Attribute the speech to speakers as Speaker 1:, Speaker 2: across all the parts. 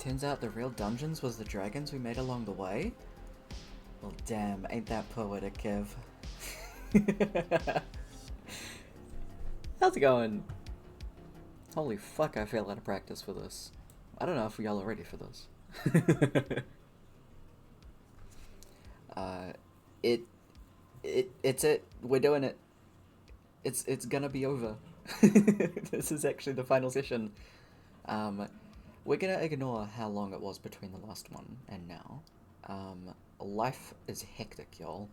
Speaker 1: Turns out the real dungeons was the dragons we made along the way? Well, damn, ain't that poetic, Kev. How's it going? Holy fuck, I feel out of practice for this. I don't know if y'all are ready for this. It's it. We're doing it. It's gonna be over. This is actually the final session. We're gonna ignore how long it was between the last one and now. Life is hectic, y'all.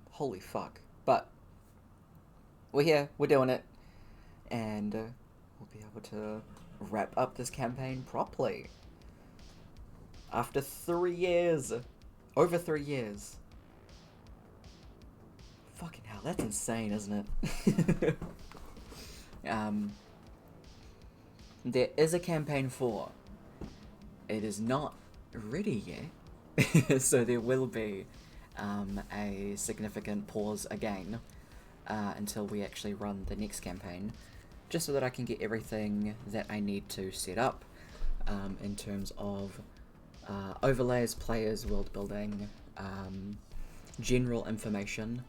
Speaker 1: Holy fuck. But we're here, we're doing it, and we'll be able to wrap up this campaign properly. After 3 years. Over 3 years. Fucking hell, that's insane, isn't it? There is a campaign 4. It is not ready yet, so there will be a significant pause again until we actually run the next campaign, just so that I can get everything that I need to set up in terms of overlays, players, world building, general information.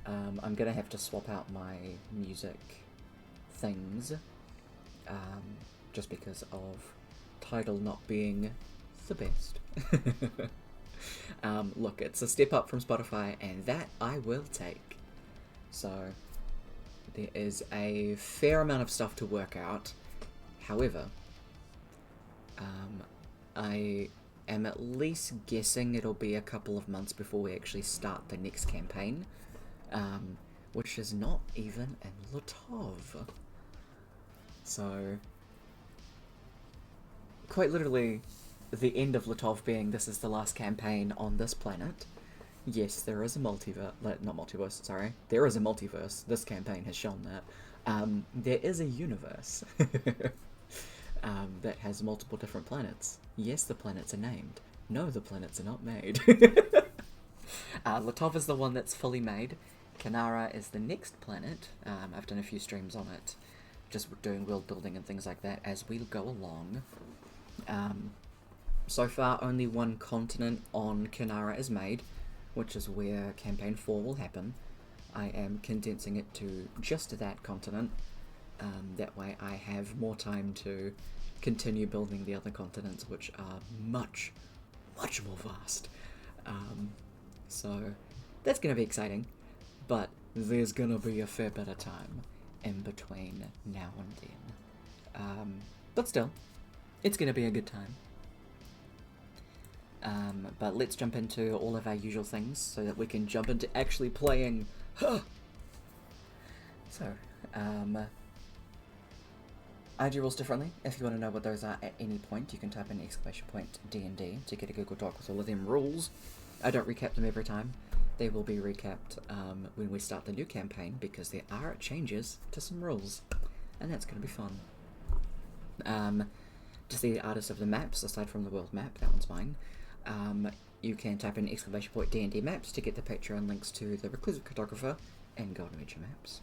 Speaker 1: I'm gonna have to swap out my music things, just because of Tidal not being the best. Look, it's a step up from Spotify, and that I will take. So, there is a fair amount of stuff to work out. However, I am at least guessing it'll be a couple of months before we actually start the next campaign, which is not even in Latov. So, quite literally, the end of Latov being this is the last campaign on this planet. Yes, there is a multiverse, not multiverse, sorry. There is a multiverse. This campaign has shown that. There is a universe that has multiple different planets. Yes, the planets are named. No, the planets are not made. Latov is the one that's fully made. Kanara is the next planet. I've done a few streams on it, just doing world building and things like that as we go along. So far, only one continent on Kanara is made, which is where Campaign 4 will happen. I am condensing it to just that continent. That way I have more time to continue building the other continents, which are much, much more vast. So that's going to be exciting, but there's going to be a fair bit of time in between now and then. But still, it's going to be a good time. But let's jump into all of our usual things so that we can jump into actually playing. So, I do rules differently. If you want to know what those are at any point, you can type in !DND to get a Google Doc with all of them rules. I don't recap them every time. They will be recapped when we start the new campaign, because there are changes to some rules, and that's going to be fun. To see the artist of the maps, aside from the world map, that one's mine, you can type in !DND maps to get the picture and links to the Reclusive Cartographer and Golden Adventure maps.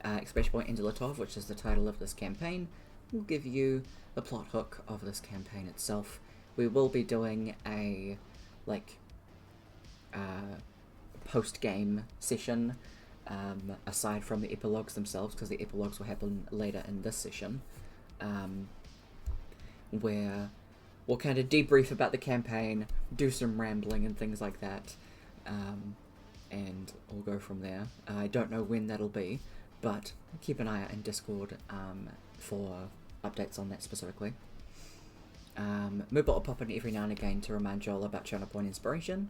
Speaker 1: End of Latov, which is the title of this campaign, will give you the plot hook of this campaign itself. We will be doing a, post-game session, aside from the epilogues themselves, because the epilogues will happen later in this session, where we'll kind of debrief about the campaign, do some rambling and things like that, and we'll go from there. I don't know when that'll be, but keep an eye out in Discord for updates on that specifically. Moobot will pop in every now and again to remind Joel about channel point inspiration.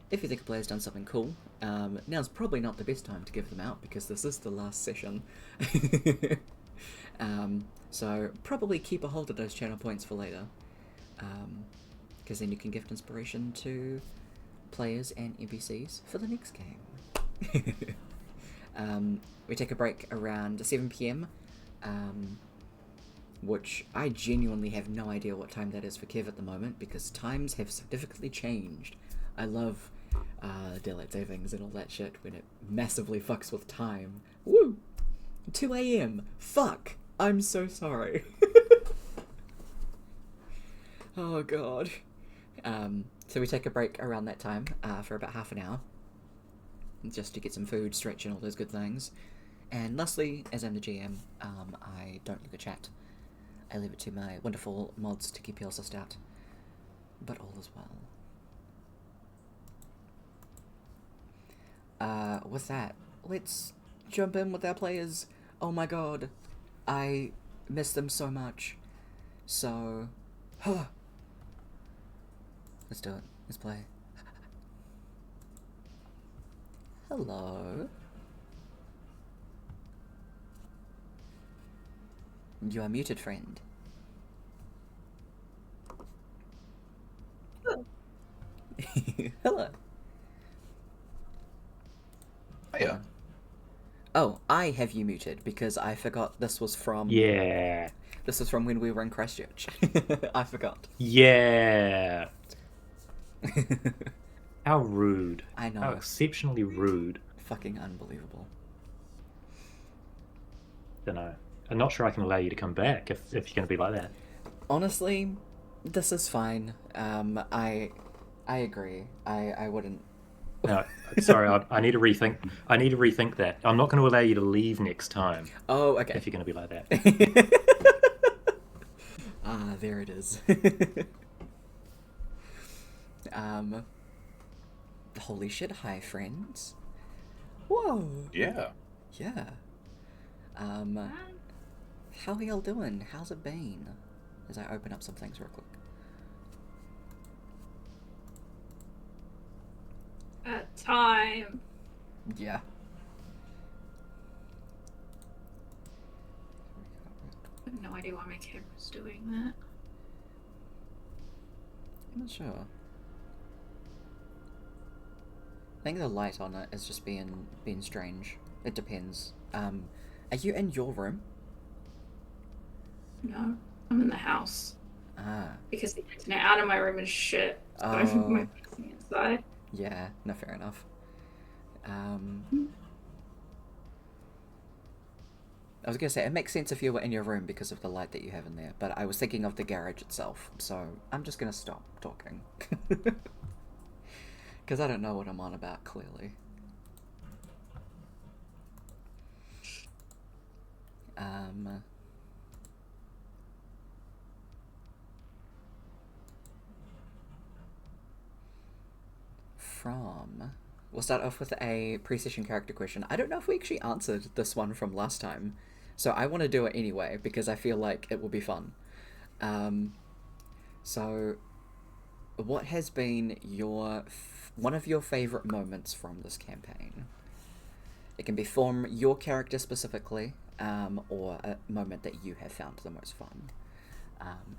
Speaker 1: If you think a player's done something cool, now's probably not the best time to give them out, because this is the last session. So probably keep a hold of those channel points for later, because then you can gift inspiration to players and NPCs for the next game. We take a break around 7 PM, which I genuinely have no idea what time that is for Kev at the moment, because times have significantly changed. I love daylight savings and all that shit when it massively fucks with time. Woo! 2 AM! Fuck! I'm so sorry. Oh god. So we take a break around that time for about half an hour, just to get some food, stretch, and all those good things. And lastly, as I'm the GM, I don't look at chat. I leave it to my wonderful mods to keep you all sussed out. But all is well. With that, let's jump in with our players. Oh my god, I miss them so much. So, let's do it. Let's play. Hello. You are muted, friend. Hello.
Speaker 2: Yeah.
Speaker 1: Oh, I have you muted because I forgot this was from...
Speaker 3: Yeah.
Speaker 1: This was from when we were in Christchurch. I forgot.
Speaker 3: Yeah. How rude.
Speaker 1: I know.
Speaker 3: How exceptionally rude.
Speaker 1: Fucking unbelievable.
Speaker 3: Don't know. I'm not sure I can allow you to come back if you're going to be like that.
Speaker 1: Honestly, this is fine. I agree. I wouldn't...
Speaker 3: No, sorry, I need to rethink. I need to rethink that. I'm not going to allow you to leave next time.
Speaker 1: Oh, okay.
Speaker 3: If you're going to be like that.
Speaker 1: Ah, there it is. Holy shit, hi friends. Whoa.
Speaker 2: Yeah.
Speaker 1: Yeah. How are y'all doing? How's it been? As I open up some things real quick.
Speaker 4: Time.
Speaker 1: Yeah.
Speaker 4: I have no idea why my camera's doing that.
Speaker 1: I'm not sure. I think the light on it is just being strange. It depends. Are you in your room?
Speaker 4: No, I'm in the house.
Speaker 1: Ah.
Speaker 4: Because the internet out of my room is shit. So I'm facing inside.
Speaker 1: Yeah, no, fair enough. I was gonna say, it makes sense if you were in your room because of the light that you have in there, but I was thinking of the garage itself, so I'm just gonna stop talking. Because I don't know what I'm on about, clearly. We'll start off with a pre-session character question. I don't know if we actually answered this one from last time, so I want to do it anyway because I feel like it will be fun. So, what has been one of your favorite moments from this campaign? It can be from your character specifically, or a moment that you have found the most fun.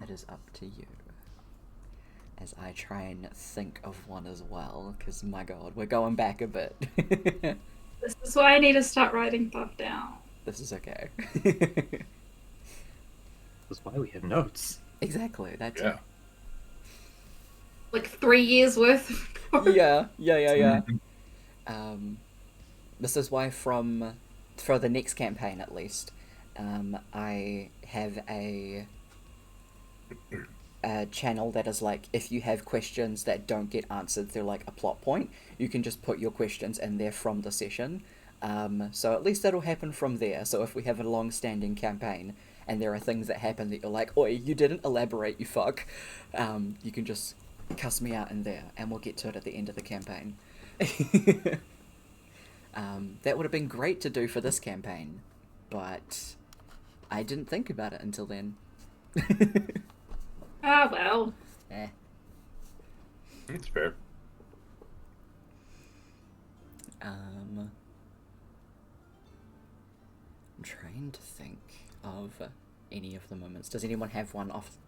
Speaker 1: It is up to you. As I try and think of one as well, because my god, we're going back a bit.
Speaker 4: This is why I need to start writing stuff down.
Speaker 1: This is okay.
Speaker 3: That's why we have notes.
Speaker 1: Exactly, that's
Speaker 2: Yeah.
Speaker 4: Like 3 years worth of
Speaker 1: Yeah. This is why for the next campaign at least, I have a channel that is like, if you have questions that don't get answered through like a plot point, you can just put your questions in there from the session. So at least that'll happen from there. So if we have a long-standing campaign and there are things that happen that you're like, oi, you didn't elaborate, you fuck, you can just cuss me out in there and we'll get to it at the end of the campaign. That would have been great to do for this campaign, but I didn't think about it until then.
Speaker 4: Ah, well.
Speaker 2: That's fair.
Speaker 1: I'm trying to think of any of the moments. Does anyone have one off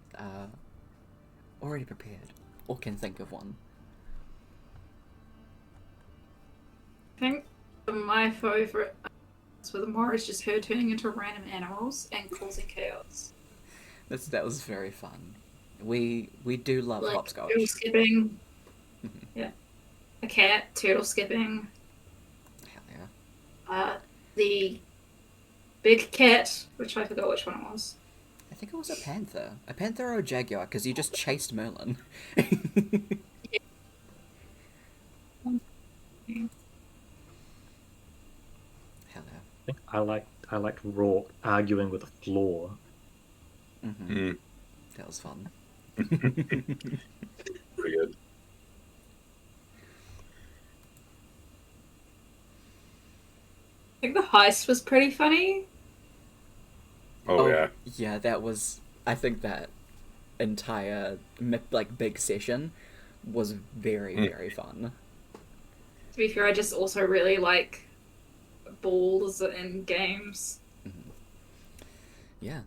Speaker 1: already prepared, or can think of one?
Speaker 4: I think my favorite for the more is just her turning into random animals and causing chaos.
Speaker 1: That was very fun. We do love
Speaker 4: Like
Speaker 1: hopscotch.
Speaker 4: turtle skipping. Yeah. A cat, turtle skipping.
Speaker 1: Hell yeah.
Speaker 4: The big cat, which I forgot which one it was.
Speaker 1: I think it was a panther. A panther or a jaguar, because you just chased Merlin. Hello.
Speaker 3: I think I liked Rourke arguing with a floor.
Speaker 1: Mm-hmm. That was fun.
Speaker 2: Pretty good.
Speaker 4: I think the heist was pretty funny.
Speaker 2: Oh, yeah.
Speaker 1: Yeah, that was... I think that entire, like, big session was very, very fun.
Speaker 4: To be fair, I just also really like balls in games.
Speaker 1: Yeah.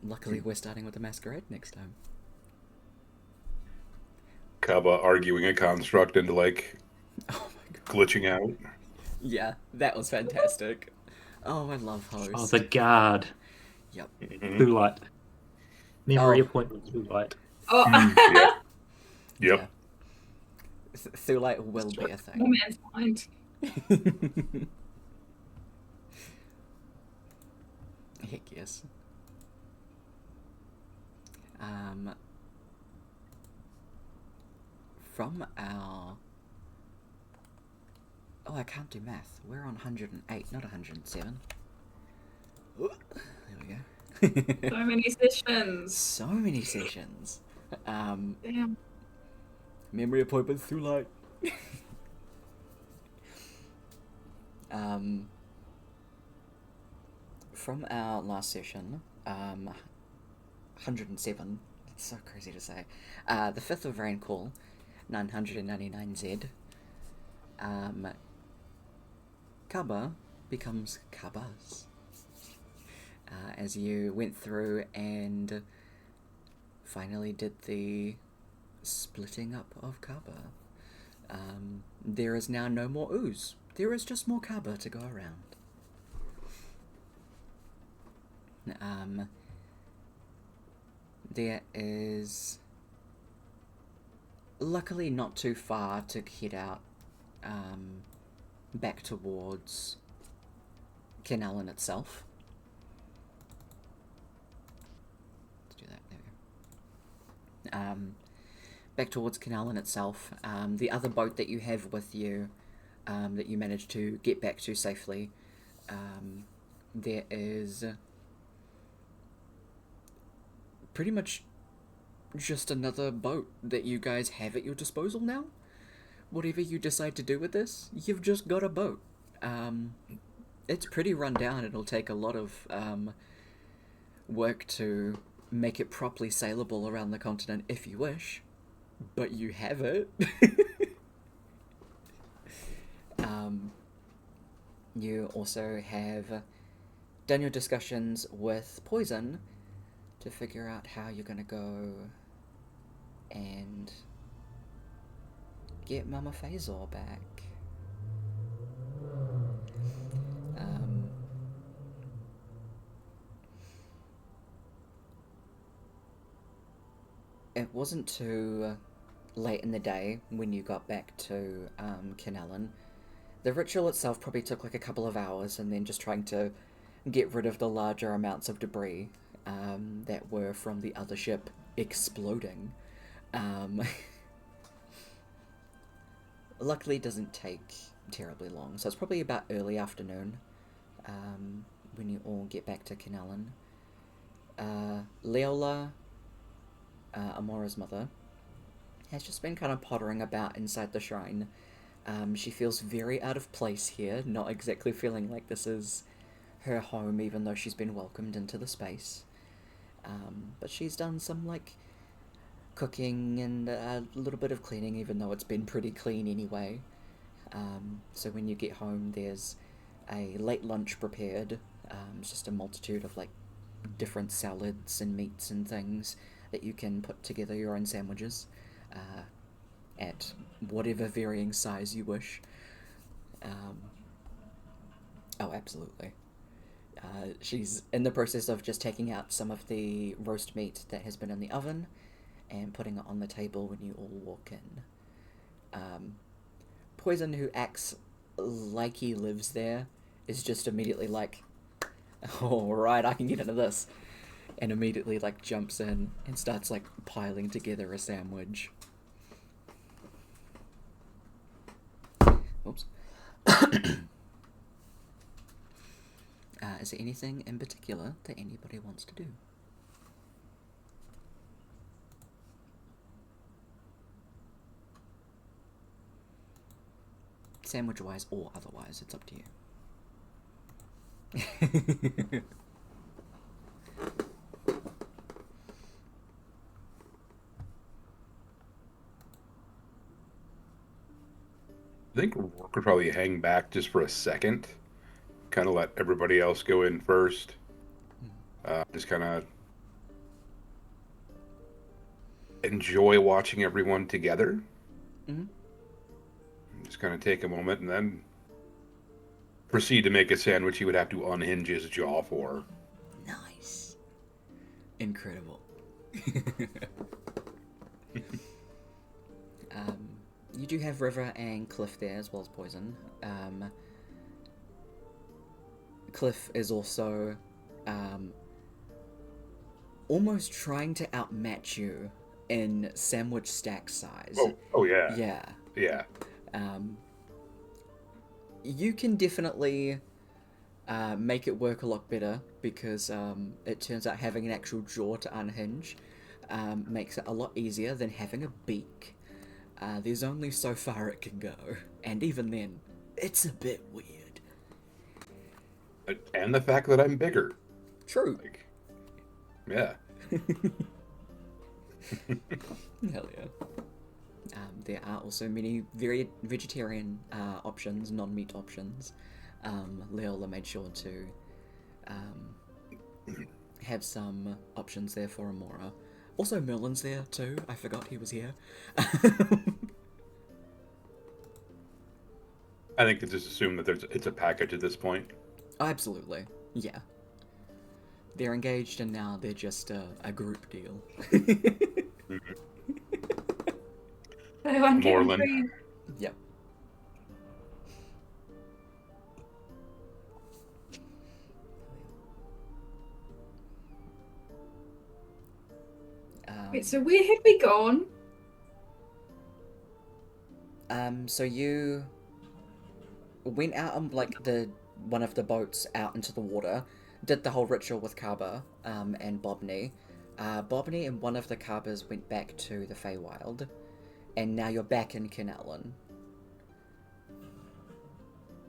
Speaker 1: Luckily, we're starting with the masquerade next time.
Speaker 2: Kaba arguing a construct into, like,
Speaker 1: Oh my god.
Speaker 2: glitching out.
Speaker 1: Yeah, that was fantastic. Oh, I love host.
Speaker 3: Oh, the guard.
Speaker 1: Yep.
Speaker 3: Blue light. Memory
Speaker 1: Oh.
Speaker 3: appointment. Blue light.
Speaker 4: Oh,
Speaker 2: Yep.
Speaker 1: Yeah. Thulite will be a
Speaker 4: no
Speaker 1: thing.
Speaker 4: man's mind.
Speaker 1: Heck yes. From our... Oh, I can't do math. We're on 108, not 107. Ooh, there we go.
Speaker 4: So many sessions.
Speaker 1: So many sessions.
Speaker 4: Damn.
Speaker 1: Memory appointment through light. From our last session, 107, it's so crazy to say, the 5th of Rain Call, 999Z, Kaba becomes Kabaz. As you went through and finally did the splitting up of Kaba. There is now no more ooze. There is just more Kaba to go around. There is luckily not too far to head out back towards Kenallen itself. Let's do that, there we go. Back towards Kenallen itself. The other boat that you have with you that you managed to get back to safely, there is pretty much just another boat that you guys have at your disposal now. Whatever you decide to do with this, you've just got a boat. It's pretty run down. It'll take a lot of work to make it properly sailable around the continent if you wish, but you have it. You also have done your discussions with Poison to figure out how you're gonna go and get Mama Phasor back. It wasn't too late in the day when you got back to Kenallen. The ritual itself probably took like a couple of hours, and then just trying to get rid of the larger amounts of debris that were from the other ship exploding. Luckily it doesn't take terribly long, so it's probably about early afternoon when you all get back to Kenallen. Leola, Amora's mother, has just been kind of pottering about inside the shrine. She feels very out of place here, not exactly feeling like this is her home, even though she's been welcomed into the space. But she's done some, like, cooking and a little bit of cleaning, even though it's been pretty clean anyway. So when you get home, there's a late lunch prepared. It's just a multitude of, like, different salads and meats and things that you can put together your own sandwiches at whatever varying size you wish. Oh, absolutely. She's in the process of just taking out some of the roast meat that has been in the oven and putting it on the table when you all walk in. Poison, who acts like he lives there, is just immediately like, "All right, I can get into this." and immediately like jumps in and starts like piling together a sandwich. Oops. Is there anything in particular that anybody wants to do? Sandwich-wise or otherwise, it's up to you.
Speaker 2: I think Rourke could probably hang back just for a second, kind of let everybody else go in first. Just kind of enjoy watching everyone together.
Speaker 1: Mm-hmm.
Speaker 2: Just kind of take a moment and then proceed to make a sandwich he would have to unhinge his jaw for.
Speaker 1: Nice. Incredible. You do have River and Cliff there as well as Poison. Cliff is also almost trying to outmatch you in sandwich stack size.
Speaker 2: Oh yeah.
Speaker 1: Yeah.
Speaker 2: Yeah.
Speaker 1: You can definitely make it work a lot better because it turns out having an actual jaw to unhinge makes it a lot easier than having a beak. There's only so far it can go, and even then, it's a bit weird.
Speaker 2: And the fact that I'm bigger.
Speaker 1: True.
Speaker 2: Like, yeah.
Speaker 1: Hell yeah. There are also many very vegetarian options, non-meat options. Leola made sure to have some options there for Amora. Also, Merlin's there too. I forgot he was here.
Speaker 2: I think to just assume that it's a package at this point.
Speaker 1: Absolutely, yeah. They're engaged and now they're just a group deal.
Speaker 4: So I'm getting
Speaker 2: Moreland.
Speaker 4: free.
Speaker 1: Yep.
Speaker 4: Wait, so where had we gone?
Speaker 1: So you went out on like one of the boats out into the water, did the whole ritual with Kaba and Bobney. Bobney and one of the Kabas went back to the Feywild, and now you're back in Kinellen.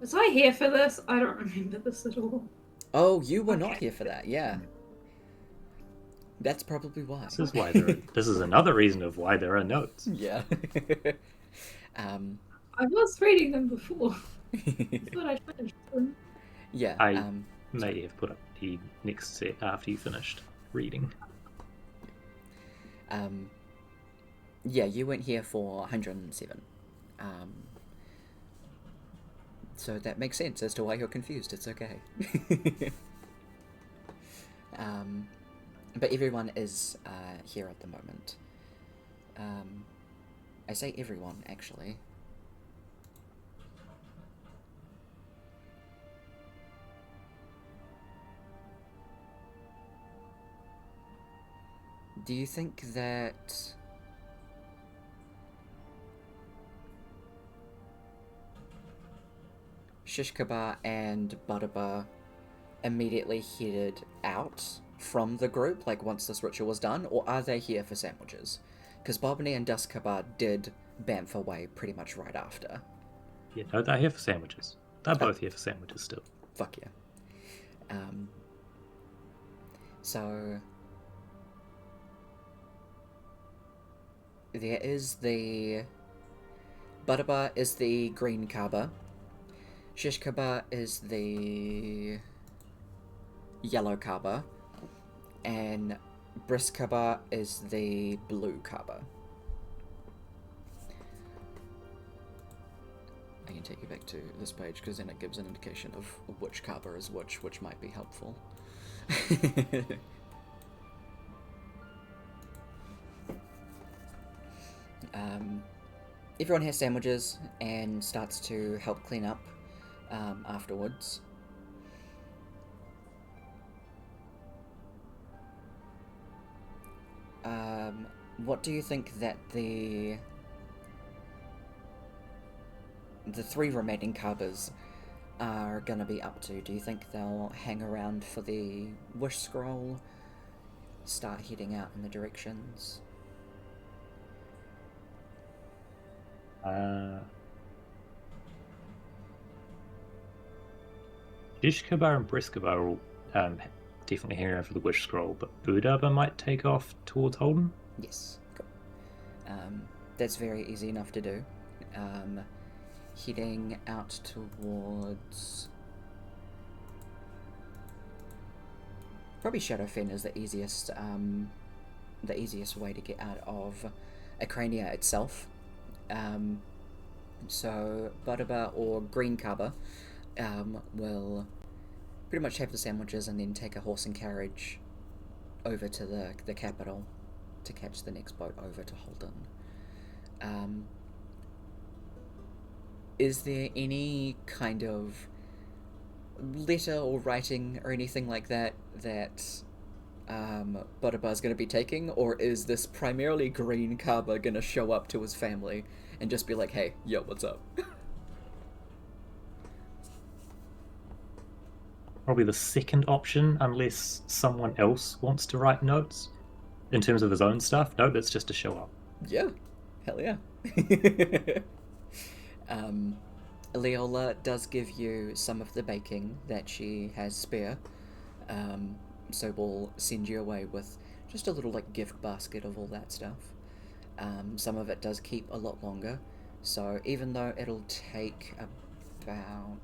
Speaker 4: Was I here for this? I don't remember this at all.
Speaker 1: Oh, you were not
Speaker 4: Okay.
Speaker 1: here for that, yeah. That's probably why.
Speaker 3: This is why this is another reason of why there are notes.
Speaker 1: Yeah.
Speaker 4: I was reading them before. I thought I finished them.
Speaker 1: Yeah.
Speaker 3: I may have put up the next set after you finished reading.
Speaker 1: Yeah, you went here for 107. So that makes sense as to why you're confused. It's okay. But everyone is here at the moment. I say everyone, actually. Do you think that Shishkaba and Badaba immediately headed out from the group, like once this ritual was done, or are they here for sandwiches? Because Bobney and Duskaba did bamf away pretty much right after.
Speaker 3: Yeah, no, they're here for sandwiches. They're both here for sandwiches still.
Speaker 1: Fuck yeah. So there is the Badaba is the green Kaba. Shishkaba is the yellow Kaba. And Briskaba is the blue Kaba. I can take you back to this page because then it gives an indication of which Kaba is which might be helpful. Everyone has sandwiches and starts to help clean up afterwards. what do you think that the three remaining carbers are gonna be up to? Do you think they'll hang around for the wish scroll, start heading out in the directions?
Speaker 3: Ishkabar and Briskabar will definitely hang around for the wish scroll, but Budaba might take off towards Holden.
Speaker 1: Yes, cool. That's very easy enough to do. Heading out towards... probably Shadowfen is the easiest way to get out of Acrania itself. So Budaba or Green Cover will pretty much have the sandwiches and then take a horse and carriage over to the capital to catch the next boat over to Holden. Is there any kind of letter or writing or anything like that Budabar's going to be taking, or is this primarily Green Carver going to show up to his family and just be like, hey, yo, what's up?
Speaker 3: Probably the second option, unless someone else wants to write notes in terms of his own stuff. No, that's just to show up.
Speaker 1: Yeah, hell yeah. Leola does give you some of the baking that she has spare, so we'll send you away with just a little like gift basket of all that stuff. Some of it does keep a lot longer, so even though it'll take about...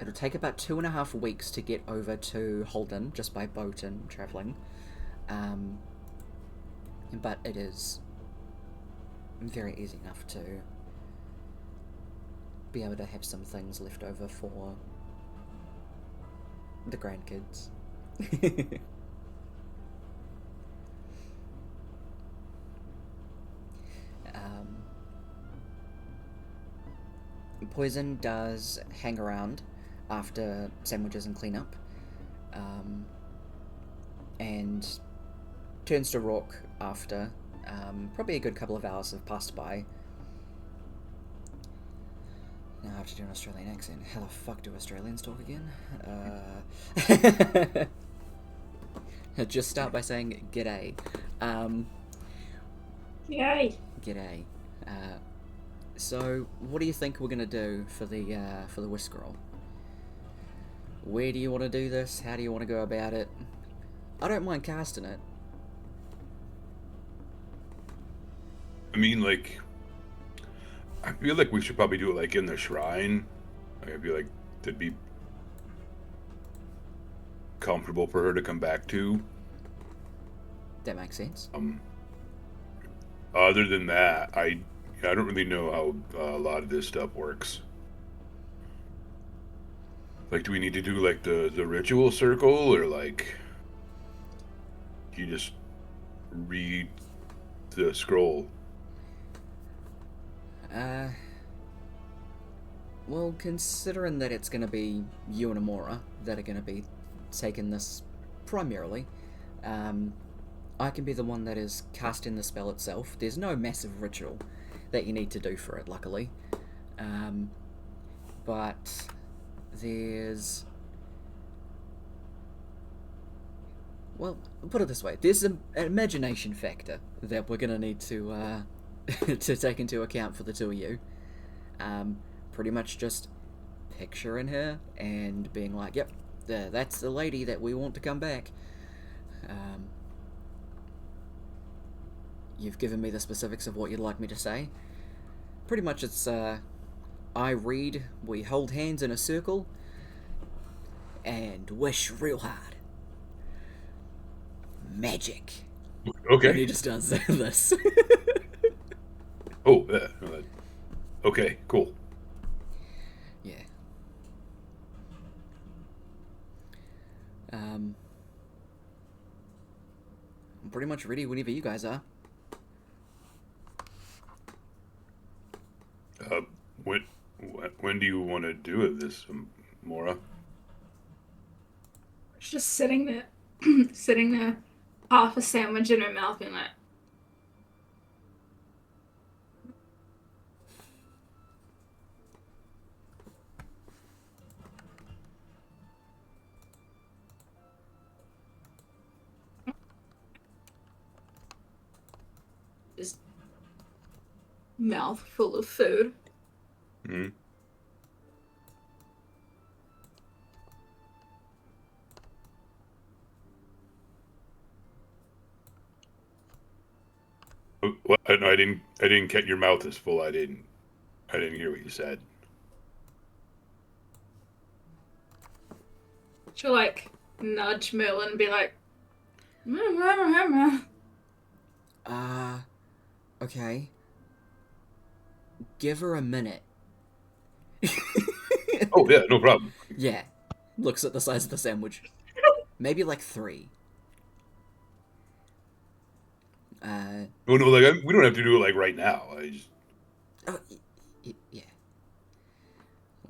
Speaker 1: it'll take about 2.5 weeks to get over to Holden, just by boat and travelling. But it is very easy enough to be able to have some things left over for the grandkids. Poison does hang around after sandwiches and cleanup, and turns to Rourke after probably a good couple of hours have passed by. Now I have to do an Australian accent. How the fuck do Australians talk again? Just start by saying g'day.
Speaker 4: Yay!
Speaker 1: G'day. So, what do you think we're gonna do for the wish scroll? Where do you want to do this? How do you want to go about it? I don't mind casting it.
Speaker 2: I mean, like, I feel like we should probably do it like in the shrine. Like, I feel like that'd be comfortable for her to come back to.
Speaker 1: That makes sense.
Speaker 2: Other than that, I don't really know how a lot of this stuff works. Like, do we need to do like the ritual circle, or like you just read the scroll?
Speaker 1: Well, considering that it's going to be you and Amora that are going to be taking this primarily, I can be the one that is casting the spell itself. There's no massive ritual that you need to do for it, luckily. But there's... well, put it this way. There's an imagination factor that we're going to need to to take into account for the two of you. Pretty much just picturing her and being like, yep, that's the lady that we want to come back. You've given me the specifics of what you'd like me to say. Pretty much it's, I read, we hold hands in a circle, and wish real hard. Magic.
Speaker 2: Okay.
Speaker 1: And he just does this.
Speaker 2: Oh, okay, cool.
Speaker 1: Yeah. I'm pretty much ready whenever you guys are.
Speaker 2: want to do with this, Mora?
Speaker 4: She's just sitting there, sitting there, half a sandwich in her mouth, and like, just mouth full of food.
Speaker 2: Hmm. What? I didn't. I didn't get your mouth is full. I didn't hear what you said.
Speaker 4: She'll like nudge Merlin and be like, "Mm."
Speaker 1: Okay. Give her a minute.
Speaker 2: Oh yeah, no problem.
Speaker 1: Yeah. Looks at the size of the sandwich. Maybe like 3.
Speaker 2: Oh no, like we don't have to do it like right now. I just
Speaker 1: Oh, yeah.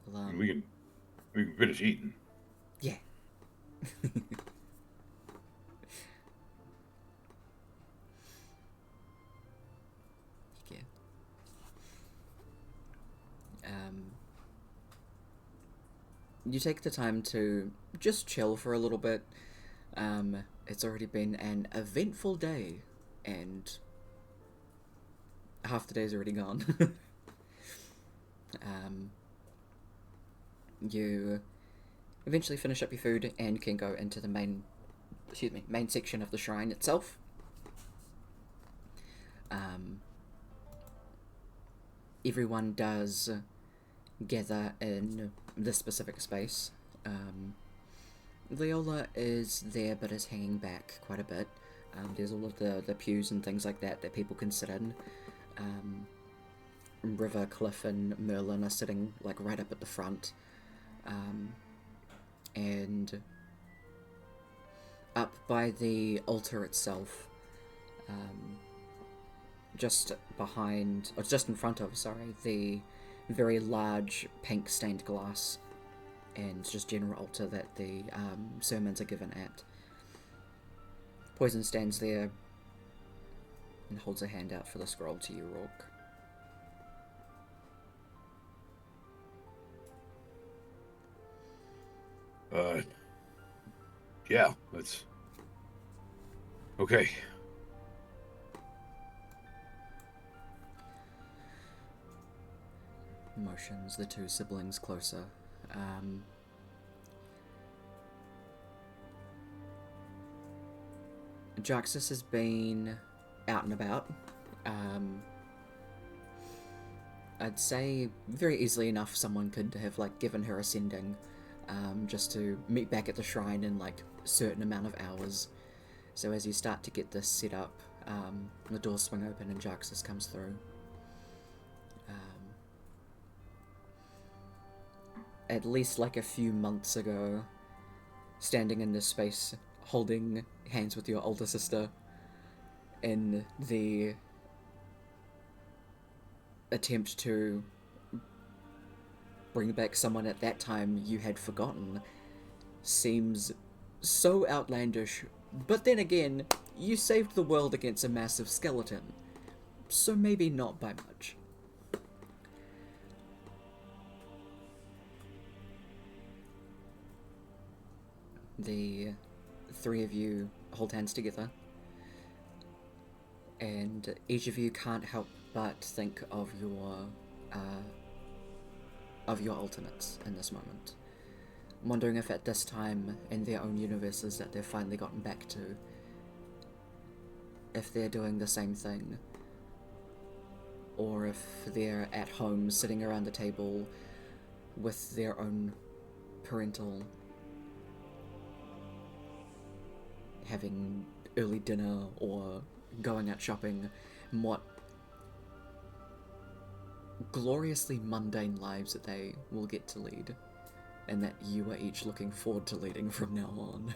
Speaker 1: Well,
Speaker 2: we can finish eating.
Speaker 1: yeah. Yeah. You take the time to just chill for a little bit. It's already been an eventful day, and half the day's already gone. You eventually finish up your food and can go into the main section of the shrine itself. Everyone does gather in this specific space. Leola is there but is hanging back quite a bit. There's all of the pews and things like that people can sit in. River, Cliff, and Merlin are sitting like right up at the front. And up by the altar itself, just in front of, the very large pink stained glass and just general altar that the sermons are given at. Poison stands there and holds a hand out for the scroll to you, Rourke.
Speaker 2: Yeah, that's okay.
Speaker 1: Motions the two siblings closer. Jaxus has been out and about. I'd say very easily enough someone could have like given her a sending, just to meet back at the shrine in like a certain amount of hours. So as you start to get this set up, the doors swing open and Jaxus comes through. At least like a few months ago, standing in this space, holding hands with your older sister in the attempt to bring back someone at that time you had forgotten, seems so outlandish, but then again, you saved the world against a massive skeleton, so maybe not by much. The 3 of you hold hands together, and each of you can't help but think of your alternates in this moment. I'm wondering if at this time in their own universes that they've finally gotten back to, if they're doing the same thing, or if they're at home sitting around the table with their own parental, having early dinner or going out shopping, and what gloriously mundane lives that they will get to lead, and that you are each looking forward to leading from now on.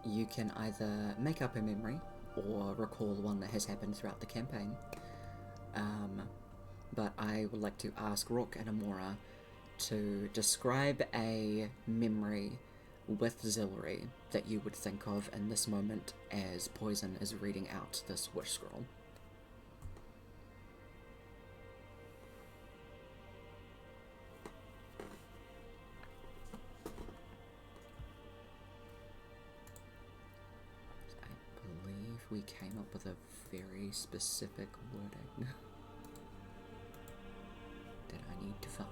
Speaker 1: you can either make up a memory or recall one that has happened throughout the campaign. But I would like to ask Rook and Amora to describe a memory with Zilri that you would think of in this moment as Poison is reading out this wish scroll. I believe we came up with a very specific wording that I need to find.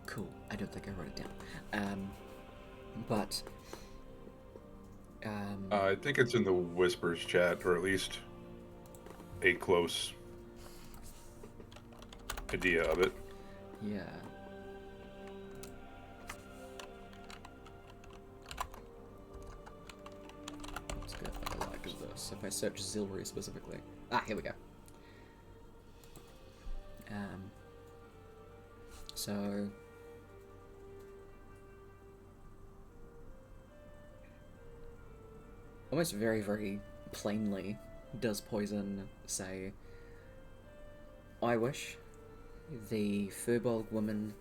Speaker 1: Cool. I don't think I wrote it down.
Speaker 2: I think it's in the Whispers chat, or at least a close idea of it.
Speaker 1: Yeah. Let's go like this. If I search Zilri specifically. Here we go. So almost very, very plainly does Poison say, I wish the Furbolg woman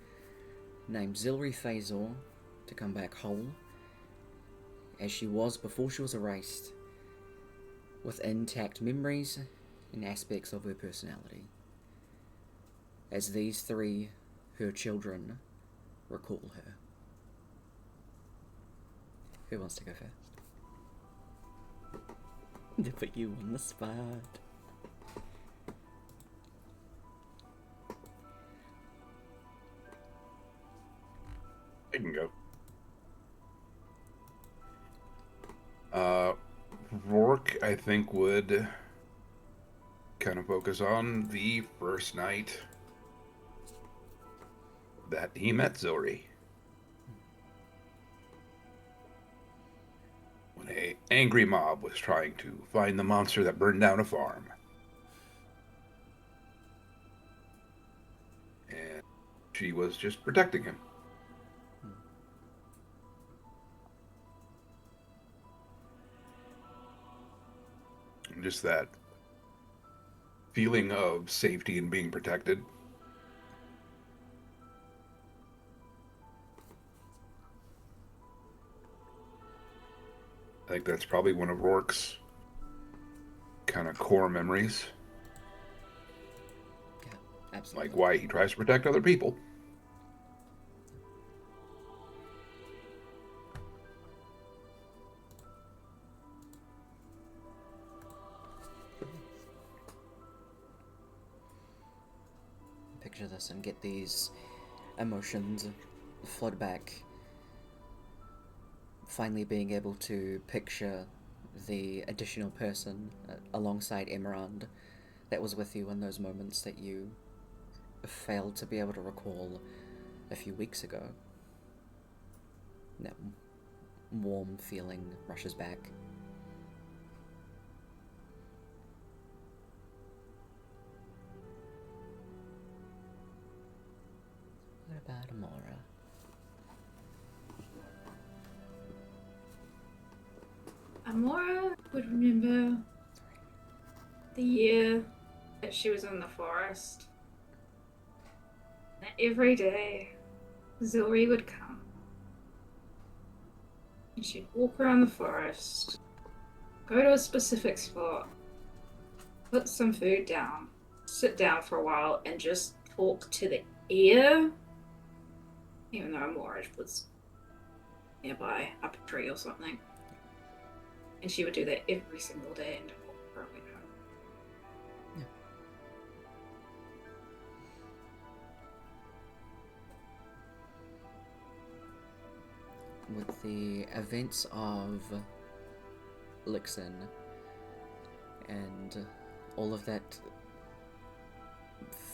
Speaker 1: named Zilri Phazor to come back whole, as she was before she was erased, with intact memories and aspects of her personality, as these three, her children, recall her. Who wants to go first? To put you on the spot.
Speaker 2: I can go. Rourke, I think, would kind of focus on the first night that he met Zilri. When an angry mob was trying to find the monster that burned down a farm. And she was just protecting him. Just that feeling of safety and being protected. I think that's probably one of Rourke's kind of core memories.
Speaker 1: Yeah, absolutely.
Speaker 2: Like why he tries to protect other people.
Speaker 1: Picture this and get these emotions flood back. Finally being able to picture the additional person alongside Emerald that was with you in those moments that you failed to be able to recall a few weeks ago. That warm feeling rushes back. What about Amora?
Speaker 4: Amora would remember the year that she was in the forest. And every day, Zilri would come. And she'd walk around the forest, go to a specific spot, put some food down, sit down for a while, and just talk to the ear. Even though Amora was nearby, up a tree or something. And she would do that every single day until her went home.
Speaker 1: Yeah. With the events of Lixin and all of that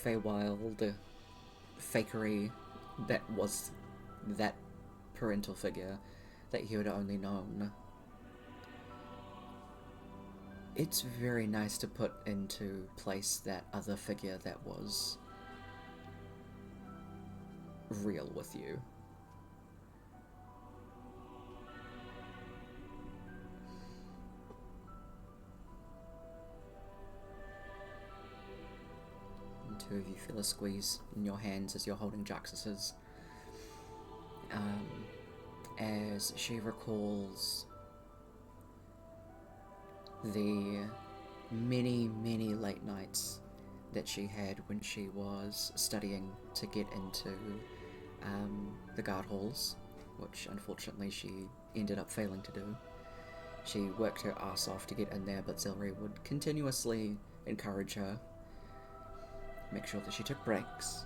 Speaker 1: Feywild fakery that was that parental figure that he had only known. It's very nice to put into place that other figure that was real with you. And two of you feel a squeeze in your hands as you're holding Jaxus's. As she recalls the many, many late nights that she had when she was studying to get into the guard halls, which unfortunately she ended up failing to do. She worked her ass off to get in there, but Zilri would continuously encourage her, make sure that she took breaks,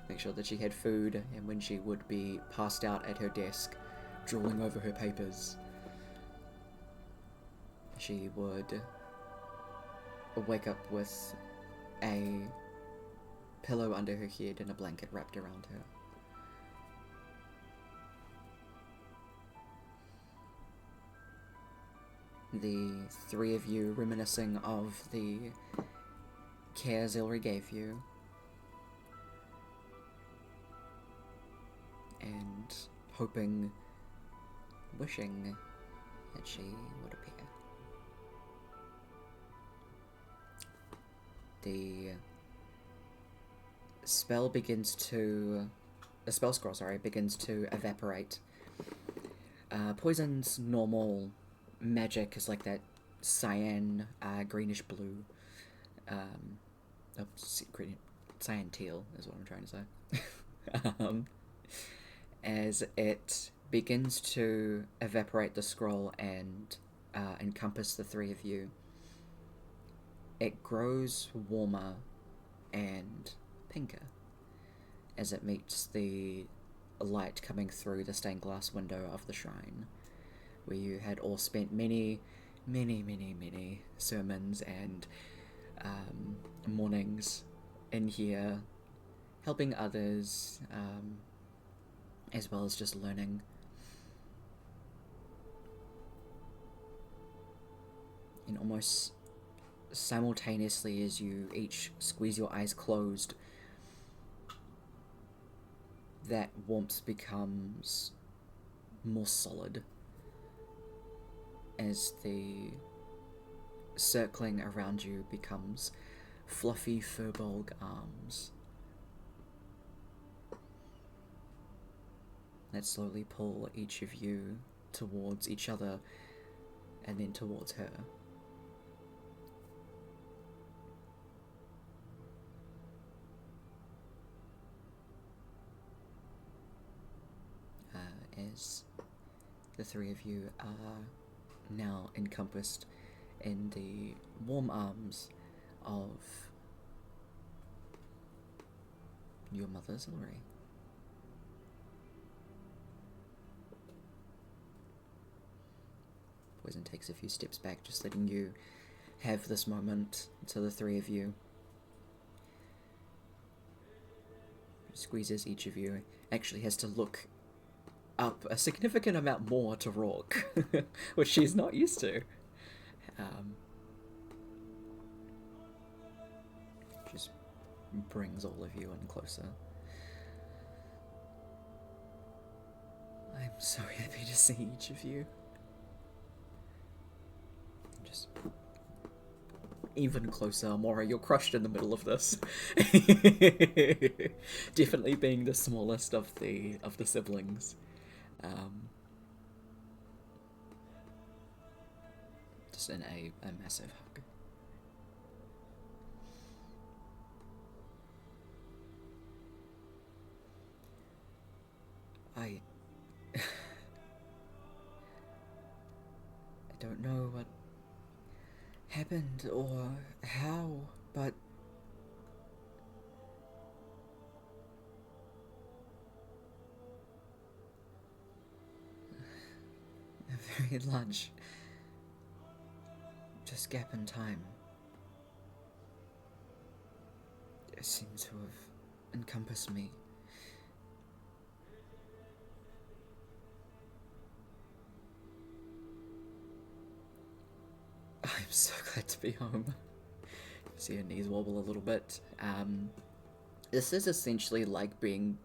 Speaker 1: make sure that she had food, and when she would be passed out at her desk, drooling over her papers, she would wake up with a pillow under her head and a blanket wrapped around her. The three of you reminiscing of the care Zilri gave you, and hoping, wishing that she would appear. The spell begins to... The spell scroll, sorry, begins to evaporate. Poison's normal magic is like that cyan, greenish blue. Cyan teal is what I'm trying to say. As it begins to evaporate the scroll and encompass the three of you, it grows warmer and pinker as it meets the light coming through the stained glass window of the shrine, where you had all spent many, many, many, many sermons and mornings in here, helping others, as well as just learning. And almost simultaneously, as you each squeeze your eyes closed, that warmth becomes more solid as the circling around you becomes fluffy furbolg arms that slowly pull each of you towards each other and then towards her. As the three of you are now encompassed in the warm arms of your mother, Zilri. Poison takes a few steps back, just letting you have this moment to the three of you. Squeezes each of you, actually has to look up a significant amount more to Rourke, which she's not used to. Just brings all of you in closer. I'm so happy to see each of you. Just even closer, Mora, you're crushed in the middle of this. Definitely being the smallest of the siblings. Just in a massive hug. I don't know what happened or how, but a very large just gap in time. seem to have encompassed me. I'm so glad to be home. See her knees wobble a little bit. This is essentially like being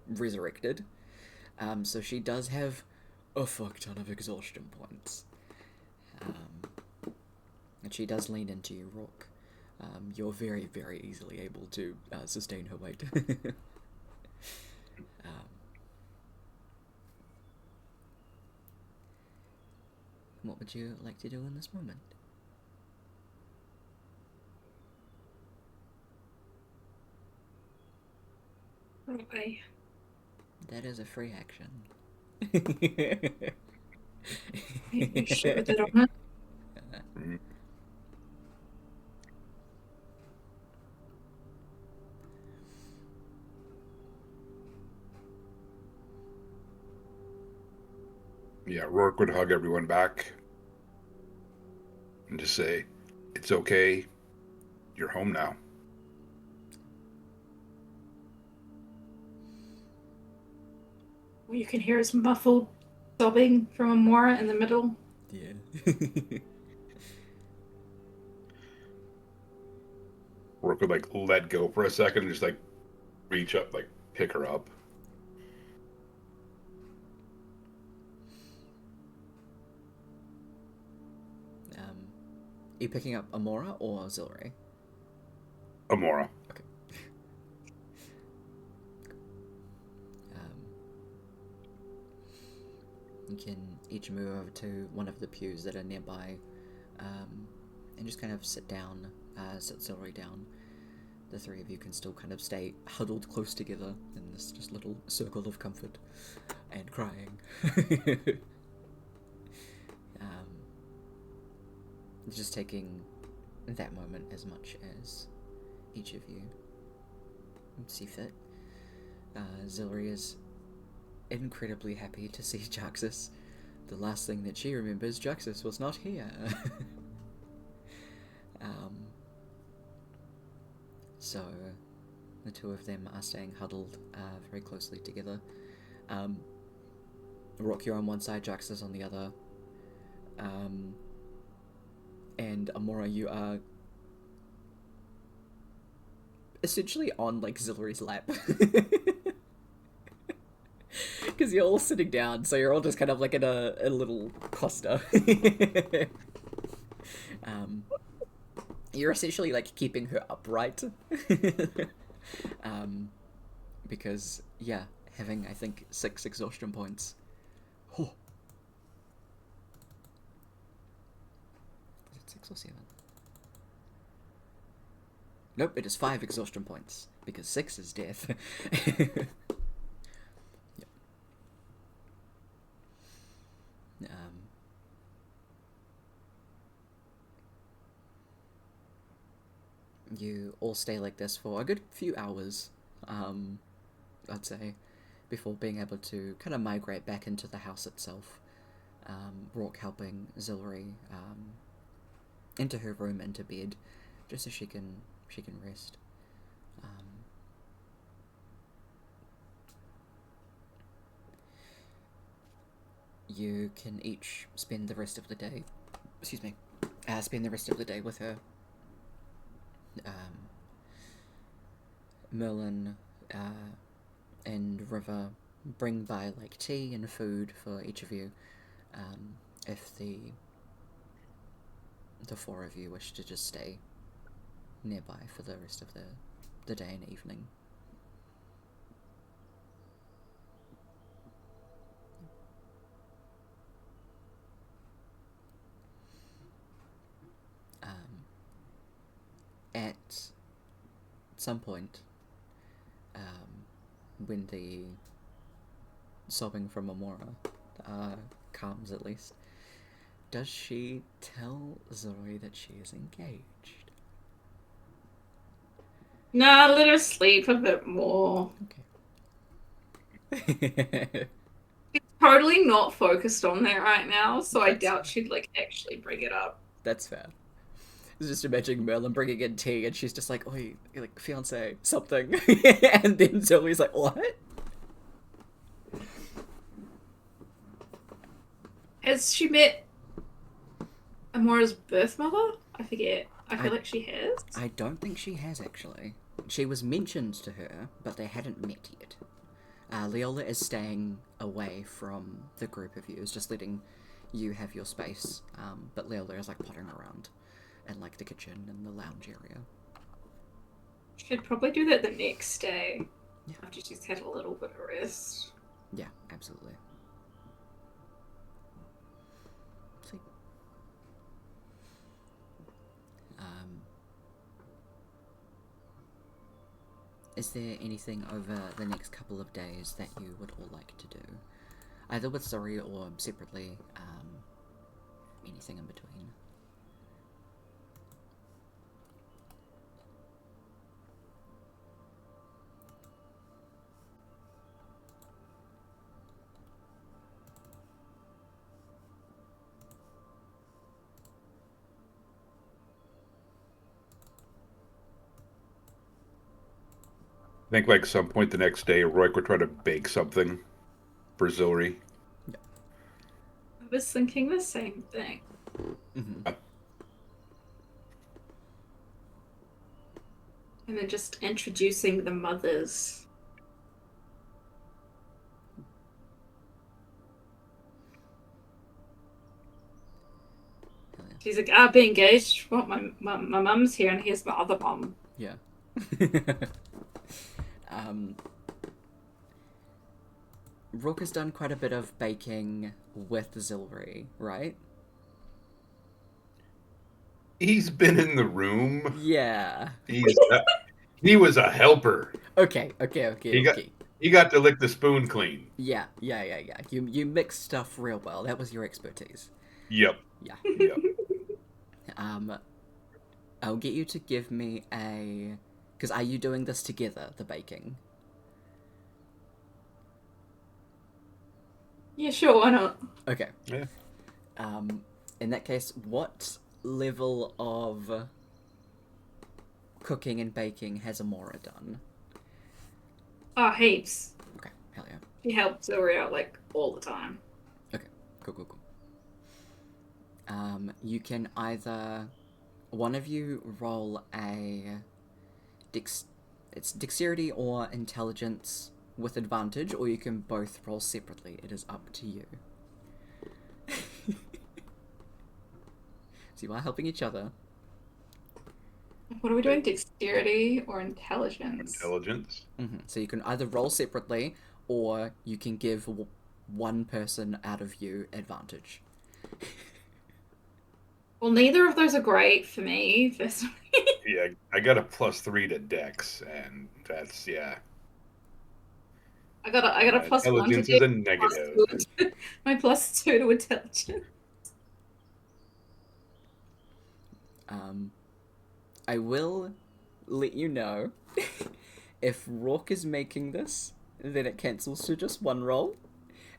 Speaker 1: resurrected. So she does have a fuck ton of exhaustion points. And she does lean into you, Rook. You're very, very easily able to sustain her weight. What would you like to do in this moment?
Speaker 4: Okay.
Speaker 1: That is a free action.
Speaker 4: You sure with it on it?
Speaker 2: Yeah, Rourke would hug everyone back and just say, "It's okay. You're home now."
Speaker 4: You can hear his muffled sobbing from Amora in the middle.
Speaker 1: Yeah.
Speaker 2: Rourke would like let go for a second and just like reach up, like pick her up.
Speaker 1: You picking up Amora or Zilri?
Speaker 2: Amora.
Speaker 1: Okay. You can each move over to one of the pews that are nearby, and just kind of sit down, sit Zilri down. The three of you can still kind of stay huddled close together in this just little circle of comfort and crying. Just taking that moment as much as each of you see fit. Zilri is incredibly happy to see Jaxus. The last thing that she remembers, Jaxus was not here. So the two of them are staying huddled very closely together. Rock, you're on one side, Jaxus on the other. And Amora, you are essentially on like Zilri's lap. Because you're all sitting down, so you're all just kind of like in a little cluster. You're essentially like keeping her upright. Because, yeah, having I think 6 exhaustion points. Oh. Is it 6 or 7? Nope, it is 5 exhaustion points, because 6 is death. Yep. You all stay like this for a good few hours, I'd say, before being able to kind of migrate back into the house itself. Rourke helping Zilri into her room, into bed, just so she can rest. You can each spend the rest of the day, spend the rest of the day with her. Merlin and River bring by like tea and food for each of you, if the 4 of you wish to just stay nearby for the rest of the day and evening. At some point, when the sobbing from Amora calms at least, does she tell Zoe that she is engaged?
Speaker 4: Nah, let her sleep a bit more.
Speaker 1: Okay.
Speaker 4: She's totally not focused on that right now, so I doubt she'd like actually bring it up.
Speaker 1: That's fair. Just imagining Merlin bringing in tea, and she's just like, "Oi, like fiance, something," and then Zoe's like, "What?"
Speaker 4: Has she met Amora's birth mother? I forget. I feel like she has.
Speaker 1: I don't think she has actually. She was mentioned to her, but they hadn't met yet. Leola is staying away from the group of you, is just letting you have your space. But Leola is like pottering around in like the kitchen and the lounge area.
Speaker 4: Should probably do that the next day.
Speaker 1: Yeah.
Speaker 4: After she's had a little bit of rest.
Speaker 1: Yeah, absolutely. Sweet. Is there anything over the next couple of days that you would all like to do? Either with Zori or separately, anything in between?
Speaker 2: I think like some point the next day, Roy would try to bake something for Zori.
Speaker 4: I was thinking the same thing.
Speaker 1: Mm-hmm.
Speaker 4: And then just introducing the mothers.
Speaker 1: Hell yeah.
Speaker 4: She's like, I'll be engaged. What, my mum's here and here's my other mum.
Speaker 1: Yeah. Rook has done quite a bit of baking with Zilri, right?
Speaker 2: He's been in the room.
Speaker 1: Yeah.
Speaker 2: He was a helper.
Speaker 1: Okay.
Speaker 2: He got to lick the spoon clean.
Speaker 1: Yeah. You mix stuff real well. That was your expertise.
Speaker 2: Yep.
Speaker 1: Yeah.
Speaker 2: Yep.
Speaker 1: I'll get you to give me a... Because are you doing this together, the baking?
Speaker 4: Yeah, sure, why not?
Speaker 1: Okay.
Speaker 2: Yeah.
Speaker 1: In that case, what level of cooking and baking has Amora done?
Speaker 4: Oh, heaps.
Speaker 1: Okay, hell yeah.
Speaker 4: She helps Zori out, like, all the time.
Speaker 1: Okay, cool. You can either... One of you roll a... It's dexterity or intelligence with advantage, or you can both roll separately. It is up to you. So you are helping each other.
Speaker 4: What are we doing? Dexterity or intelligence?
Speaker 2: Intelligence.
Speaker 1: Mm-hmm. So you can either roll separately, or you can give one person out of you advantage.
Speaker 4: Well, neither of those are great for me, personally.
Speaker 2: Yeah, I got a +3 to Dex, and that's yeah.
Speaker 4: I got a plus one to
Speaker 2: Intelligence is a
Speaker 4: Dex,
Speaker 2: negative.
Speaker 4: my +2 to intelligence.
Speaker 1: I will let you know if Rourke is making this, then it cancels to just one roll.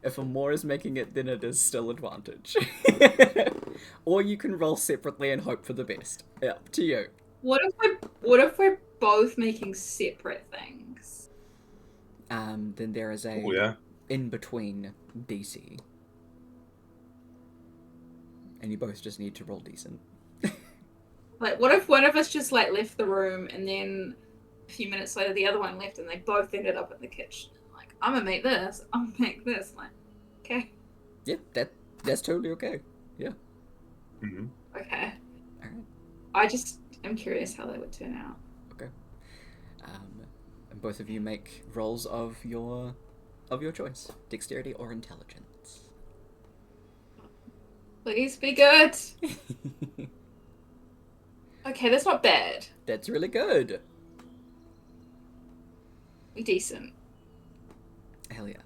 Speaker 1: If Amor is making it, then it is still advantage. Or you can roll separately and hope for the best. Up to you.
Speaker 4: What if we're both making separate things?
Speaker 1: Then there is a
Speaker 2: Oh yeah.
Speaker 1: in between DC. And you both just need to roll decent.
Speaker 4: Like, what if one of us just like left the room and then a few minutes later the other one left and they both ended up in the kitchen? Like, I'm gonna make this. I'm gonna make this. Like, okay.
Speaker 1: Yeah, that's totally okay. Yeah.
Speaker 2: Mm-hmm.
Speaker 4: Okay.
Speaker 1: Alright.
Speaker 4: I just am curious how that would turn out.
Speaker 1: Okay. And both of you make rolls of your choice. Dexterity or intelligence.
Speaker 4: Please be good. Okay, that's not bad.
Speaker 1: That's really good.
Speaker 4: Be decent.
Speaker 1: Hell yeah.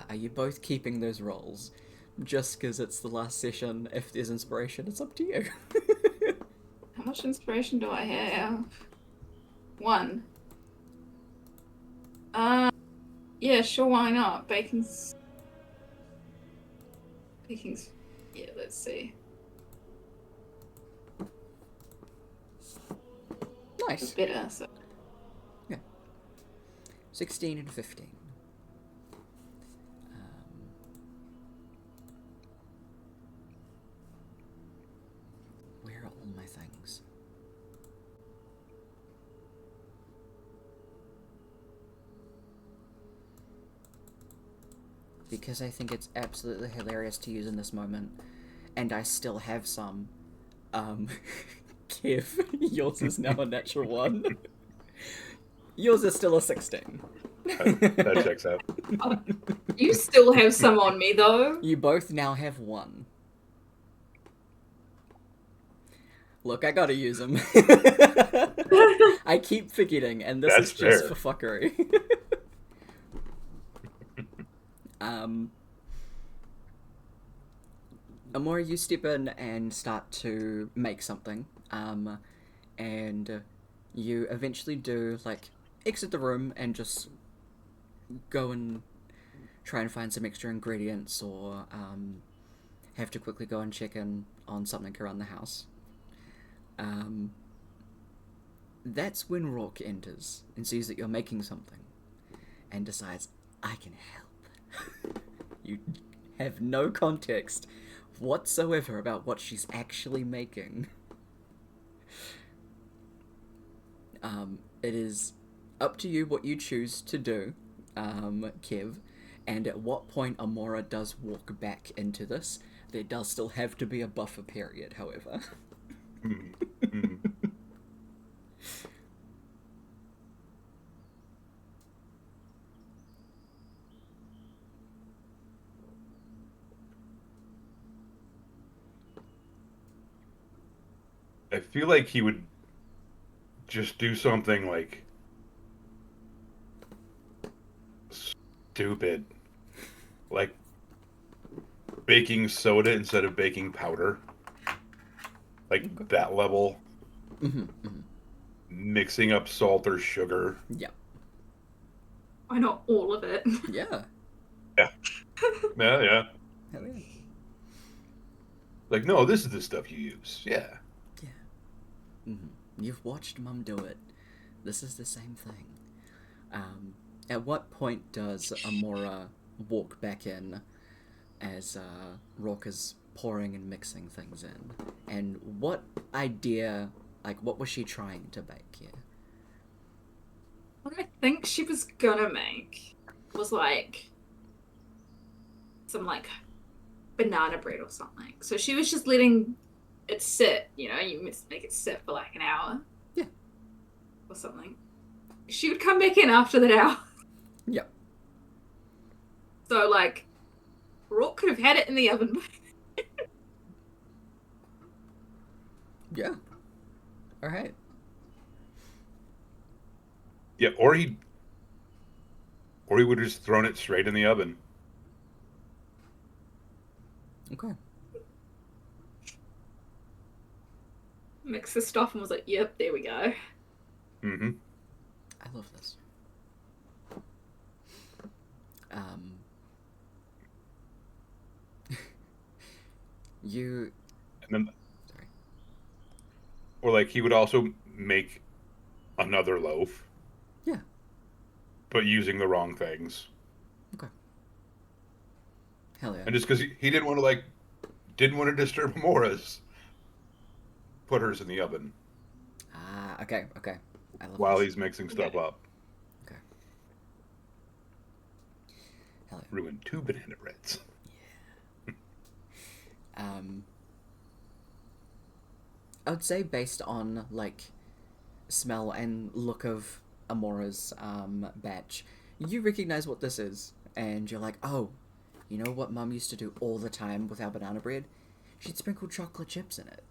Speaker 1: Are you both keeping those rolls? Just because it's the last session, if there's inspiration, it's up to you.
Speaker 4: How much inspiration do I have? 1. Yeah, sure, why not? Bacon's... Yeah, let's see.
Speaker 1: Nice.
Speaker 4: Better. So.
Speaker 1: 16 and 15. Where are all my things? Because I think it's absolutely hilarious to use in this moment, and I still have some. Kev, yours is now a natural 1. Yours is still a 16.
Speaker 2: That checks out.
Speaker 4: Oh, you still have some on me, though.
Speaker 1: You both now have 1. Look, I gotta use them. I keep forgetting, and this
Speaker 2: That's
Speaker 1: is just
Speaker 2: fair.
Speaker 1: for fuckery. Amora, you step in and start to make something, and you eventually do, like, exit the room and just go and try and find some extra ingredients, or have to quickly go and check in on something around the house. That's when Rourke enters and sees that you're making something and decides, I can help. You have no context whatsoever about what she's actually making. It is up to you what you choose to do, Kev, and at what point Amora does walk back into this. There does still have to be a buffer period, however.
Speaker 2: I feel like he would just do something like stupid, like baking soda instead of baking powder, like that level. Mixing up salt or sugar.
Speaker 1: Yeah.
Speaker 4: Why not all of it?
Speaker 1: Yeah.
Speaker 2: Yeah. Yeah.
Speaker 1: Hell yeah.
Speaker 2: Like, no, this is the stuff you use. Yeah.
Speaker 1: You've watched Mum do it. This is the same thing. At what point does Amora walk back in as Rourke is pouring and mixing things in? And what idea, like, what was she trying to bake here?
Speaker 4: What I think she was gonna make was like some like banana bread or something. So she was just letting it sit, you know, you make it sit for like an hour.
Speaker 1: Yeah.
Speaker 4: Or something. She would come back in after that hour.
Speaker 1: Yep.
Speaker 4: So like Rourke could have had it in the oven.
Speaker 1: Yeah. Alright.
Speaker 2: Yeah, or he would have just thrown it straight in the oven.
Speaker 1: Okay.
Speaker 4: Mixed the stuff and was like, yep, there we go.
Speaker 2: Mm-hmm.
Speaker 1: I love this. You...
Speaker 2: And then,
Speaker 1: Sorry.
Speaker 2: or like he would also make another loaf.
Speaker 1: Yeah.
Speaker 2: But using the wrong things.
Speaker 1: Okay. Hell yeah.
Speaker 2: And just because he didn't want to disturb Amora's, put hers in the oven
Speaker 1: Ah, okay. I love
Speaker 2: while
Speaker 1: this.
Speaker 2: he's mixing stuff up.
Speaker 1: Okay. Hell yeah.
Speaker 2: Ruined 2 banana breads.
Speaker 1: I would say based on, like, smell and look of Amora's batch, you recognize what this is, and you're like, oh, you know what Mum used to do all the time with our banana bread? She'd sprinkle chocolate chips in it.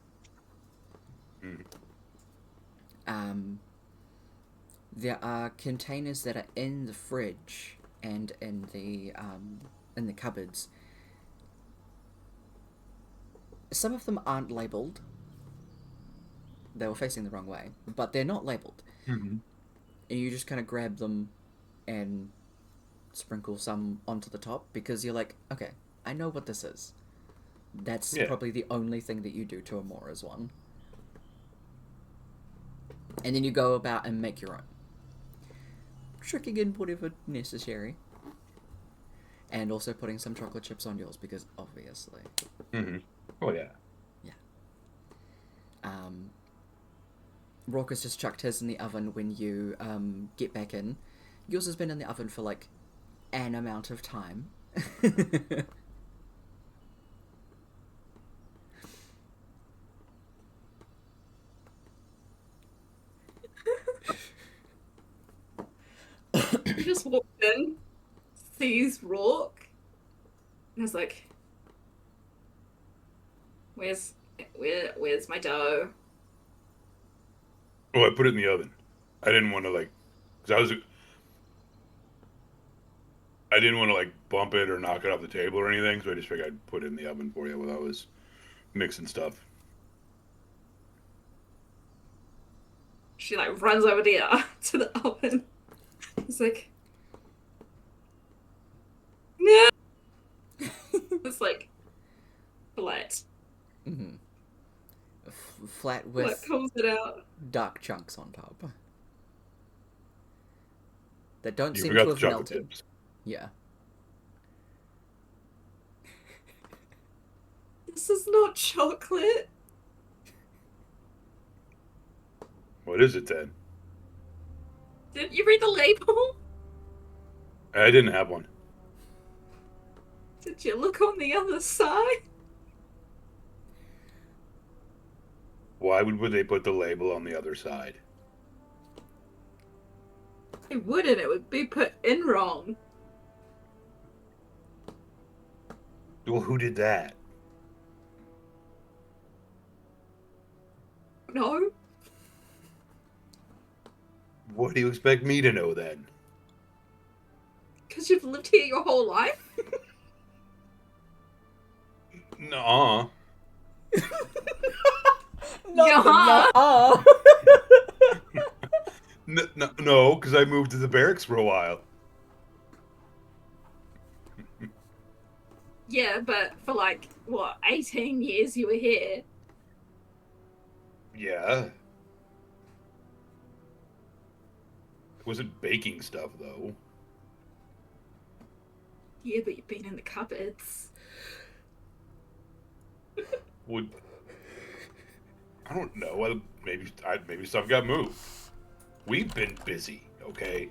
Speaker 1: There are containers that are in the fridge and in the cupboards. Some of them aren't labeled. They were facing the wrong way, but they're not labeled.
Speaker 2: Mm-hmm.
Speaker 1: And you just kind of grab them and sprinkle some onto the top because you're like, okay, I know what this is. That's probably the only thing that you do to Amora's one. And then you go about and make your own. Tricking in whatever necessary. And also putting some chocolate chips on yours, because obviously.
Speaker 2: Mm-hmm. Oh, yeah.
Speaker 1: Rourke has just chucked his in the oven when you get back in. Yours has been in the oven for like an amount of time.
Speaker 4: He just walked in, sees Rourke, and is like, where's my dough?
Speaker 2: Oh, I put it in the oven. I didn't want to, like, because I didn't want to, like, bump it or knock it off the table or anything, so I just figured I'd put it in the oven for you while I was mixing stuff.
Speaker 4: She like runs over there to the oven. It's like, no. It's like flat.
Speaker 1: Mm-hmm. Flat
Speaker 4: What
Speaker 1: with
Speaker 4: pulls it out?
Speaker 1: dark chunks on top. That don't
Speaker 2: You
Speaker 1: seem
Speaker 2: forgot
Speaker 1: to
Speaker 2: the
Speaker 1: have
Speaker 2: chocolate
Speaker 1: melted.
Speaker 2: chips.
Speaker 1: Yeah.
Speaker 4: This is not chocolate.
Speaker 2: What is it then?
Speaker 4: Didn't you read the label?
Speaker 2: I didn't have one.
Speaker 4: Did you look on the other side?
Speaker 2: Why would they put the label on the other side?
Speaker 4: It wouldn't. It would be put in wrong.
Speaker 2: Well, who did that?
Speaker 4: No.
Speaker 2: What do you expect me to know then?
Speaker 4: Because you've lived here your whole life?
Speaker 2: Nuh-uh.
Speaker 4: Yeah.
Speaker 2: No, because I moved to the barracks for a while.
Speaker 4: Yeah, but for like, what, 18 years you were here?
Speaker 2: Yeah. It wasn't baking stuff, though.
Speaker 4: Yeah, but you've been in the cupboards.
Speaker 2: Would I don't know. Maybe stuff got moved. We've been busy, okay?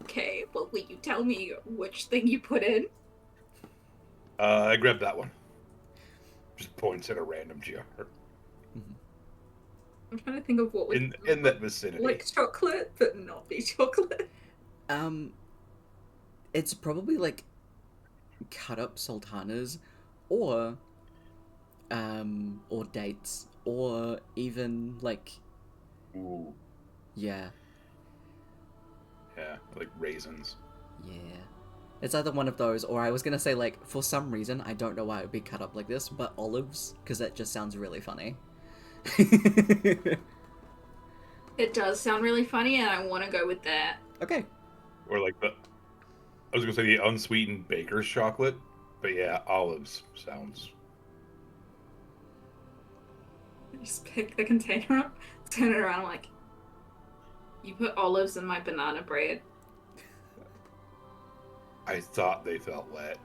Speaker 4: Okay, well, will you tell me which thing you put in?
Speaker 2: I grabbed that one. Just points at a random jar
Speaker 4: I'm trying to think of what would
Speaker 2: in that vicinity.
Speaker 4: like chocolate, but not be chocolate.
Speaker 1: It's probably like cut up sultanas, or dates, or even like,
Speaker 2: Ooh,
Speaker 1: yeah,
Speaker 2: like raisins.
Speaker 1: yeah. It's either one of those, or I was gonna say, like, for some reason, I don't know why it would be cut up like this, but olives, because that just sounds really funny.
Speaker 4: It does sound really funny, and I want to go with that.
Speaker 1: Okay.
Speaker 2: Or like I was gonna say the unsweetened baker's chocolate, but yeah, olives sounds.
Speaker 4: I just pick the container up, turn it around, like, you put olives in my banana bread.
Speaker 2: I thought they felt wet.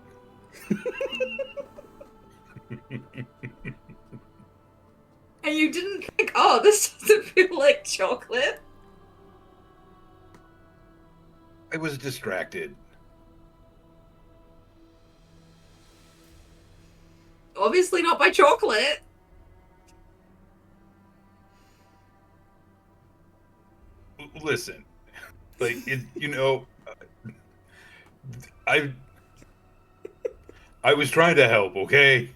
Speaker 4: And you didn't think, oh, this doesn't feel like chocolate?
Speaker 2: I was distracted.
Speaker 4: Obviously not by chocolate.
Speaker 2: Listen, like I was trying to help, okay?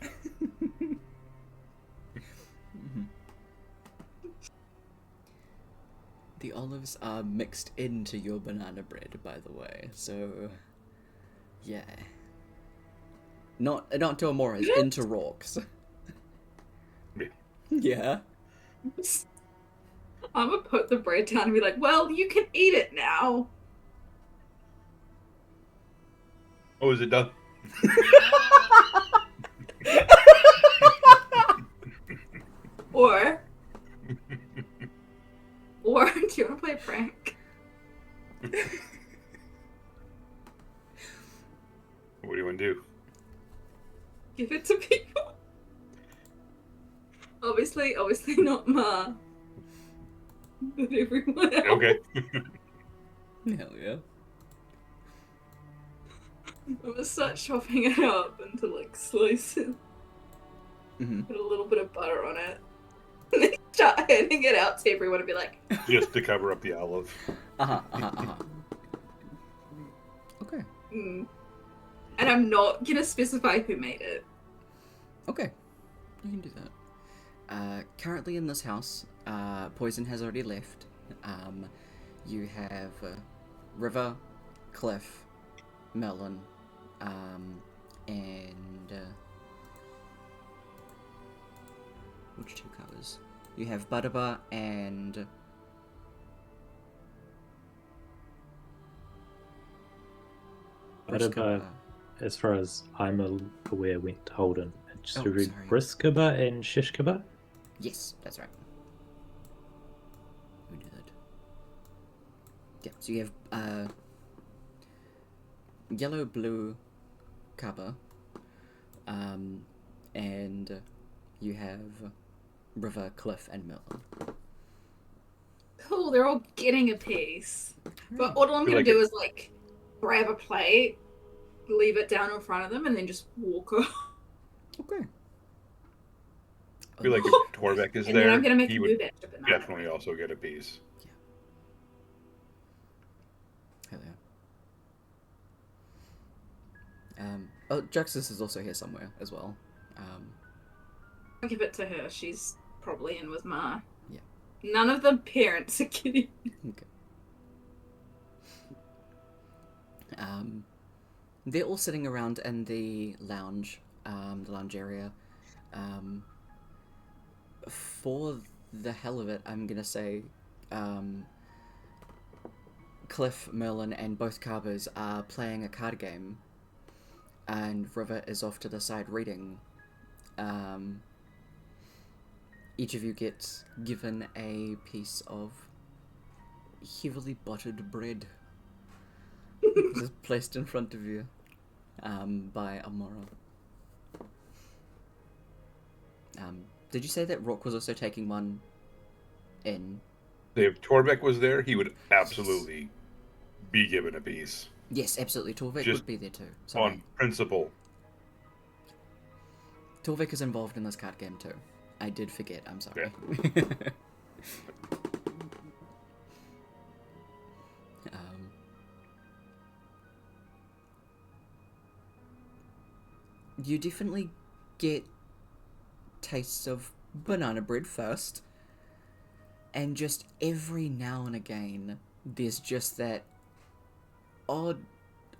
Speaker 1: The olives are mixed into your banana bread, by the way, so yeah. Not to Amora's, into Rourke's. Yeah.
Speaker 4: I'm gonna put the bread down and be like, well, you can eat it now.
Speaker 2: Oh, is it done?
Speaker 4: Or Or do you want to play a prank?
Speaker 2: What do you want to do?
Speaker 4: Give it to people. Obviously not Ma. But everyone else.
Speaker 2: Okay.
Speaker 1: Hell yeah.
Speaker 4: I'm gonna start chopping it up into like slices.
Speaker 1: Mm-hmm.
Speaker 4: Put a little bit of butter on it. And then start handing it out to everyone and be like,
Speaker 2: Just to cover up the olive.
Speaker 1: Okay.
Speaker 4: mm. And I'm not gonna specify who made it.
Speaker 1: Okay. You can do that. Currently in this house, Poison has already left. You have River, Cliff, Melon, and which two covers? You have Butterbar and
Speaker 3: Butterbar, as far as I'm aware, went to Holden. It's
Speaker 1: Oh,
Speaker 3: through
Speaker 1: sorry.
Speaker 3: Briskaba and Shishkaba.
Speaker 1: Yes, that's right. We do that. Yeah, so you have yellow, blue, Kaba, and you have River, Cliff, and Melon.
Speaker 4: Cool, they're all getting a piece. But all I'm
Speaker 2: Feel
Speaker 4: gonna
Speaker 2: like
Speaker 4: do
Speaker 2: it-
Speaker 4: is like grab a plate, leave it down in front of them, and then just walk off.
Speaker 1: Okay.
Speaker 2: I feel like if Torbeck is
Speaker 4: And
Speaker 2: there,
Speaker 4: then I'm gonna make
Speaker 2: he
Speaker 4: a
Speaker 2: would
Speaker 4: new batch of banana.
Speaker 2: definitely also get a piece.
Speaker 1: Hell yeah. Oh, Juxus is also here somewhere as well.
Speaker 4: I'll give it to her. She's probably in with Ma.
Speaker 1: Yeah.
Speaker 4: None of the parents are kidding.
Speaker 1: Okay. They're all sitting around in the lounge area. For the hell of it, I'm gonna say, Cliff, Merlin, and both Carbers are playing a card game, and River is off to the side reading. Each of you gets given a piece of heavily buttered bread. Just placed in front of you by Amora. Did you say that Rock was also taking one in?
Speaker 2: If Torbeck was there, he would absolutely be given a piece.
Speaker 1: Yes, absolutely. Torvik
Speaker 2: Just
Speaker 1: would be there too. Sorry.
Speaker 2: On principle.
Speaker 1: Torvik is involved in this card game too. I did forget, I'm sorry. You definitely get tastes of banana bread first, and just every now and again there's just that odd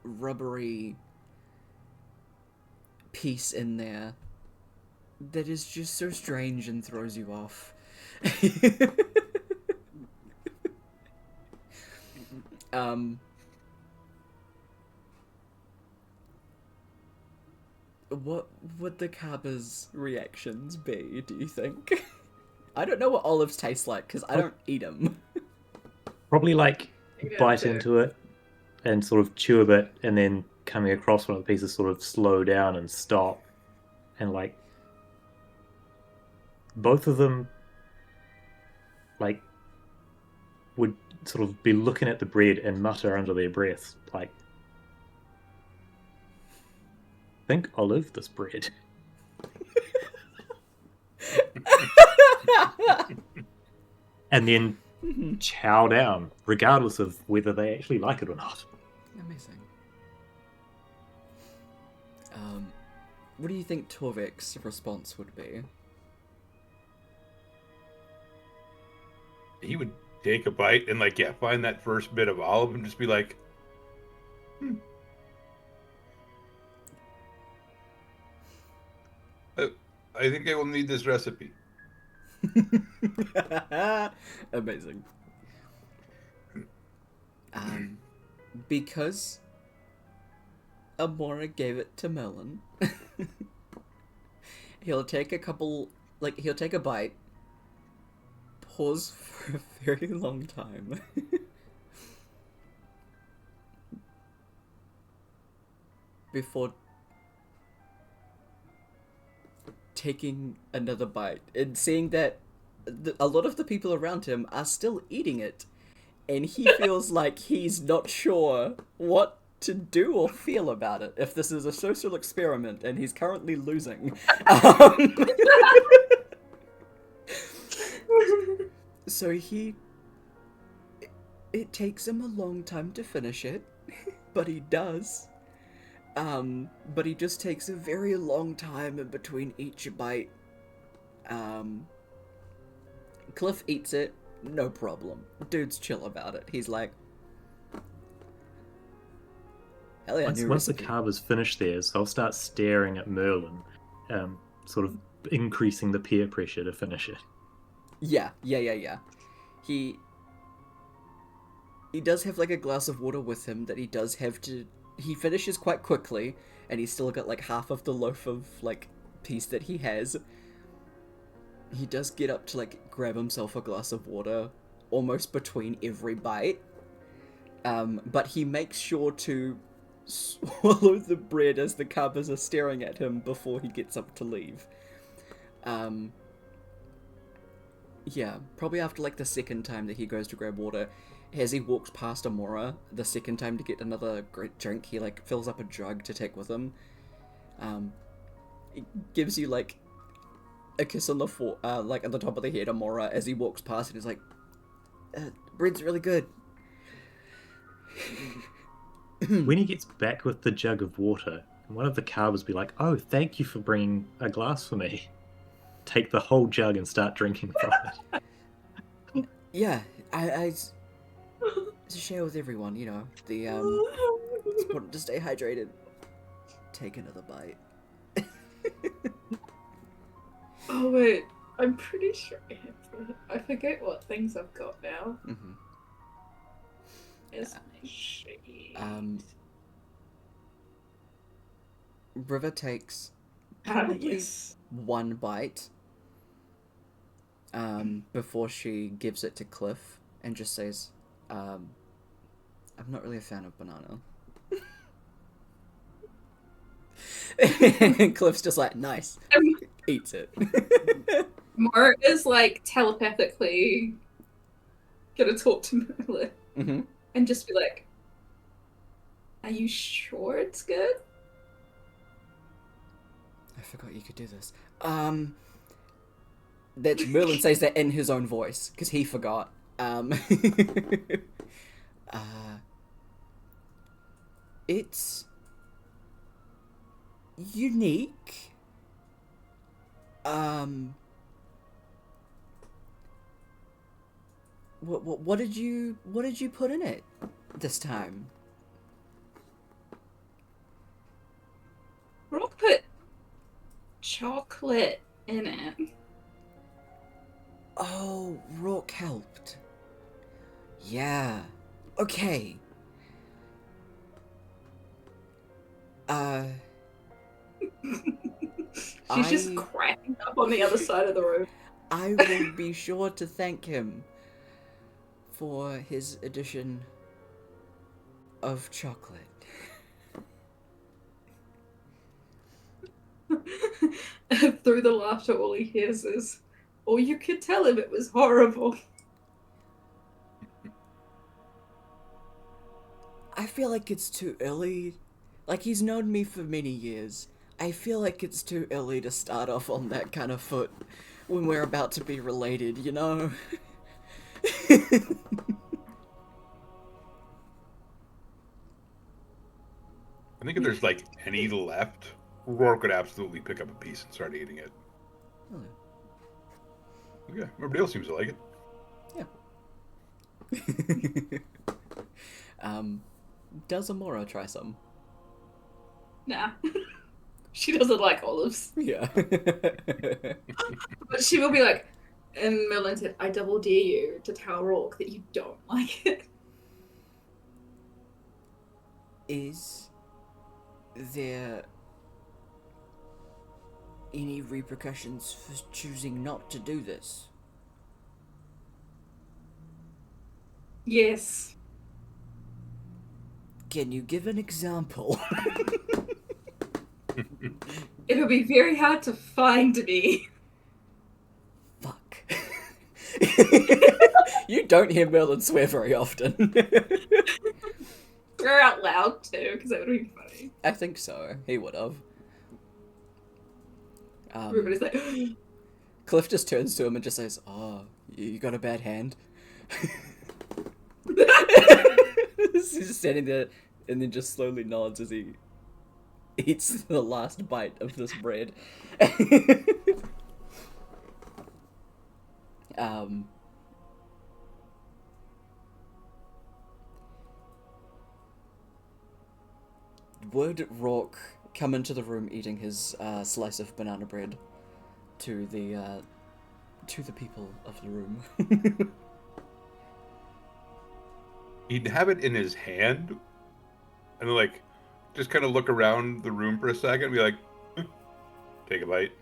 Speaker 1: rubbery piece in there that is just so strange and throws you off. What would the Kaba's reactions be, do you think? I don't know what olives taste like, because I don't eat them.
Speaker 3: Probably like
Speaker 4: Yeah,
Speaker 3: bite
Speaker 4: too.
Speaker 3: into it and sort of chew a bit, and then coming across one of the pieces, sort of slow down and stop, and like both of them like would sort of be looking at the bread and mutter under their breath, like, "Think olive this bread." And then chow down, regardless of whether they actually like it or not.
Speaker 1: Amazing. What do you think Torvik's response would be?
Speaker 2: He would take a bite and find that first bit of olive and just be like, I think I will need this recipe.
Speaker 1: Amazing. Because Amora gave it to Merlin, he'll take a bite, pause for a very long time. Before taking another bite and seeing that a lot of the people around him are still eating it, and he feels like he's not sure what to do or feel about it, if this is a social experiment and he's currently losing. So it takes him a long time to finish it, but he does. But he just takes a very long time in between each bite. Cliff eats it, no problem. Dude's chill about it. He's like, hell yeah, new
Speaker 3: Once the
Speaker 1: recipe.
Speaker 3: carver's finished theirs, I'll start staring at Merlin, sort of increasing the peer pressure to finish it.
Speaker 1: Yeah. He does have like a glass of water with him that he does have to. He finishes quite quickly, and he's still got like half of the loaf of like piece that he has. He does get up to like grab himself a glass of water almost between every bite. But he makes sure to swallow the bread as the carvers are staring at him before he gets up to leave. Yeah, probably after like the second time that he goes to grab water, as he walks past Amora, the second time to get another great drink, he like fills up a jug to take with him. It gives you like a kiss on the like at the top of the head, Amora, as he walks past, and he's like, "Bread's really good."
Speaker 3: When he gets back with the jug of water, one of the carvers be like, "Oh, thank you for bringing a glass for me." Take the whole jug and start drinking from it.
Speaker 1: Yeah, I to share with everyone, you know, it's important to stay hydrated. Take another bite.
Speaker 4: Oh wait, I'm pretty sure I forget what things I've got now.
Speaker 1: Mm-hmm.
Speaker 4: Is my sheet.
Speaker 1: River takes
Speaker 4: Yes.
Speaker 1: one bite before she gives it to Cliff and just says, I'm not really a fan of banana. And Cliff's just like, nice. Eats it.
Speaker 4: Mara is like telepathically gonna talk to Merlin
Speaker 1: Mm-hmm.
Speaker 4: and just be like, "Are you sure it's good?"
Speaker 1: I forgot you could do this. That Merlin says that in his own voice, because he forgot. It's unique. What did you put in it this time?
Speaker 4: Brooke put chocolate in it.
Speaker 1: Oh, Rourke helped. Yeah. Okay.
Speaker 4: She's just cracking up on the other side of the room.
Speaker 1: I will be sure to thank him for his addition of chocolate.
Speaker 4: Through the laughter, all he hears is, "Or you could tell him it was horrible."
Speaker 1: I feel like it's too early. Like, he's known me for many years. I feel like it's too early to start off on that kind of foot when we're about to be related, you know?
Speaker 2: I think if there's like any left, Rourke could absolutely pick up a piece and start eating it.
Speaker 1: Oh,
Speaker 2: Yeah, everybody else seems to like it.
Speaker 1: yeah. Does Amora try some?
Speaker 4: Nah. She doesn't like olives.
Speaker 1: Yeah.
Speaker 4: But she will be like, and Merlin said, "I double dare you to tell Rourke that you don't like it."
Speaker 1: Is there any repercussions for choosing not to do this?
Speaker 4: Yes.
Speaker 1: Can you give an example?
Speaker 4: It'll be very hard to find me.
Speaker 1: Fuck. You don't hear Merlin swear very often.
Speaker 4: Swear out loud too, because that would be funny.
Speaker 1: I think so. He would have.
Speaker 4: Everybody's like,
Speaker 1: Cliff just turns to him and just says, "Oh, you got a bad hand." He's just standing there and then just slowly nods as he eats the last bite of this bread. Would Rourke come into the room eating his slice of banana bread to the people of the room?
Speaker 2: He'd have it in his hand, and like, just kind of look around the room for a second, and be like, take a bite.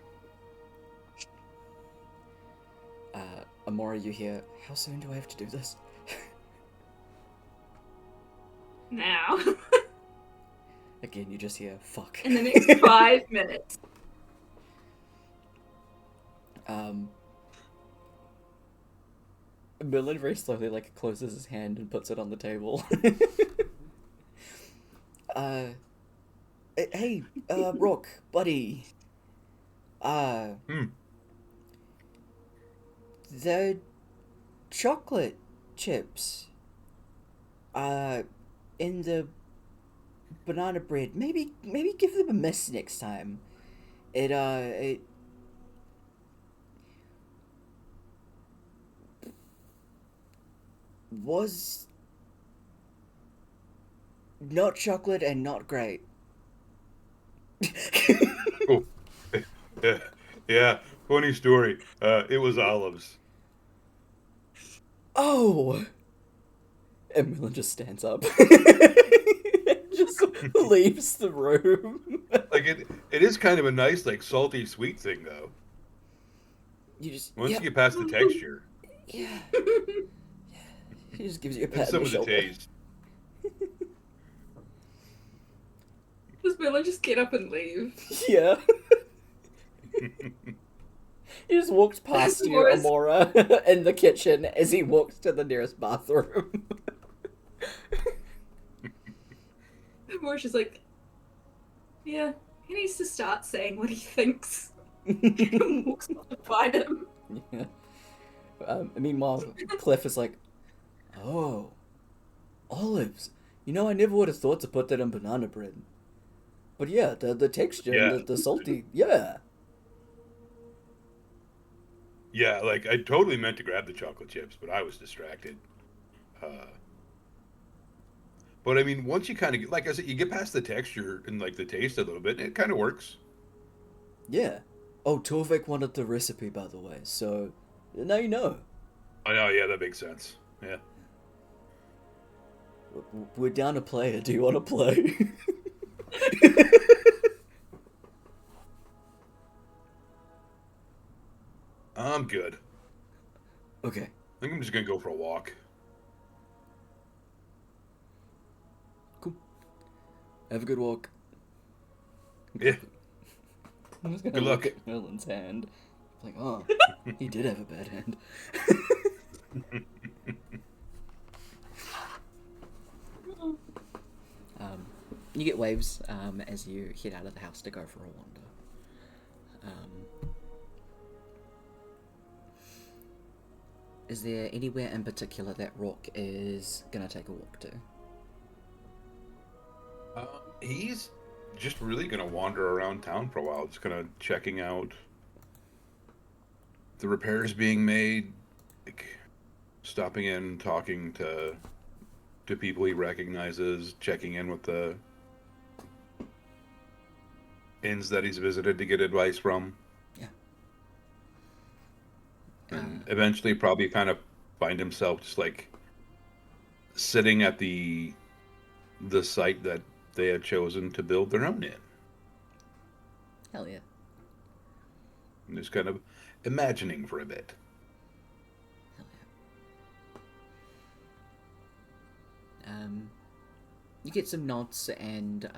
Speaker 1: Amora, you hear, how soon do I have to do this?
Speaker 4: now.
Speaker 1: Again, you just hear, fuck.
Speaker 4: In the next 5 minutes.
Speaker 1: Merlin very slowly, like, closes his hand and puts it on the table. Hey, Rourke, buddy. The chocolate chips, in the banana bread, maybe give them a miss next time. It was not chocolate and not great.
Speaker 2: Oh, yeah, funny story. It was olives.
Speaker 1: Oh! And Merlin just stands up. Just leaves the room.
Speaker 2: Like, it is kind of a nice, like, salty sweet thing, though.
Speaker 1: You just...
Speaker 2: Once
Speaker 1: yeah,
Speaker 2: you get past the texture,
Speaker 1: yeah. He just gives you a
Speaker 2: and
Speaker 1: pat on
Speaker 2: some
Speaker 1: the
Speaker 2: of the
Speaker 1: shoulder.
Speaker 2: taste.
Speaker 4: Does Miller just get up and leave?
Speaker 1: Yeah. He just walks past you, Amora, in the kitchen as he walks to the nearest bathroom.
Speaker 4: Mora's just like, yeah, he needs to start saying what he thinks. And walks on to find him.
Speaker 1: Yeah. Meanwhile, Cliff is like, oh, olives. You know, I never would have thought to put that in banana bread. But yeah, the texture,
Speaker 2: Yeah.
Speaker 1: and the salty, yeah.
Speaker 2: Yeah, like, I totally meant to grab the chocolate chips, but I was distracted. But I mean, once you kind of get, like I said, you get past the texture and like the taste a little bit, and it kind of works.
Speaker 1: Yeah. Oh, Torvik wanted the recipe, by the way, so now you know.
Speaker 2: I know, yeah, that makes sense. Yeah.
Speaker 1: We're down to play. Do you want to play?
Speaker 2: I'm good.
Speaker 1: Okay.
Speaker 2: I think I'm just gonna go for a walk.
Speaker 1: Cool. Have a good walk.
Speaker 2: Yeah.
Speaker 1: I'm just gonna
Speaker 2: Good
Speaker 1: look
Speaker 2: luck.
Speaker 1: at Merlin's hand. Like, oh, he did have a bad hand. You get waves as you head out of the house to go for a wander. Is there anywhere in particular that Rourke is gonna take a walk to?
Speaker 2: He's just really gonna wander around town for a while. Just gonna checking out the repairs being made, like stopping in, talking to people he recognizes, checking in with the inns that he's visited to get advice from.
Speaker 1: Yeah.
Speaker 2: And eventually probably kind of find himself just like sitting at the site that they had chosen to build their own inn.
Speaker 1: Hell yeah.
Speaker 2: And just kind of imagining for a bit.
Speaker 1: Hell you get some nods and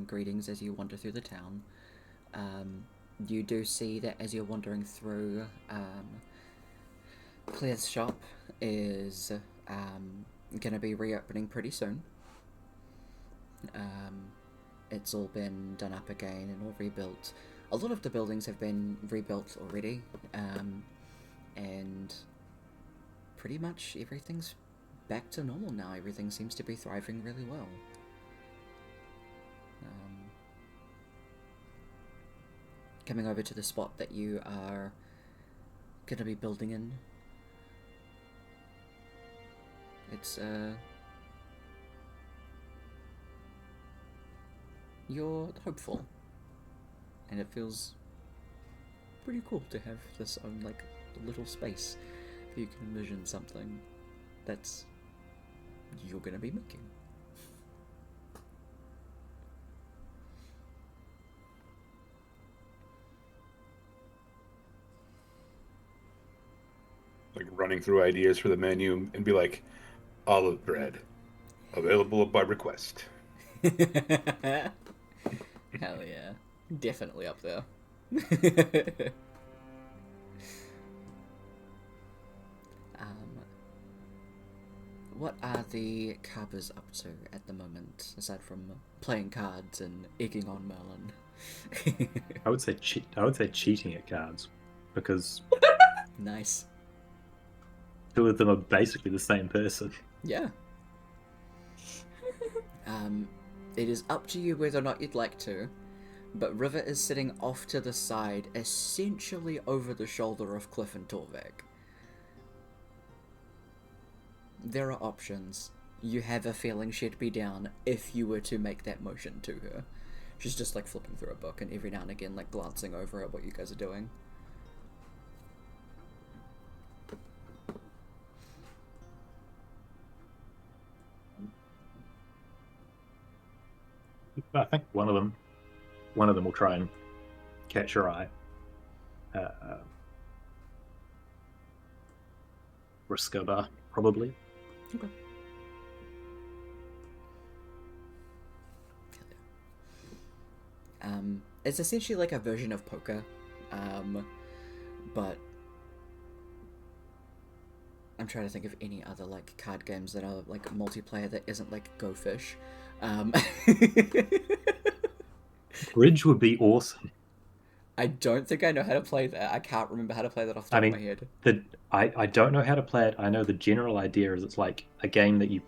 Speaker 1: greetings as you wander through the town. You do see that as you're wandering through, Claire's shop is going to be reopening pretty soon. It's all been done up again and all rebuilt. A lot of the buildings have been rebuilt already, and pretty much everything's back to normal now. Everything seems to be thriving really well. Coming over to the spot that you are gonna be building in, it's you're hopeful, and it feels pretty cool to have this own like little space where you can envision something that's you're gonna be making.
Speaker 2: Like running through ideas for the menu and be like, olive bread, available by request.
Speaker 1: Hell yeah. Definitely up there. What are the Carvers up to at the moment, aside from playing cards and egging on Merlin?
Speaker 3: I would say cheating at cards, because
Speaker 1: Nice.
Speaker 3: two of them are basically the same person.
Speaker 1: Yeah. It is up to you whether or not you'd like to, but River is sitting off to the side, essentially over the shoulder of Cliff and Torvik. There are options. You have a feeling she'd be down if you were to make that motion to her. She's just like flipping through a book and every now and again like glancing over at what you guys are doing.
Speaker 3: I think one of them will try and catch your eye. Riskoba, probably.
Speaker 1: Okay. It's essentially like a version of poker, but I'm trying to think of any other like card games that are like multiplayer that isn't like Go Fish.
Speaker 3: Bridge would be awesome.
Speaker 1: I don't think I know how to play that. I can't remember how to play that off the top of my head.
Speaker 3: I don't know how to play it. I know the general idea is it's like a game that you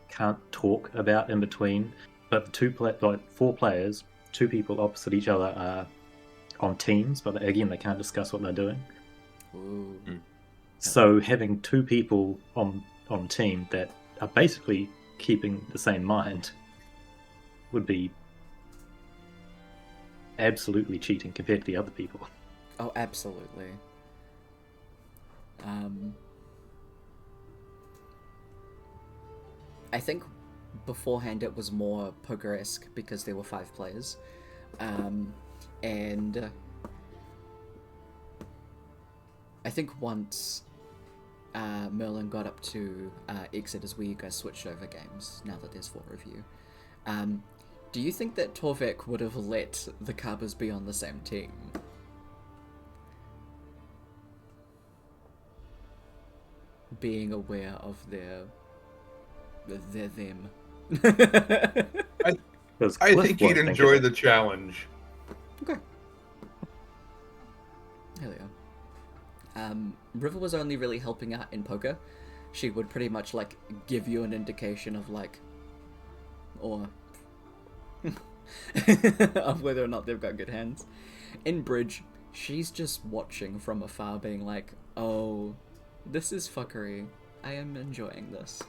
Speaker 3: can't talk about in between, but the 4 players, 2 people opposite each other are on teams, but again they can't discuss what they're doing.
Speaker 1: Ooh.
Speaker 3: So having 2 people on team that are basically keeping the same mind would be absolutely cheating compared to the other people.
Speaker 1: Oh, absolutely. I think beforehand it was more poker-esque because there were 5 players. And I think once Merlin got up to Exit is where you guys switched over games, now that there's 4 of you. Do you think that Torvik would have let the Carvers be on the same team? Being aware of their them.
Speaker 2: I think he'd enjoy the challenge.
Speaker 1: Okay. Hell yeah. River was only really helping out in poker. She would pretty much like give you an indication of like, or of whether or not they've got good hands. In bridge, she's just watching from afar, being like, "Oh, this is fuckery. I am enjoying this."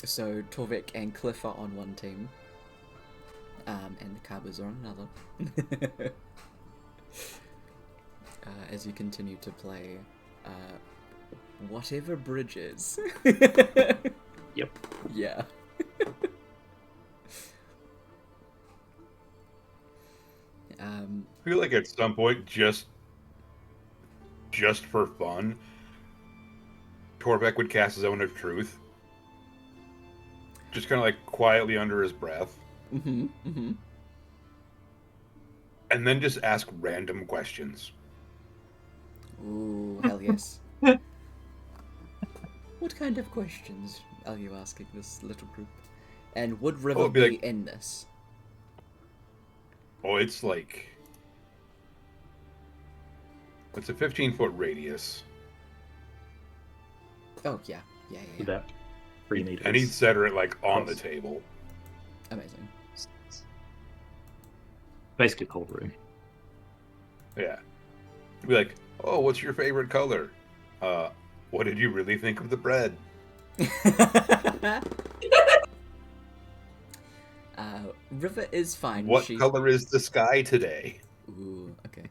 Speaker 1: So Torvik and Cliff are on one team, and the Carvers are on another. As you continue to play whatever bridge is.
Speaker 3: Yep.
Speaker 1: Yeah.
Speaker 2: I feel like at some point, just for fun, Torbeck would cast Zone of Truth. Just kind of like quietly under his breath.
Speaker 1: Mm-hmm. Mm-hmm.
Speaker 2: And then just ask random questions.
Speaker 1: Ooh, hell yes. What kind of questions are you asking this little group? And would River
Speaker 2: it'd be
Speaker 1: be
Speaker 2: like-
Speaker 1: in this?
Speaker 2: Oh, it's like... It's a 15-foot radius.
Speaker 1: Oh, yeah. Yeah.
Speaker 3: About 3 meters.
Speaker 2: And he'd center it like on the
Speaker 3: Close.
Speaker 2: table.
Speaker 1: Amazing.
Speaker 3: Basically the whole room.
Speaker 2: Yeah. He'd be like, oh, what's your favorite color? What did you really think of the bread?
Speaker 1: River is fine.
Speaker 2: What color is the sky today?
Speaker 1: Ooh, okay.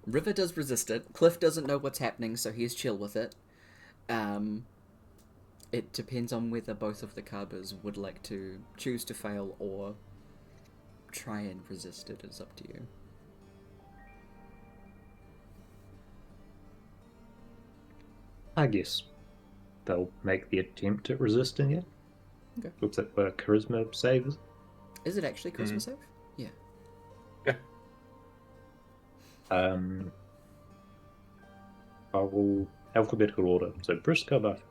Speaker 1: River does resist it. Cliff doesn't know what's happening, so he's chill with it. It depends on whether both of the Carbers would like to choose to fail or try and resist it. It's up to you.
Speaker 3: I guess they'll make the attempt at resisting it.
Speaker 1: Okay.
Speaker 3: Looks like a charisma save. Is it?
Speaker 1: Is it actually Christmas Eve? Yeah.
Speaker 2: Yeah.
Speaker 3: I will alphabetical order. So Brisker buff.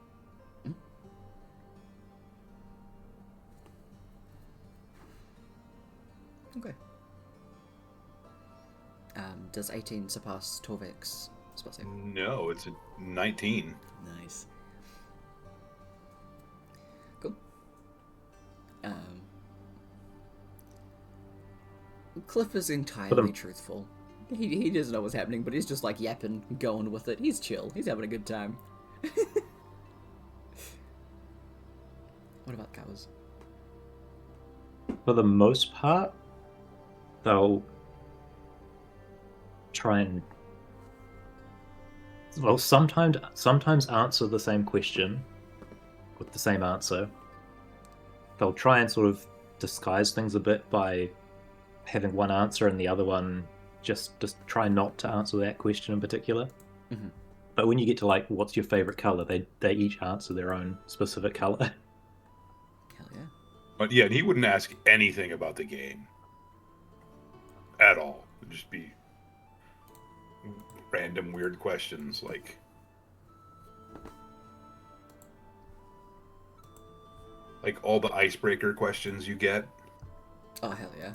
Speaker 1: Okay. Does 18 surpass Torvek's spell save?
Speaker 2: No, it's a 19.
Speaker 1: Nice. Cool. Cliff is entirely truthful. He doesn't know what's happening, but he's just like yapping, going with it. He's chill. He's having a good time. What about cows?
Speaker 3: For the most part, they'll try and sometimes answer the same question with the same answer. They'll try and sort of disguise things a bit by having one answer and the other one just try not to answer that question in particular.
Speaker 1: Mm-hmm.
Speaker 3: But when you get to like, what's your favorite color? They each answer their own specific color.
Speaker 1: Hell yeah.
Speaker 2: But yeah, he wouldn't ask anything about the game. At all. It'd just be random weird questions like all the icebreaker questions you get.
Speaker 1: Oh, hell yeah.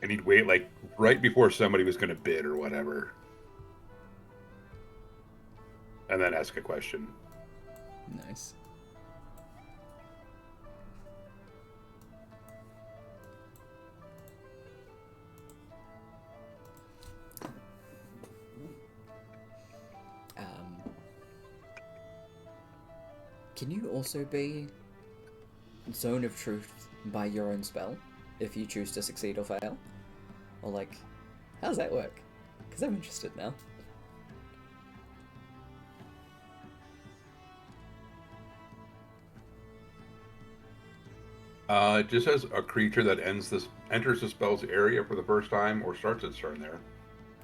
Speaker 2: And he'd wait like right before somebody was going to bid or whatever. And then ask a question.
Speaker 1: Nice. Can you also be Zone of Truth by your own spell if you choose to succeed or fail? Or like, how does that work? Because I'm interested now.
Speaker 2: It just says a creature that enters the spell's area for the first time or starts its turn there.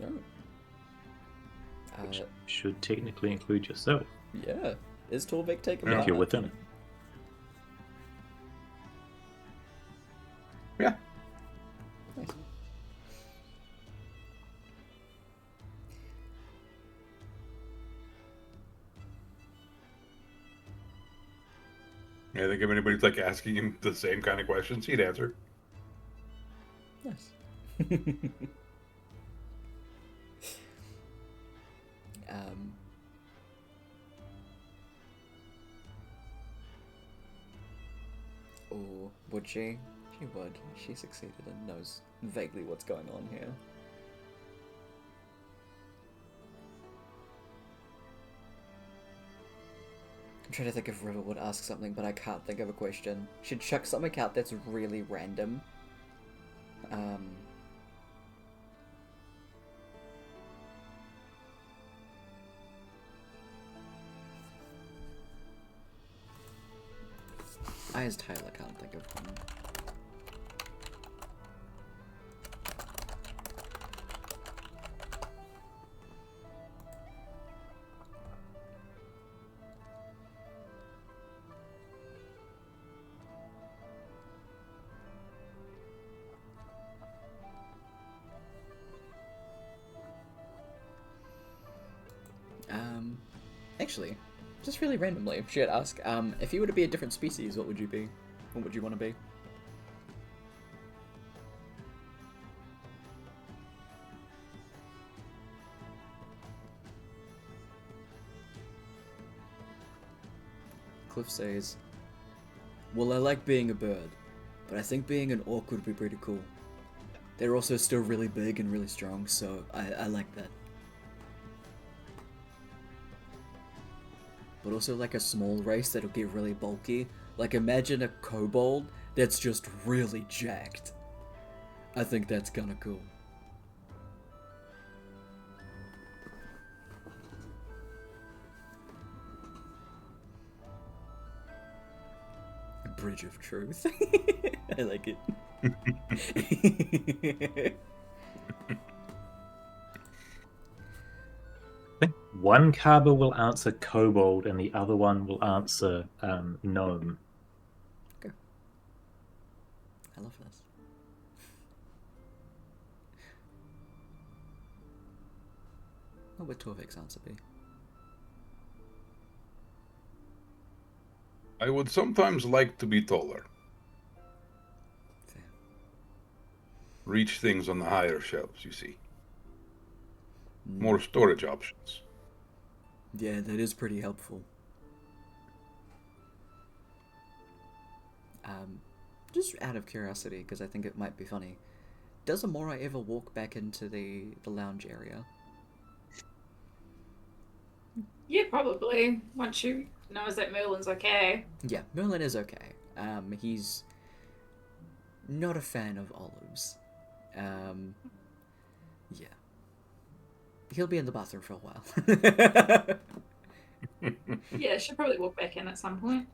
Speaker 1: Oh.
Speaker 3: Which should technically include yourself.
Speaker 1: Yeah. Is Torvik taking
Speaker 3: If
Speaker 1: part?
Speaker 3: you're within it.
Speaker 2: Yeah.
Speaker 1: Nice.
Speaker 2: I think if anybody's like asking him the same kind of questions, he'd answer.
Speaker 1: Nice. Or would she? She would. She succeeded and knows vaguely what's going on here. I'm trying to think if River would ask something, but I can't think of a question. She'd chuck something out that's really random. I, as Tyler, can't think of one. Actually, just really randomly, should ask, if you were to be a different species, what would you be? What would you want to be? Cliff says, well, I like being a bird, but I think being an orc would be pretty cool. They're also still really big and really strong, so I like that. But also like a small race that'll get really bulky. Like imagine a kobold that's just really jacked. I think that's kinda cool. A bridge of truth. I like it.
Speaker 3: I think one Kaba will answer kobold and the other one will answer gnome.
Speaker 1: Okay. I love this. What would Torvik's answer be?
Speaker 2: I would sometimes like to be taller.
Speaker 1: Fair.
Speaker 2: Reach things on the higher shelves, you see.
Speaker 1: Mm.
Speaker 2: More storage options.
Speaker 1: Yeah, that is pretty helpful. Just out of curiosity, because I think it might be funny, does Amora ever walk back into the lounge area?
Speaker 4: Yeah, probably. Once she knows that Merlin's okay.
Speaker 1: Yeah, Merlin is okay. He's not a fan of olives. Yeah. He'll be in the bathroom for a while.
Speaker 4: Yeah, she'll probably walk back in at some point.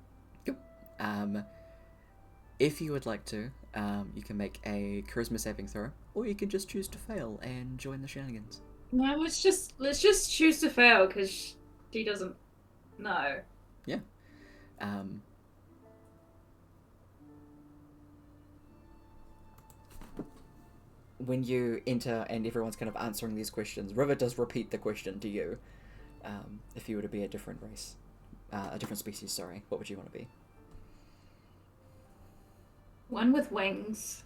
Speaker 1: If you would like to, you can make a charisma saving throw, or you can just choose to fail and join the shenanigans.
Speaker 4: No, let's just choose to fail because she doesn't know.
Speaker 1: Yeah. When you enter and everyone's kind of answering these questions, River does repeat the question to you. If you were to be a different race, a different species, sorry, what would you want to be?
Speaker 4: One with wings.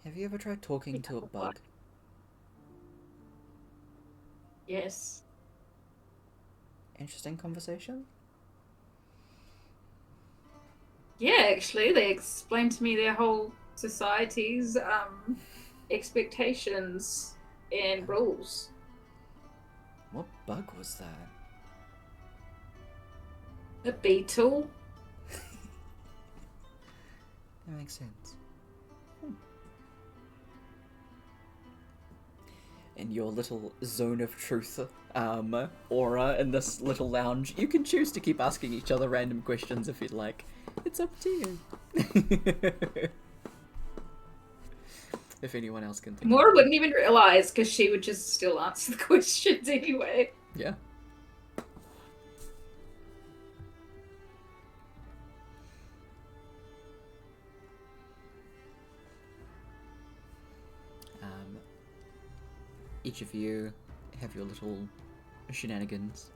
Speaker 1: Have you ever tried talking to a bug?
Speaker 4: Yes.
Speaker 1: Interesting conversation?
Speaker 4: Yeah, actually, they explained to me their whole society's expectations and rules.
Speaker 1: What bug was that?
Speaker 4: A beetle.
Speaker 1: That makes sense. In your little zone of truth aura in this little lounge, you can choose to keep asking each other random questions if you'd like. It's up to you. If anyone else can think.
Speaker 4: Mora wouldn't even realize because she would just still answer the questions anyway.
Speaker 1: Yeah. Each of you have your little shenanigans.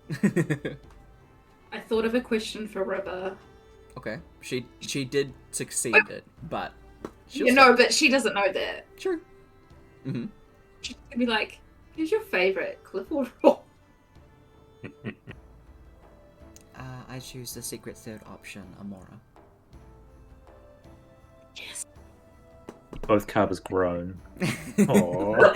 Speaker 4: I thought of a question for River.
Speaker 1: Okay, she did succeed it, but
Speaker 4: You know, but she doesn't know that.
Speaker 1: True. Mm-hmm.
Speaker 4: She's gonna be like, "Who's your favorite, Cliff or Roll?"
Speaker 1: I choose the secret third option, Amora.
Speaker 4: Yes.
Speaker 3: Both Kabas groan. Aww.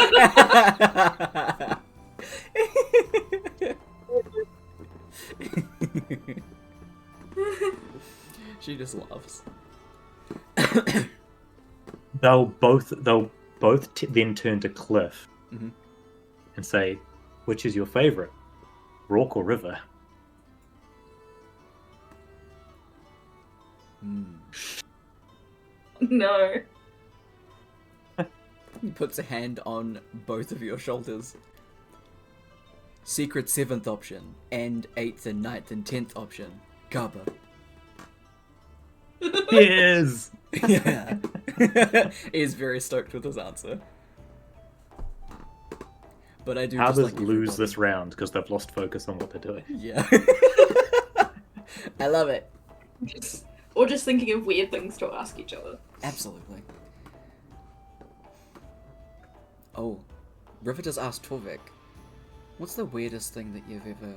Speaker 1: She just laughs.
Speaker 3: They'll both then turn to Cliff and say, "Which is your favorite, Rock or River?"
Speaker 4: No.
Speaker 1: He puts a hand on both of your shoulders. Secret 7th option, and 8th and 9th and 10th option, Kaba.
Speaker 3: Yes!
Speaker 1: Yeah. He's very stoked with his answer. But I do just
Speaker 3: Others
Speaker 1: like
Speaker 3: lose
Speaker 1: everybody.
Speaker 3: this round because they've lost focus on what they're doing.
Speaker 1: Yeah. I love it.
Speaker 4: Or just thinking of weird things to ask each other.
Speaker 1: Absolutely. Oh, River just asked Torvik, what's the weirdest thing that you've ever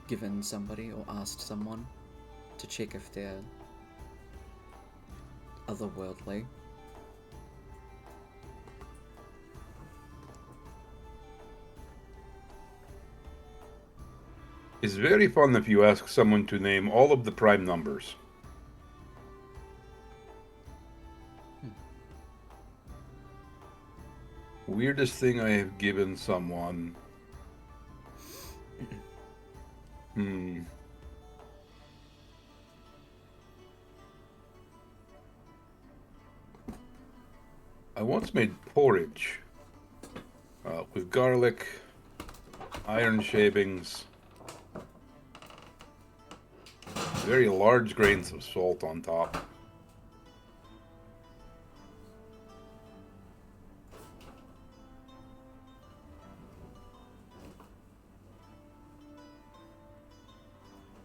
Speaker 1: given somebody or asked someone to check if they're otherworldly?
Speaker 2: It's very fun if you ask someone to name all of the prime numbers. Weirdest thing I have given someone. I once made porridge with garlic, iron shavings, very large grains of salt on top.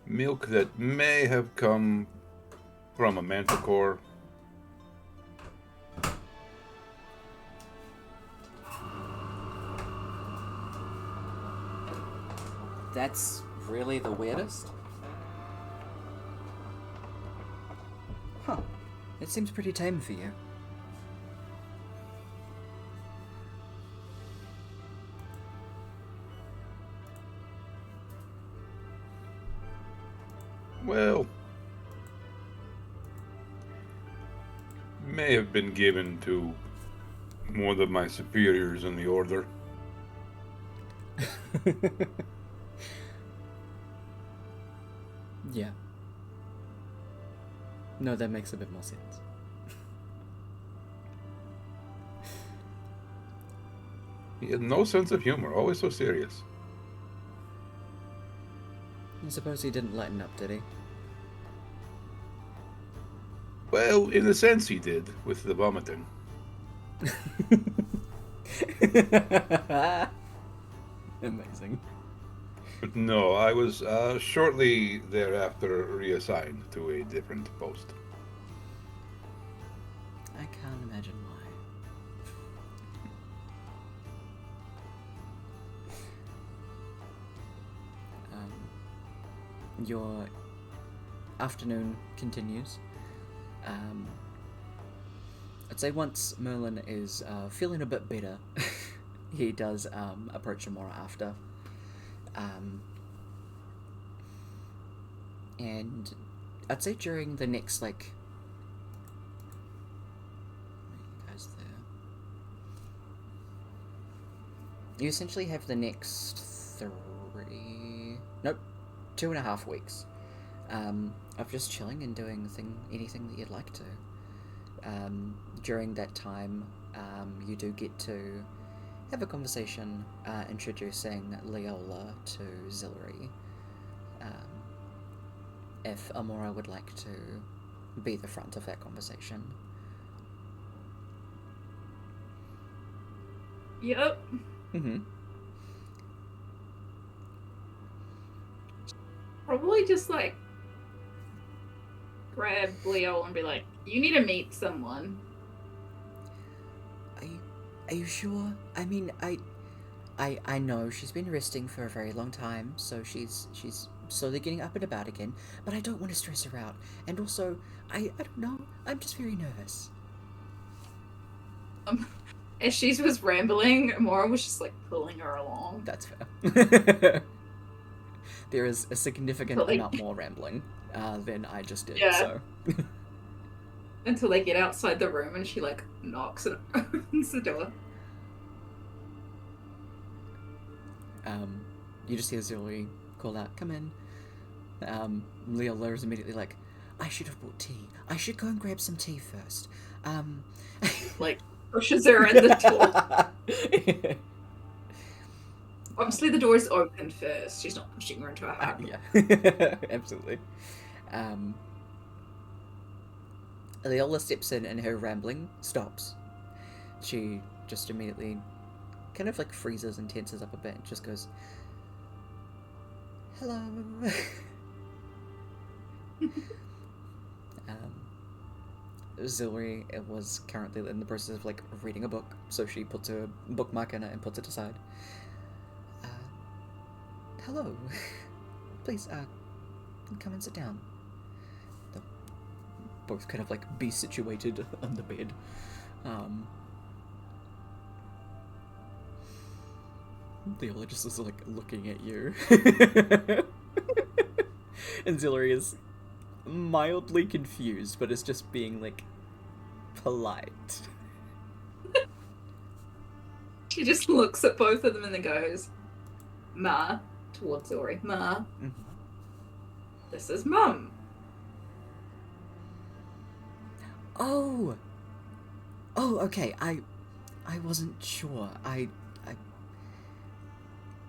Speaker 2: Milk that may have come from a manticore.
Speaker 1: That's really the weirdest? Huh. It seems pretty tame for you.
Speaker 2: Well, may have been given to one of my superiors in the order.
Speaker 1: Yeah. No, that makes a bit more sense.
Speaker 2: He had no sense of humor, always so serious.
Speaker 1: I suppose he didn't lighten up, did he?
Speaker 2: Well, in a sense he did, with the vomiting.
Speaker 1: Amazing.
Speaker 2: But no, I was shortly thereafter reassigned to a different post.
Speaker 1: I can't imagine why. Your afternoon continues. I'd say once Merlin is feeling a bit better, he does approach Amora after. And I'd say during the next, like... You guys there. You essentially have the next 2.5 weeks of just chilling and doing anything that you'd like to. During that time, you do get to have a conversation introducing Leola to Zillery. If Amora would like to be the front of that conversation.
Speaker 4: Yep.
Speaker 1: Mm-hmm.
Speaker 4: Probably just like grab Leo and be like, "You need to meet someone."
Speaker 1: Are you sure? I mean, I know she's been resting for a very long time, so she's slowly getting up and about again, but I don't want to stress her out. And also, I don't know, I'm just very nervous.
Speaker 4: As she was rambling, Amora was just like pulling her along.
Speaker 1: That's fair. There is a significant amount more rambling than I just did,
Speaker 4: Yeah.
Speaker 1: so...
Speaker 4: Until they get outside the room and she like knocks and opens the door.
Speaker 1: You just hear Zoe call out, "Come in." Leola is immediately like, "I should have brought tea. I should go and grab some tea first."
Speaker 4: Like pushes her in the door. Obviously the door is open first. She's not pushing her into a hug.
Speaker 1: Yeah, absolutely. Leola steps in and her rambling stops. She just immediately kind of like freezes and tenses up a bit and just goes, "Hello." Zilri was currently in the process of like reading a book, so she puts her bookmark in it and puts it aside. Hello. Please, come and sit down. They'll both kind of like be situated on the bed. Leola just is like looking at you. And Zilri is mildly confused, but is just being like polite.
Speaker 4: She just looks at both of them and then goes, "Ma," towards Zori. "Ma, this is Mum."
Speaker 1: Oh, okay. I wasn't sure.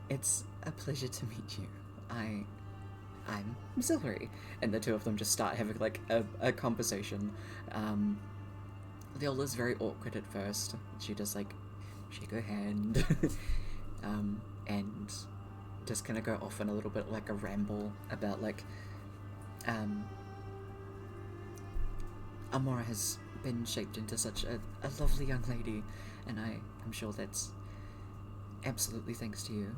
Speaker 1: It's a pleasure to meet you. I'm Zilri. And the two of them just start having like a conversation. Leola's very awkward at first. She just like shake her hand, and just kind of go off in a little bit like a ramble about like, Amora has been shaped into such a lovely young lady, and I'm sure that's absolutely thanks to you.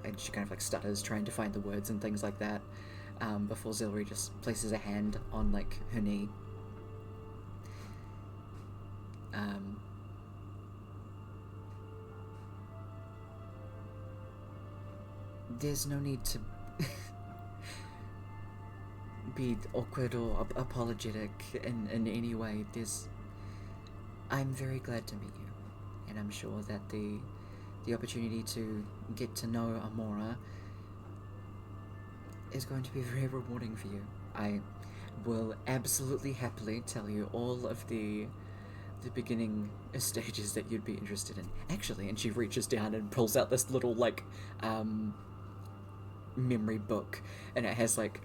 Speaker 1: And she kind of like stutters trying to find the words and things like that, before Zilri just places a hand on like her knee. There's no need to be awkward or apologetic in any way. I'm very glad to meet you, and I'm sure that the opportunity to get to know Amora is going to be very rewarding for you. I will absolutely happily tell you all of the beginning stages that you'd be interested in. Actually, and she reaches down and pulls out this little like memory book, and it has like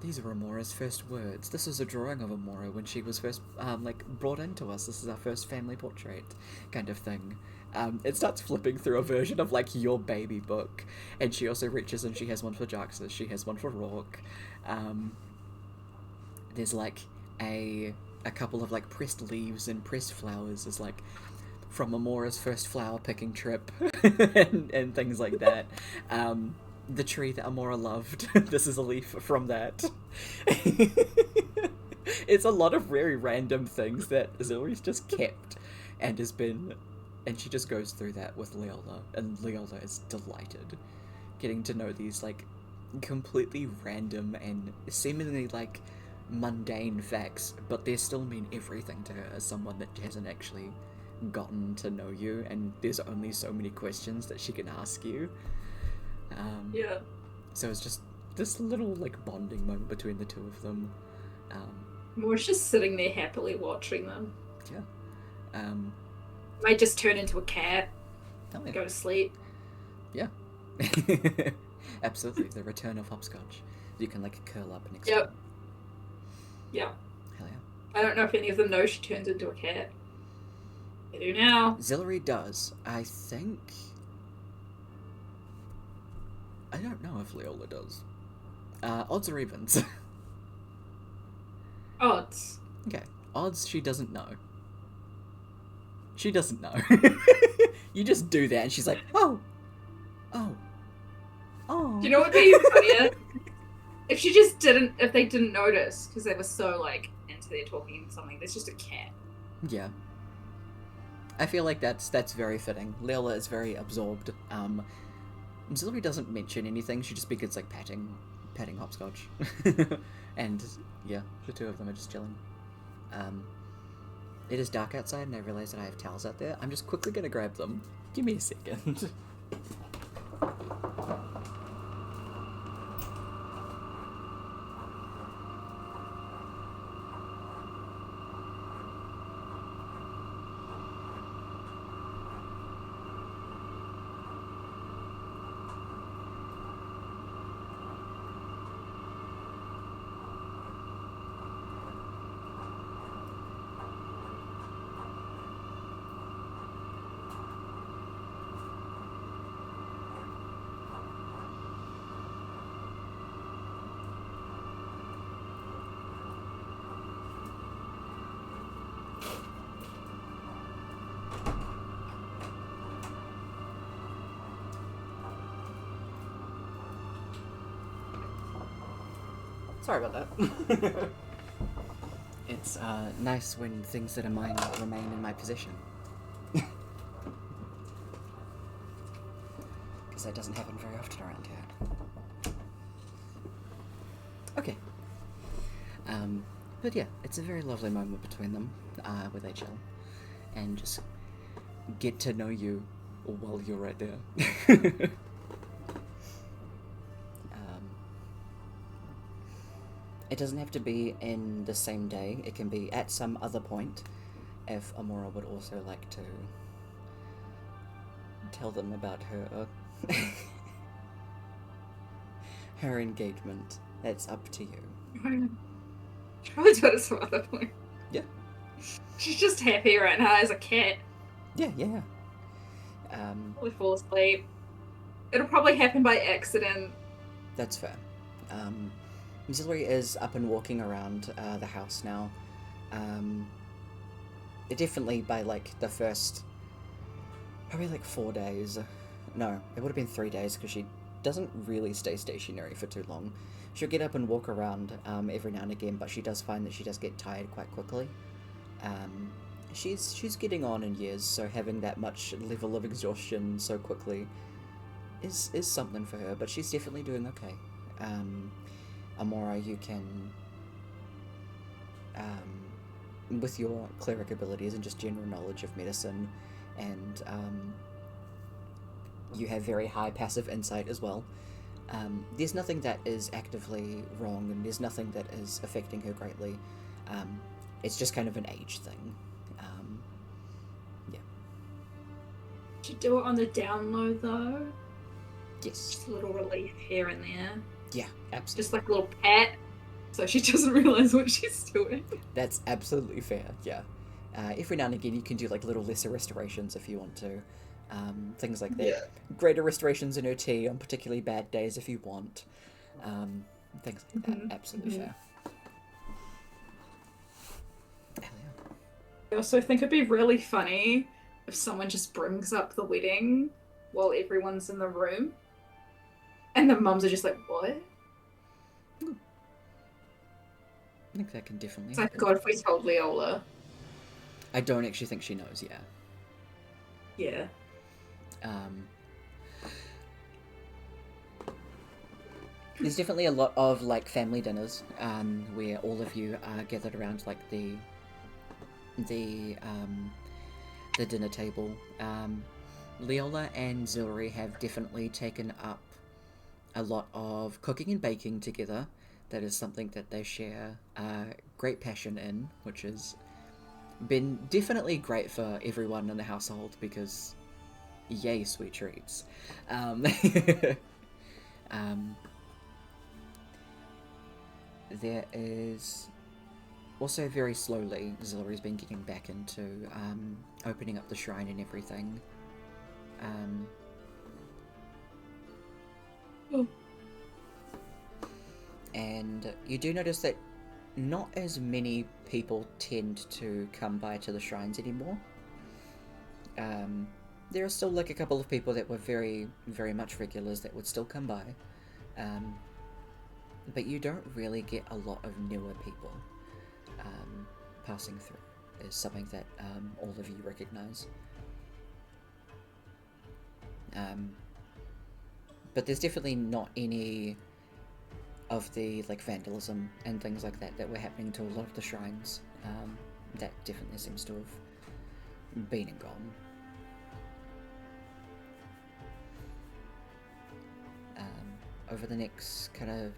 Speaker 1: these are Amora's first words. This is a drawing of Amora when she was first like brought into us. This is our first family portrait, kind of thing. It starts flipping through a version of like your baby book, and she also reaches and she has one for Jaxus. She has one for Rourke. There's like a couple of like pressed leaves and pressed flowers is like from Amora's first flower picking trip and things like that. The tree that Amora loved. This is a leaf from that. It's a lot of very random things that Zilri's just kept and has been, and she just goes through that with Leola, and Leola is delighted getting to know these like completely random and seemingly like mundane facts, but they still mean everything to her as someone that hasn't actually gotten to know you, and there's only so many questions that she can ask you.
Speaker 4: Yeah.
Speaker 1: So it's just this little like bonding moment between the two of them.
Speaker 4: Moore's just sitting there happily watching them.
Speaker 1: Yeah.
Speaker 4: Might just turn into a cat,
Speaker 1: Oh, yeah.
Speaker 4: go to sleep.
Speaker 1: Yeah. Absolutely. The return of hopscotch. You can like curl up next to
Speaker 4: Yep.
Speaker 1: them.
Speaker 4: Yeah.
Speaker 1: Hell yeah.
Speaker 4: I don't know if any of them know she turns into a cat. They do now.
Speaker 1: Zilri does. I think... I don't know if Leola does. Odds or evens?
Speaker 4: Odds.
Speaker 1: Okay. Odds she doesn't know. She doesn't know. You just do that and she's like, oh. Oh. Oh.
Speaker 4: Do you know what would be funnier? If they didn't notice, because they were so like into their talking and something, there's just a cat.
Speaker 1: Yeah. I feel like that's very fitting. Leola is very absorbed. Zilri doesn't mention anything, she just begins like patting hopscotch. And yeah, the two of them are just chilling. It is dark outside and I realize that I have towels out there. I'm just quickly gonna grab them. Give me a second. Sorry about that. It's nice when things that are mine remain in my possession. Because that doesn't happen very often around here. Okay. But yeah, it's a very lovely moment between them, where they chill, and just get to know you while you're right there. It doesn't have to be in the same day. It can be at some other point, if Amora would also like to tell them about her her engagement. It's up to you.
Speaker 4: Probably do it at some other point.
Speaker 1: Yeah.
Speaker 4: She's just happy right now as a cat.
Speaker 1: Yeah.
Speaker 4: Probably fall asleep. It'll probably happen by accident.
Speaker 1: That's fair. Zilri is up and walking around the house now. Definitely by like the first, probably like 4 days. No, it would have been 3 days because she doesn't really stay stationary for too long. She'll get up and walk around every now and again, but she does find that she does get tired quite quickly. She's getting on in years, so having that much level of exhaustion so quickly is something for her, but she's definitely doing okay. Amora, you can, with your cleric abilities and just general knowledge of medicine, and you have very high passive insight as well, there's nothing that is actively wrong, and there's nothing that is affecting her greatly. It's just kind of an age thing. Yeah.
Speaker 4: Should do it on the down low though.
Speaker 1: Yes.
Speaker 4: Just a little relief here and there.
Speaker 1: Yeah, absolutely.
Speaker 4: Just like a little pat, so she doesn't realize what she's doing.
Speaker 1: That's absolutely fair, yeah. Every now and again you can do like little lesser restorations if you want to. Things like that.
Speaker 4: Yeah.
Speaker 1: Greater restorations in her tea on particularly bad days if you want. Things like that. Absolutely fair. Hell yeah.
Speaker 4: I also think it'd be really funny if someone just brings up the wedding while everyone's in the room. And the mums are just like, what?
Speaker 1: I think that can definitely
Speaker 4: It's like,
Speaker 1: happen.
Speaker 4: God, if we told Leola.
Speaker 1: I don't actually think she knows, yeah.
Speaker 4: Yeah.
Speaker 1: There's definitely a lot of like family dinners where all of you are gathered around like the dinner table. Leola and Zilri have definitely taken up a lot of cooking and baking together. That is something that they share great passion in, which has been definitely great for everyone in the household because yay, sweet treats. There is also very slowly Zilri's been getting back into opening up the shrine and everything. And you do notice that not as many people tend to come by to the shrines anymore. There are still like a couple of people that were very, very much regulars that would still come by. But you don't really get a lot of newer people passing through. Is something that all of you recognize. But there's definitely not any of the like vandalism and things like that that were happening to a lot of the shrines. That definitely seems to have been and gone. Over the next kind of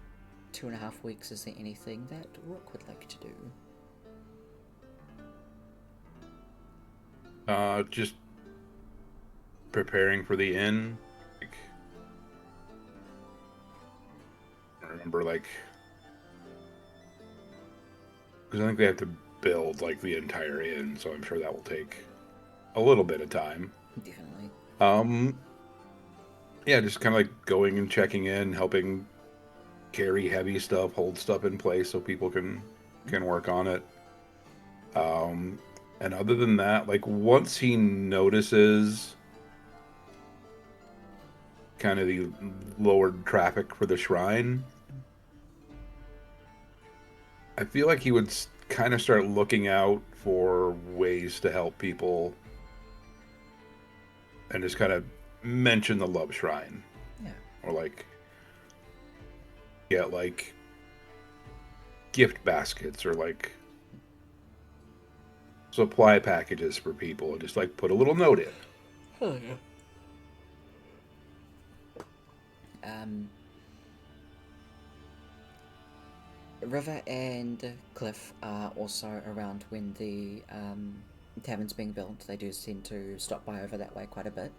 Speaker 1: 2.5 weeks, is there anything that Rook would like to do?
Speaker 2: Just preparing for the inn. Like, I remember, like, because I think they have to build like the entire inn, so I'm sure that will take a little bit of time.
Speaker 1: Definitely.
Speaker 2: Yeah, just kind of like going and checking in, helping carry heavy stuff, hold stuff in place so people can work on it. And other than that, like once he notices kind of the lowered traffic for the shrine, I feel like he would kind of start looking out for ways to help people and just kind of mention the love shrine.
Speaker 1: Yeah.
Speaker 2: Or like get like gift baskets or like supply packages for people and just like put a little note in.
Speaker 1: Oh yeah. River and Cliff are also around when the tavern's being built. They do tend to stop by over that way quite a bit.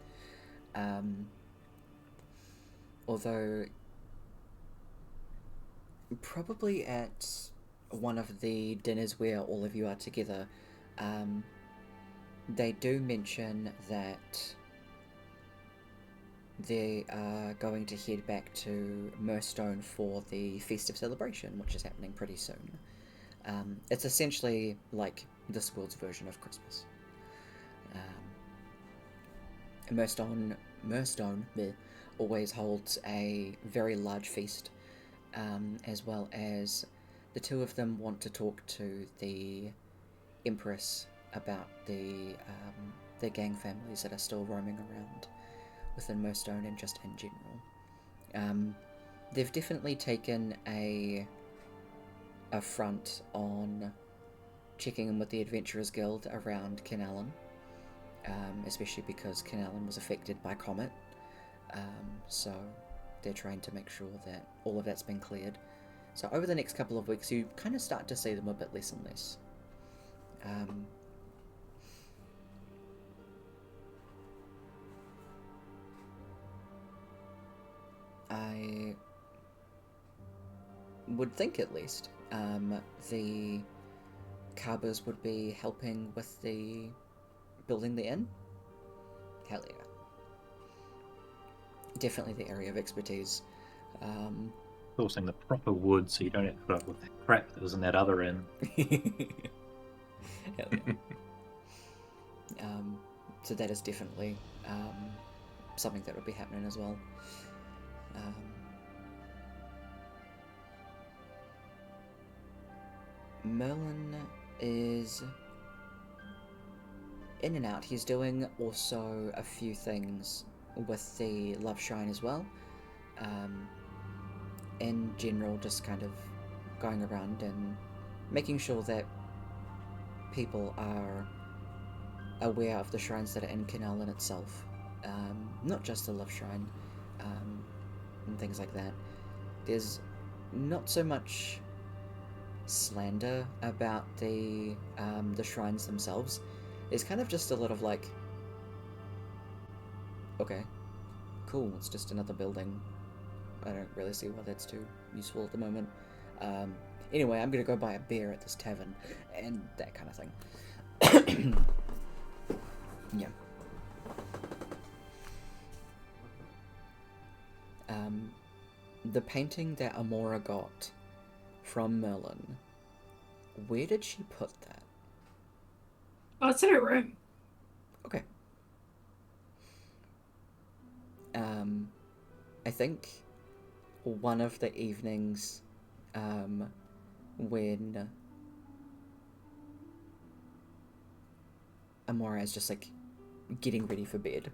Speaker 1: Although probably at one of the dinners where all of you are together, they do mention that they are going to head back to Murstone for the festive celebration, which is happening pretty soon. It's essentially like this world's version of Christmas. Murstone always holds a very large feast, as well as the two of them want to talk to the Empress about the gang families that are still roaming around within Murstone and just in general. They've definitely taken a front on checking in with the Adventurers Guild around Kinallen, especially because Kinallen was affected by Comet, so they're trying to make sure that all of that's been cleared. So over the next couple of weeks you kind of start to see them a bit less and less. I would think at least the Carbers would be helping with the building the inn. Hell yeah. Definitely the area of expertise.
Speaker 3: Sourcing the proper wood so you don't have to put up with the crap that was in that other inn.
Speaker 1: Hell yeah. So that is definitely something that would be happening as well. Merlin is in and out. He's doing also a few things with the Love Shrine as well. In general, just kind of going around and making sure that people are aware of the shrines that are in Kinallen itself. Not just the Love Shrine, and things like that. There's not so much slander about the shrines themselves. It's kind of just a lot of like, okay, cool, it's just another building. I don't really see why that's too useful at the moment. Anyway, I'm gonna go buy a beer at this tavern, and that kind of thing. Yeah. The painting that Amora got from Merlin, where did she put that?
Speaker 4: Oh, it's in her room.
Speaker 1: Okay. I think one of the evenings, when Amora is just like getting ready for bed,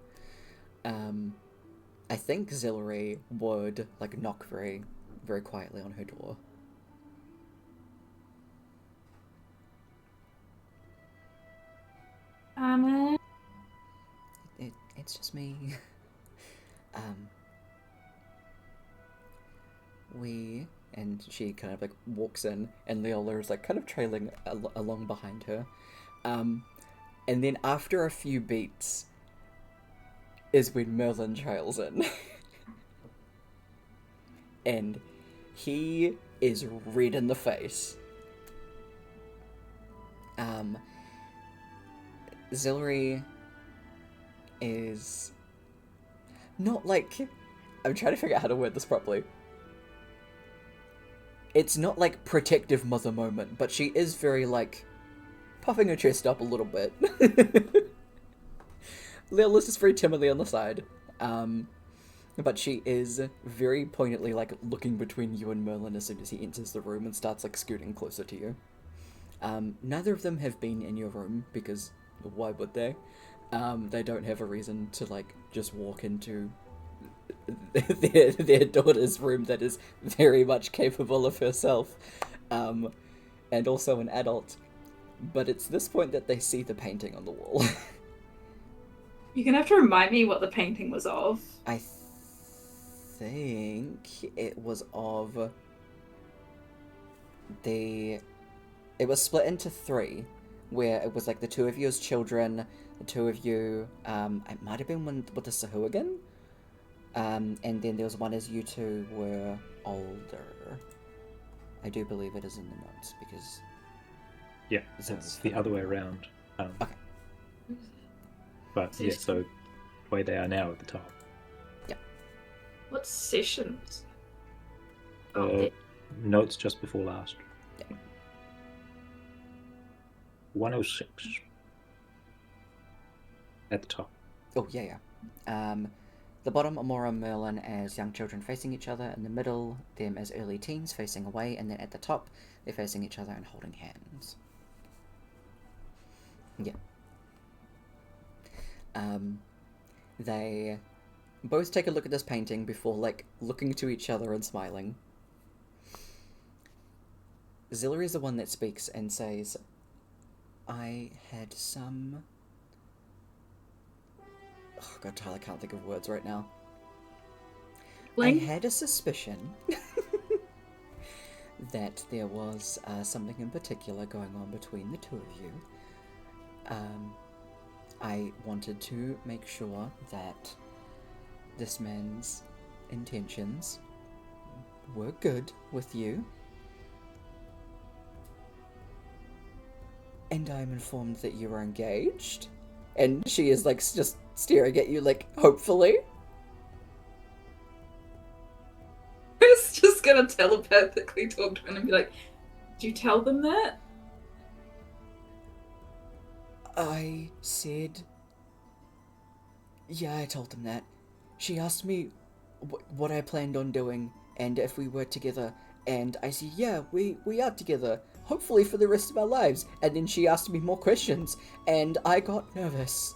Speaker 1: I think Zillary would like knock very, very quietly on her door. It's just me. And she kind of like walks in, and Leola is like kind of trailing along behind her. And then after a few beats is when Merlin trails in. And he is red in the face. Zillary is not like... I'm trying to figure out how to word this properly. It's not like protective mother moment, but she is very like puffing her chest up a little bit. Leola's just very timidly on the side. But she is very poignantly, like, looking between you and Merlin as soon as he enters the room and starts, like, scooting closer to you. Neither of them have been in your room, because why would they? They don't have a reason to, like, just walk into their daughter's room that is very much capable of herself, and also an adult. But it's this point that they see the painting on the wall.
Speaker 4: You're gonna have to remind me what the painting was of.
Speaker 1: I think it was of it was split into three, where it was like the two of you as children, the two of you, it might have been one with the Sahuagin, and then there was one as you two were older. I do believe it is in the notes, because...
Speaker 3: Yeah, it's the other way around.
Speaker 1: Okay.
Speaker 3: But yeah, so the way they are now at the top.
Speaker 4: What sessions?
Speaker 3: Notes just before last.
Speaker 1: Yeah.
Speaker 3: 106. At the top.
Speaker 1: Oh, yeah. The bottom, Amora and Merlin as young children facing each other. In the middle, them as early teens facing away. And then at the top, they're facing each other and holding hands. Yeah. They both take a look at this painting before, like, looking to each other and smiling. Zilla is the one that speaks and says, I had some... Oh god, Tyler, I can't think of words right now.
Speaker 4: Bling?
Speaker 1: I had a suspicion that there was something in particular going on between the two of you. I wanted to make sure that this man's intentions were good with you. And I'm informed that you are engaged. And she is, like, just staring at you, like, hopefully.
Speaker 4: I was just gonna telepathically talk to him and be like, did you tell them that?
Speaker 1: I said... Yeah, I told them that. She asked me what I planned on doing and if we were together. And I said, yeah, we are together. Hopefully for the rest of our lives. And then she asked me more questions and I got nervous.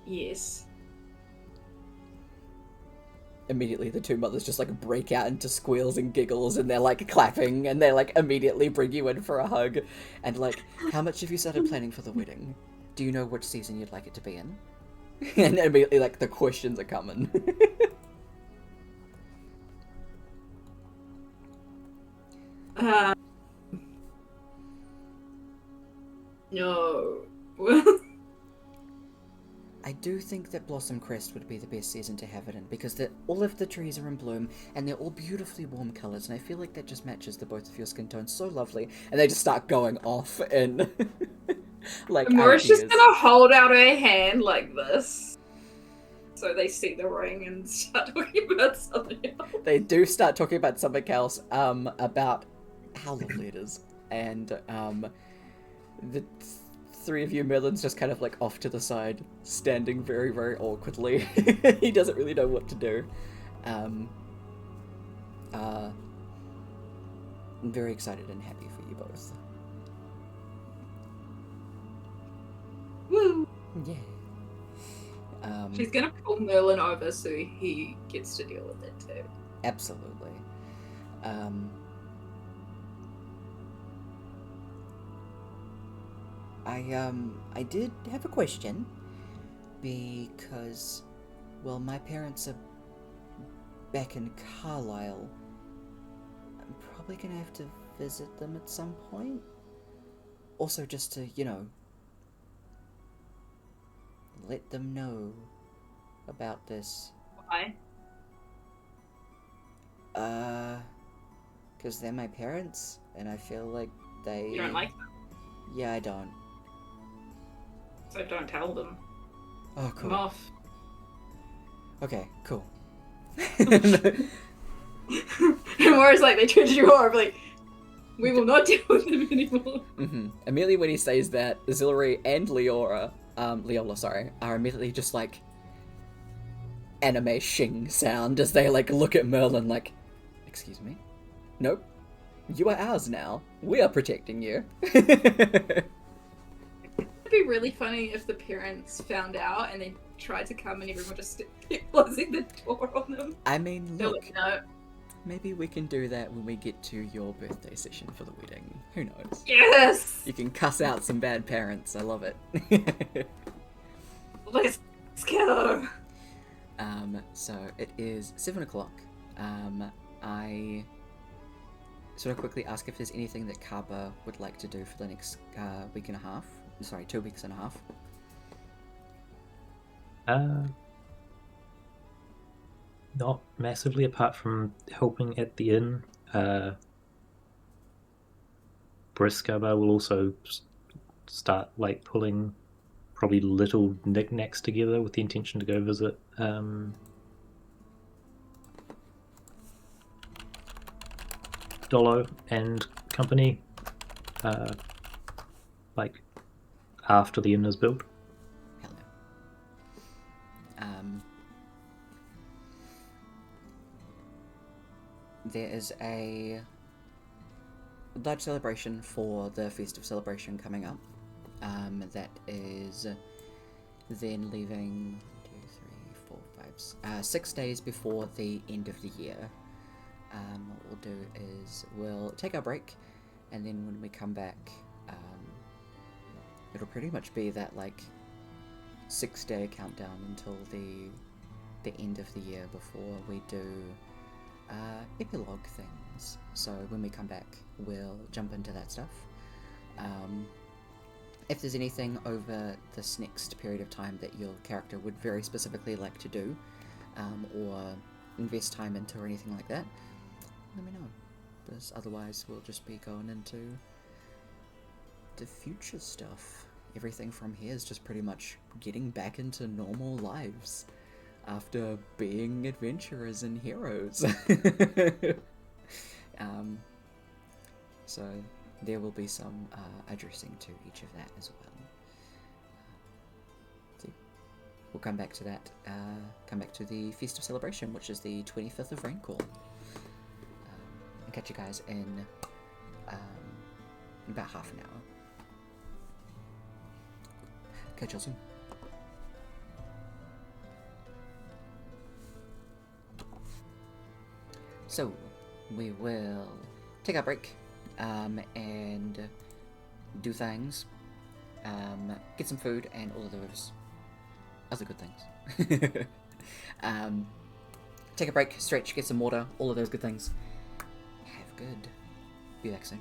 Speaker 4: Yes.
Speaker 1: Immediately the two mothers just, like, break out into squeals and giggles and they're, like, clapping and they, like, immediately bring you in for a hug. And, like, how much have you started planning for the wedding? Do you know which season you'd like it to be in? And immediately, like, the questions are coming.
Speaker 4: No.
Speaker 1: I do think that Blossom Crest would be the best season to have it in, because all of the trees are in bloom, and they're all beautifully warm colours, and I feel like that just matches the both of your skin tones so lovely, and they just start going off, and, like,
Speaker 4: Amora's
Speaker 1: ideas.
Speaker 4: just gonna hold out her hand like this, so they see the ring and start talking about something else.
Speaker 1: They do start talking about something else, about how lovely it is, and, the three of you, Merlin's just kind of, like, off to the side, standing very, very awkwardly. He doesn't really know what to do. I'm very excited and happy for you both.
Speaker 4: Woo!
Speaker 1: Yeah.
Speaker 4: She's gonna pull Merlin over so he gets to deal with it too.
Speaker 1: Absolutely. I did have a question, because, well, my parents are back in Carlisle. I'm probably gonna have to visit them at some point. Also, just to, you know, let them know about this.
Speaker 4: Why?
Speaker 1: Because they're my parents, and I feel like they...
Speaker 4: You don't like them,
Speaker 1: Yeah, I don't.
Speaker 4: so don't tell them.
Speaker 1: Oh,
Speaker 4: Come
Speaker 1: cool.
Speaker 4: off.
Speaker 1: Okay, cool.
Speaker 4: And Moira's like, they treated you horribly. We will not deal with them anymore.
Speaker 1: Immediately when he says that, Zillary and Leola, sorry, are immediately just like anime shing sound as they like look at Merlin like, excuse me? Nope. You are ours now. We are protecting you.
Speaker 4: It'd be really funny if the parents found out and they tried to come and everyone just kept closing the door on them.
Speaker 1: I mean,
Speaker 4: They're
Speaker 1: look,
Speaker 4: like, no.
Speaker 1: maybe we can do that when we get to your birthday session for the wedding. Who knows?
Speaker 4: Yes!
Speaker 1: You can cuss out some bad parents. I love it.
Speaker 4: Let's go!
Speaker 1: So it is 7 o'clock. I sort of quickly ask if there's anything that Kaba would like to do for the next week and a half. Sorry, 2 weeks and a half.
Speaker 3: Not massively, apart from helping at the inn. Briskaba will also start like pulling probably little knickknacks together with the intention to go visit Dolo and company, like after the inn is built.
Speaker 1: Hell no. There is a large celebration for the Feast of Celebration coming up. That is then leaving 6 days before the end of the year. What we'll do is we'll take our break, and then when we come back, it'll pretty much be that like 6-day countdown until the end of the year before we do epilogue things. So when we come back, we'll jump into that stuff. If there's anything over this next period of time that your character would very specifically like to do, or invest time into or anything like that, let me know. Because otherwise we'll just be going into the future stuff. Everything from here is just pretty much getting back into normal lives after being adventurers and heroes. So there will be some addressing to each of that as well. So we'll come back to that, come back to the Feast of Celebration, which is the 25th of Raincore. And catch you guys in about half an hour. Catch you soon. So, we will take our break, and do things, get some food and all of those other good things. Take a break, stretch, get some water, all of those good things. Have good. Be back soon.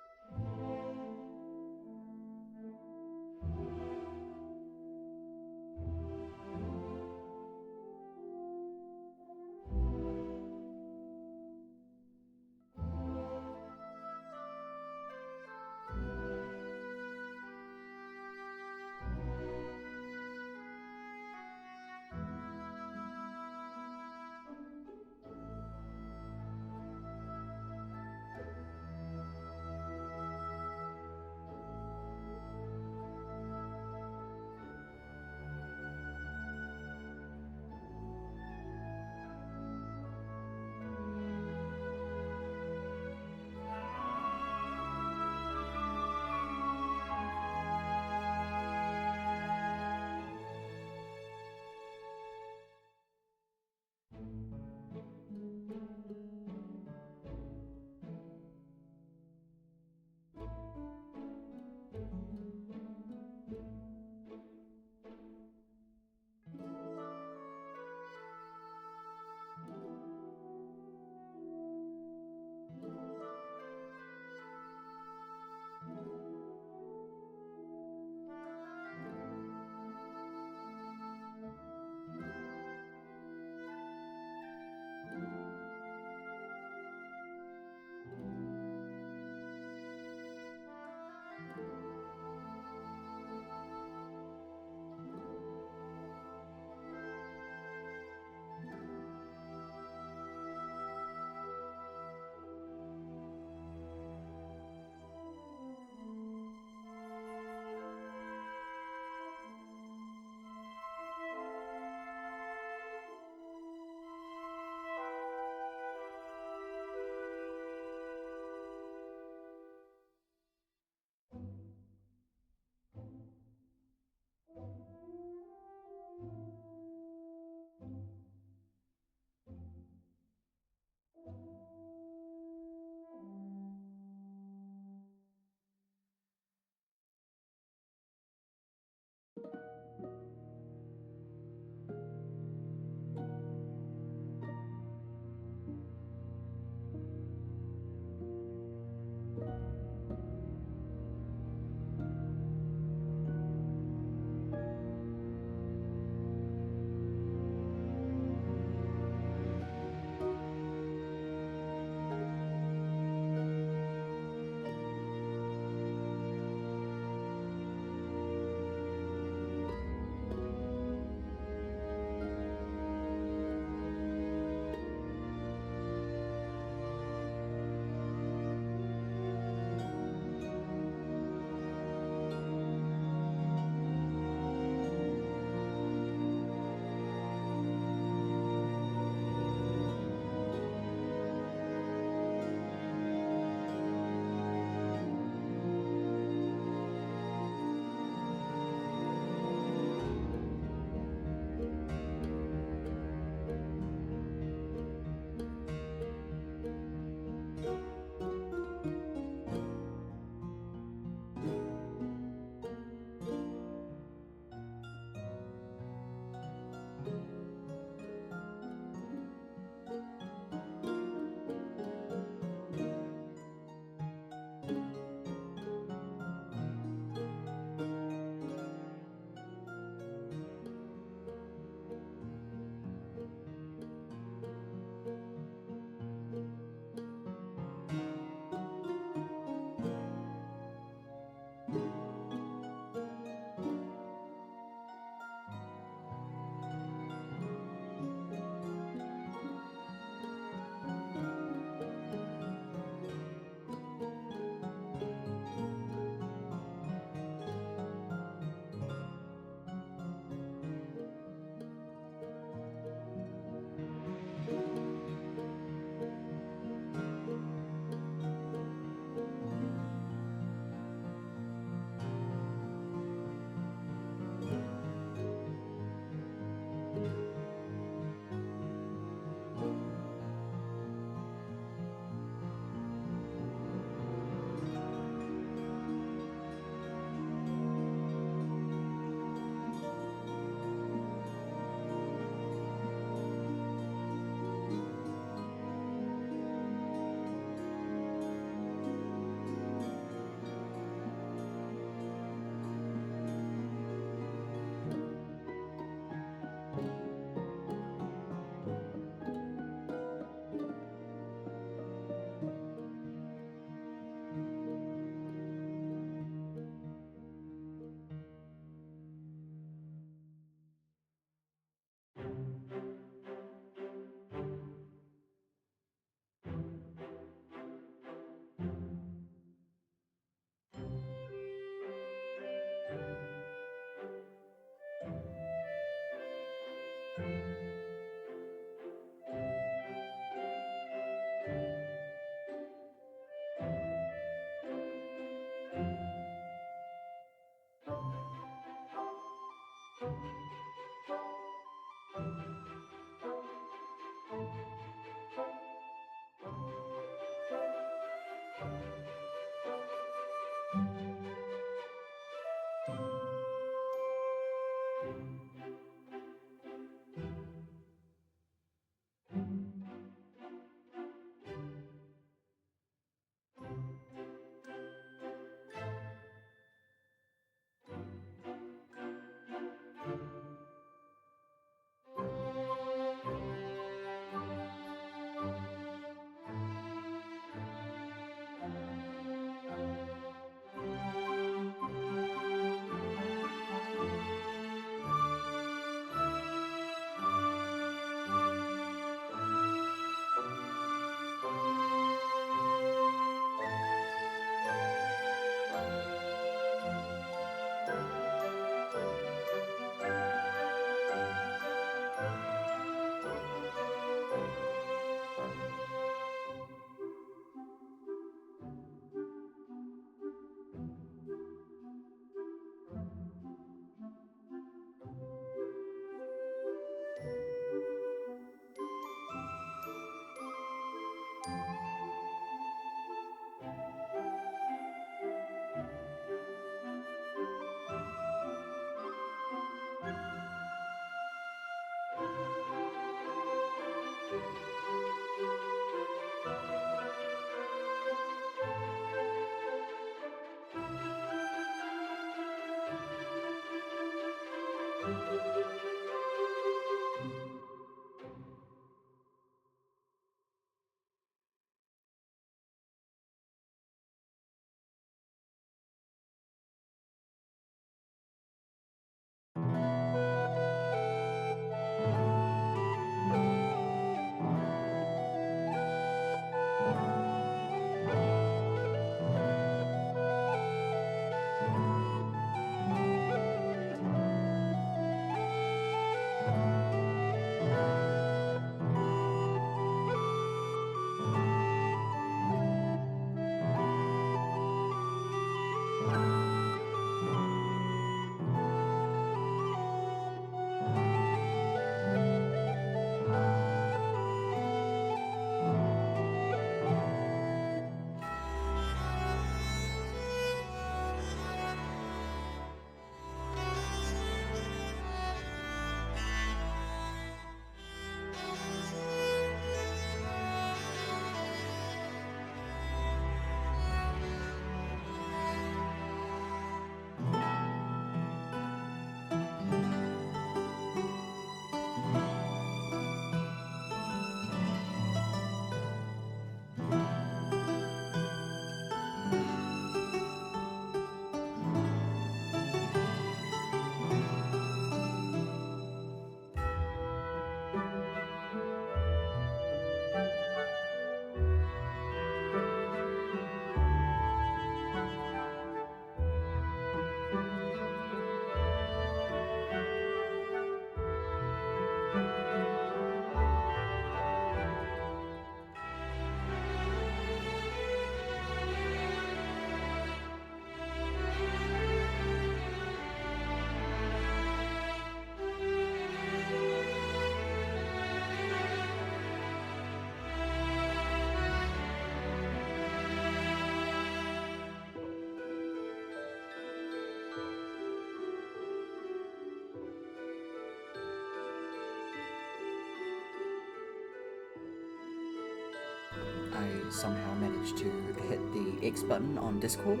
Speaker 1: somehow managed to hit the X button on Discord.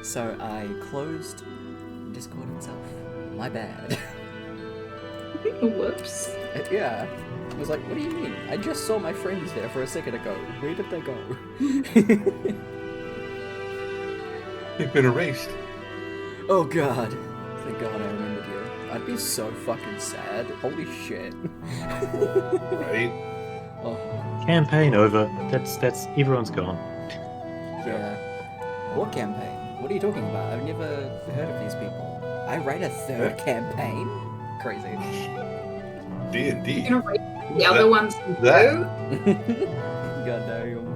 Speaker 1: So I closed Discord itself. My bad.
Speaker 4: Whoops.
Speaker 1: Yeah. I was like, what do you mean? I just saw my friends there for a second ago. Where did they go?
Speaker 2: They've been erased.
Speaker 1: Oh god. Thank god I remembered you. I'd be so fucking sad. Holy shit.
Speaker 2: Right?
Speaker 1: Oh,
Speaker 3: Campaign over. That's everyone's gone.
Speaker 1: yeah. What campaign? What are you talking about? I've never heard of these people. I ran a third campaign? Crazy.
Speaker 2: D&D.
Speaker 4: You're gonna rate the other ones
Speaker 2: that-
Speaker 4: too?
Speaker 1: God damn.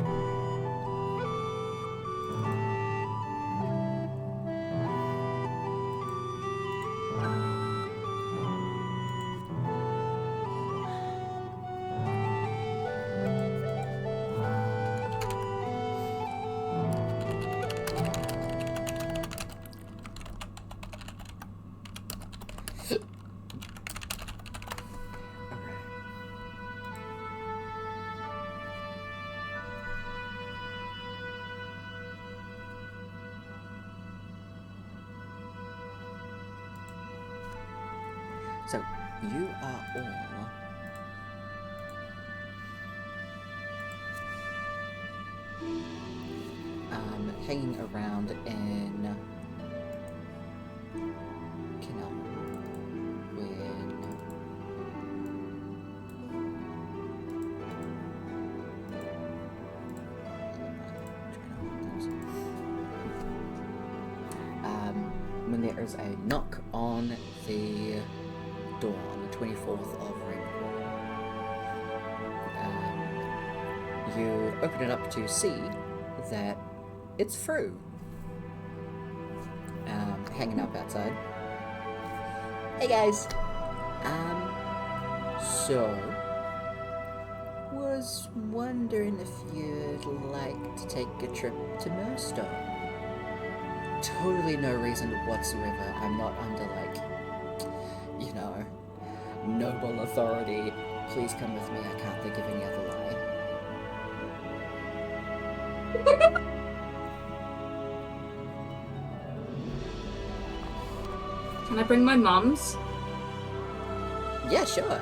Speaker 1: So, you are all hanging around in Canal when when there is a knock on the door on the 24th of Rainfall. You open it up to see that it's Fru, hanging up outside. Hey guys, so was wondering if you'd like to take a trip to Millstone. Totally no reason whatsoever. I'm not under noble authority. Please come with me. I can't think of any other lie.
Speaker 4: Can I bring my mums?
Speaker 1: Yeah, sure.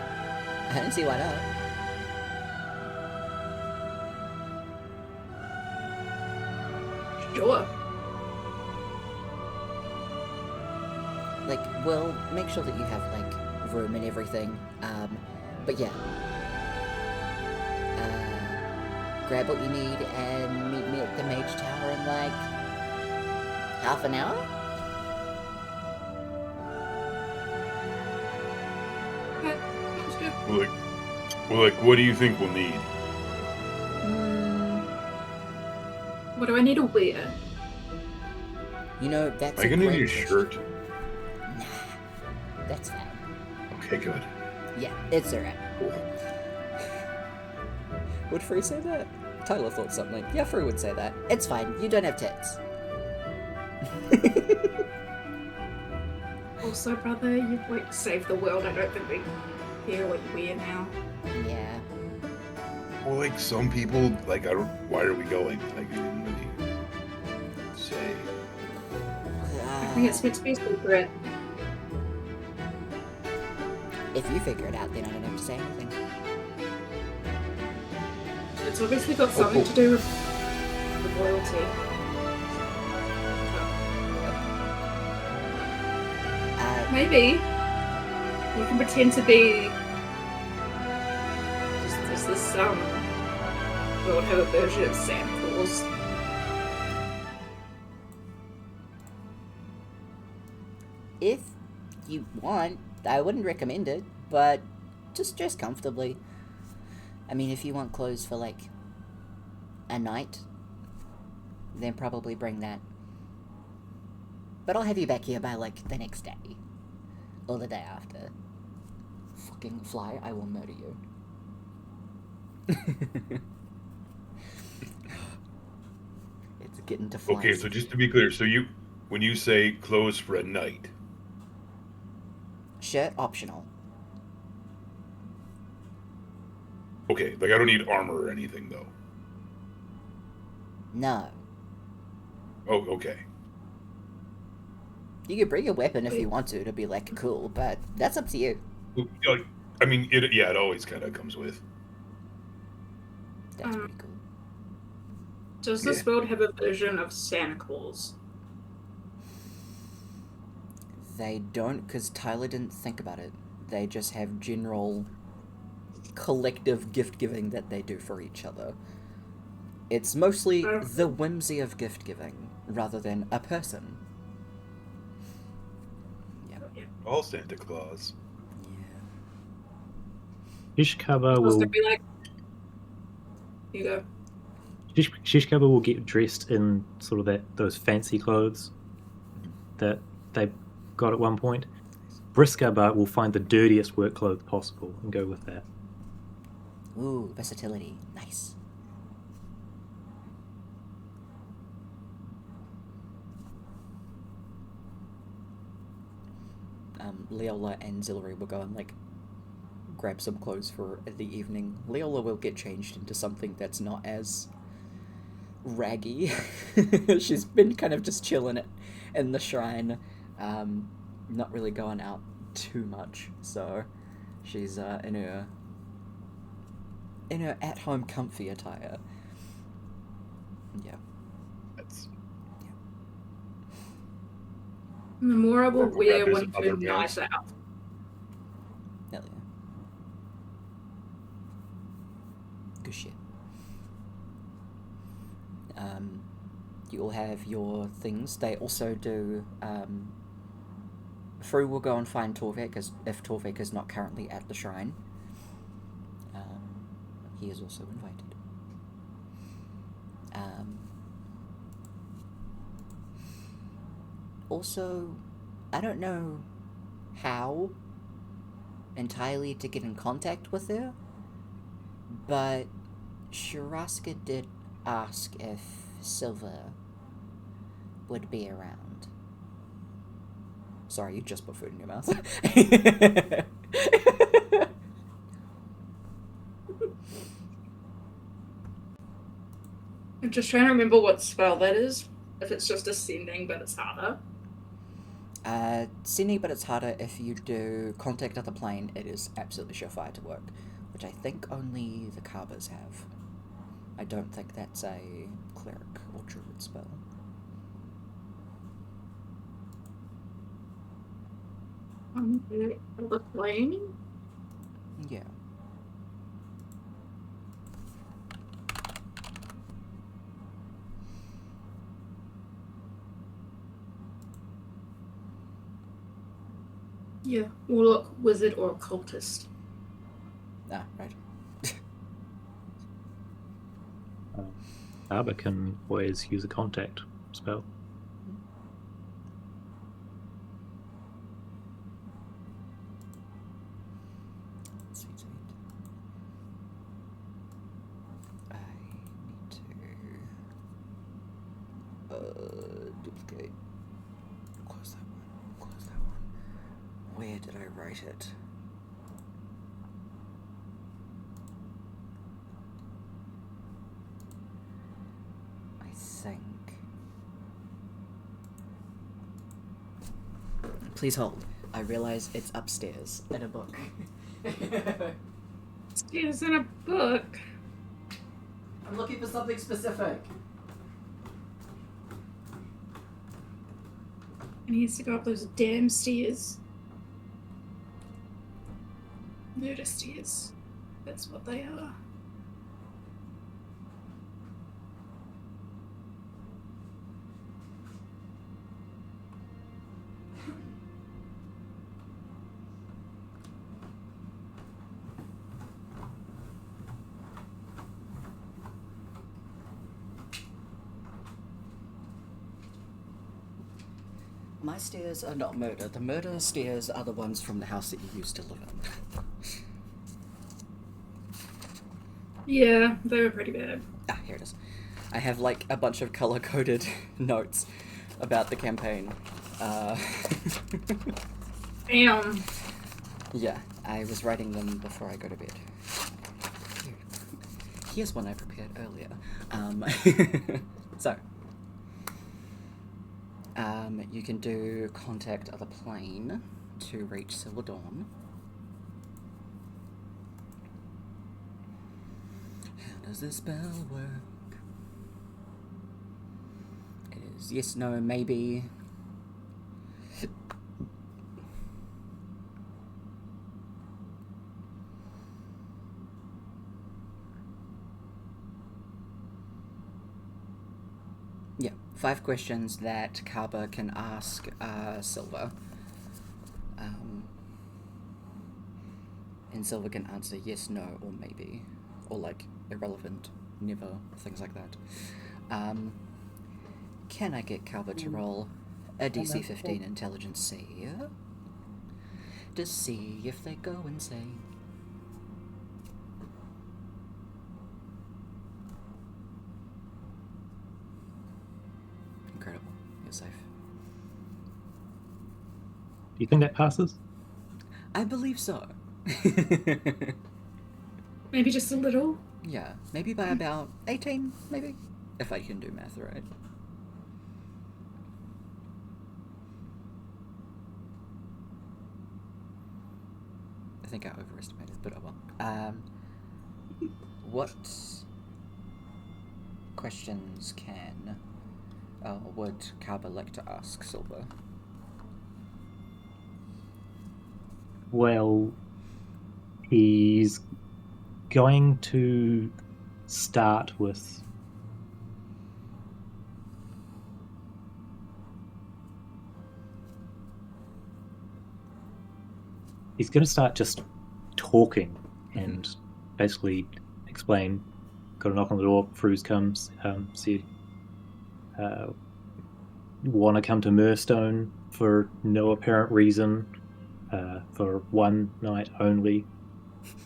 Speaker 1: I don't see why not.
Speaker 4: Sure.
Speaker 1: We'll make sure that you have, room and everything. But yeah. Grab what you need and meet me at the Mage Tower in, half an hour?
Speaker 4: Okay, that's good.
Speaker 2: Well, what do you think we'll need?
Speaker 4: What do I need to wear?
Speaker 1: That's
Speaker 2: Am I gonna
Speaker 1: great
Speaker 2: need a
Speaker 1: question.
Speaker 2: shirt?
Speaker 1: Nah, that's fine.
Speaker 2: Okay, good.
Speaker 1: Yeah, it's alright.
Speaker 2: Cool.
Speaker 1: Would Free say that? Tyler thought something. Yeah, Free would say that. It's fine. You don't have tits.
Speaker 4: Also, brother, you've saved the world. I don't think we care what you wear now.
Speaker 1: Yeah.
Speaker 2: Well, some people, why are we going? You didn't really say.
Speaker 4: I think it's meant to be secret.
Speaker 1: If you figure it out, then I don't have to say anything.
Speaker 4: It's obviously got something to do with royalty. Maybe you can pretend to be just this we'll have a version of Santa Claus.
Speaker 1: If you want, I wouldn't recommend it, but just dress comfortably. I mean, if you want clothes for, a night, then probably bring that. But I'll have you back here by, the next day. Or the day after. Fucking fly, I will murder you. It's getting to flies.
Speaker 2: Okay, so just to be clear, when you say clothes for a night,
Speaker 1: Shirt optional.
Speaker 2: okay, I don't need armor or anything though.
Speaker 1: No.
Speaker 2: Oh, okay.
Speaker 1: You can bring a weapon if you want to be like cool, but that's up to you.
Speaker 2: I mean, it always kind of comes with.
Speaker 1: That's pretty cool.
Speaker 4: Does this world have a version of Santa Claus?
Speaker 1: They don't, because Tyler didn't think about it. They just have general collective gift giving that they do for each other. It's mostly the whimsy of gift giving rather than a person. Yeah.
Speaker 2: All Santa Claus.
Speaker 3: Shishkaba
Speaker 4: It's
Speaker 3: will
Speaker 4: gonna be like, you go.
Speaker 3: Shishkaba will get dressed in sort of those fancy clothes that they got at one point. Briskaba will find the dirtiest work clothes possible and go with that.
Speaker 1: Ooh, versatility. Nice. Leola and Zillary will go and like grab some clothes for the evening. Leola will get changed into something that's not as raggy. She's been kind of just chilling in the shrine, not really going out too much. So she's in her at-home comfy attire. Yeah.
Speaker 2: That's
Speaker 4: Memorable
Speaker 2: Or
Speaker 4: wear
Speaker 2: grab his
Speaker 4: one
Speaker 2: other
Speaker 4: for
Speaker 2: pants.
Speaker 4: nicer outfit.
Speaker 1: Hell yeah. Good shit. You all have your things. They also do. Fru will go and find Torvik, if Torvik is not currently at the shrine. He is also invited. Also, I don't know how entirely to get in contact with her, but Shiraska did ask if Silver would be around. Sorry, you just put food in your mouth.
Speaker 4: I'm just trying to remember what spell that is. If it's just ascending, but it's harder.
Speaker 1: Sending, but it's harder if you do Contact Other Plane. It is absolutely surefire to work, which I think only the Karbas have. I don't think that's a cleric or druid spell.
Speaker 4: The plane?
Speaker 1: Yeah.
Speaker 4: Yeah. Warlock, wizard, or occultist.
Speaker 1: Ah, right.
Speaker 3: Arbor can always use a contact spell.
Speaker 1: Sweet, sweet. I need to duplicate. Close that one. Close that one. Where did I write it? I think. Please hold. I realize it's upstairs in a book.
Speaker 4: It's in a book.
Speaker 1: I'm looking for something specific.
Speaker 4: And he has to go up those damn stairs. Murder stairs. That's what they are.
Speaker 1: My stairs are not murder. The murder stairs are the ones from the house that you used to live in.
Speaker 4: Yeah, they were pretty bad.
Speaker 1: Ah, here it is. I have like a bunch of color-coded notes about the campaign.
Speaker 4: Damn.
Speaker 1: Yeah, I was writing them before I go to bed. Here's one I prepared earlier. So, you can do contact other plane to reach Silver Dawn. How does this spell work? It is yes, no, maybe. Yeah, 5 questions that Kaba can ask Silver. And Silver can answer yes, no, or maybe. Or like irrelevant, never, things like that. Can I get Kaba to roll a DC 15 intelligence save to see if they go insane? Incredible. You're safe.
Speaker 3: Do you think that passes?
Speaker 1: I believe so.
Speaker 4: Maybe just a little.
Speaker 1: Yeah, maybe by about 18, maybe? If I can do math right. I think I overestimated, but oh well. What questions would Kaba like to ask Silver?
Speaker 3: Well, he's going to start with just talking and basically explain. Got a knock on the door. Fruz comes. Said, want to come to Murstone for no apparent reason, for one night only.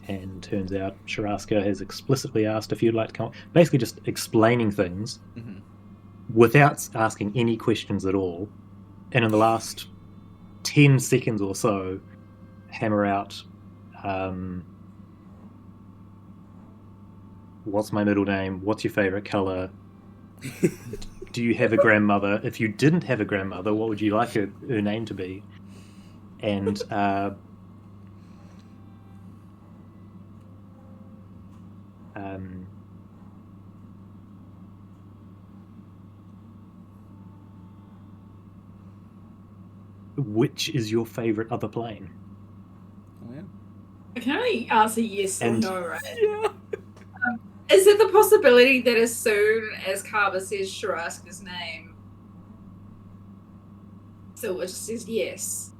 Speaker 3: And turns out Sharaska has explicitly asked if you'd like to come. Basically, just explaining things without asking any questions at all. And in the last 10 seconds or so, hammer out, what's my middle name? What's your favorite color? Do you have a grandmother? If you didn't have a grandmother, what would you like her name to be? And which is your favorite other plane?
Speaker 1: Oh, yeah.
Speaker 4: I can only answer yes or
Speaker 3: And-
Speaker 4: no, right?
Speaker 1: Yeah.
Speaker 4: Is it the possibility that as soon as Kaba says Sharaska's name, Silver just says yes?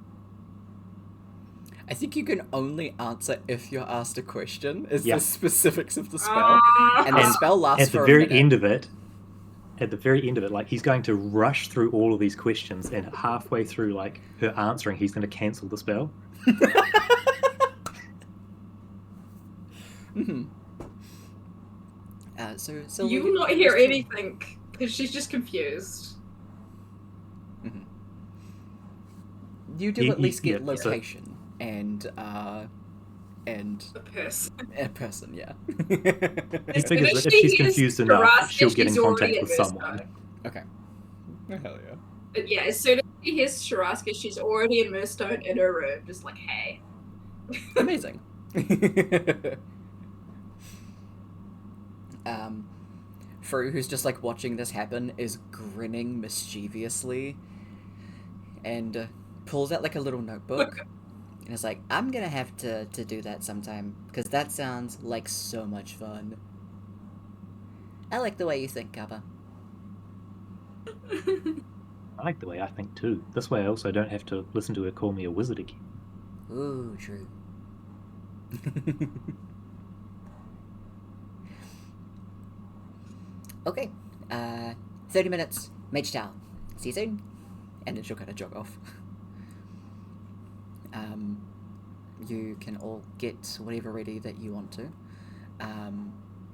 Speaker 1: I think you can only answer if you're asked a question, is
Speaker 3: Yeah.
Speaker 1: the specifics of the spell. And the
Speaker 3: And
Speaker 1: spell lasts
Speaker 3: at
Speaker 1: for
Speaker 3: the
Speaker 1: a
Speaker 3: very
Speaker 1: minute.
Speaker 3: end of it, like he's going to rush through all of these questions, and halfway through, like her answering, he's going to cancel the spell.
Speaker 1: So
Speaker 4: You will not hear anything because she's just confused.
Speaker 1: You do
Speaker 3: You-
Speaker 1: at least get
Speaker 3: yeah, so-
Speaker 1: location and
Speaker 4: A person.
Speaker 1: a person, yeah.
Speaker 3: He figures that if she's confused enough, she'll get in contact with someone.
Speaker 1: Okay. Oh, hell yeah.
Speaker 4: But yeah, as soon as she hears Sharaska, she's already in Murstone in her room, just like, hey.
Speaker 1: Amazing. Fru, who's just like watching this happen, is grinning mischievously and pulls out like a little notebook and is like, I'm gonna have to do that sometime because that sounds like so much fun. I like the way you think, Kappa.
Speaker 3: I like the way I think too. This way I also don't have to listen to her call me a wizard again.
Speaker 1: Ooh, true. Okay, 30 minutes, Mage Tower. See you soon. And then she'll kind of jog off. You can all get whatever ready that you want to.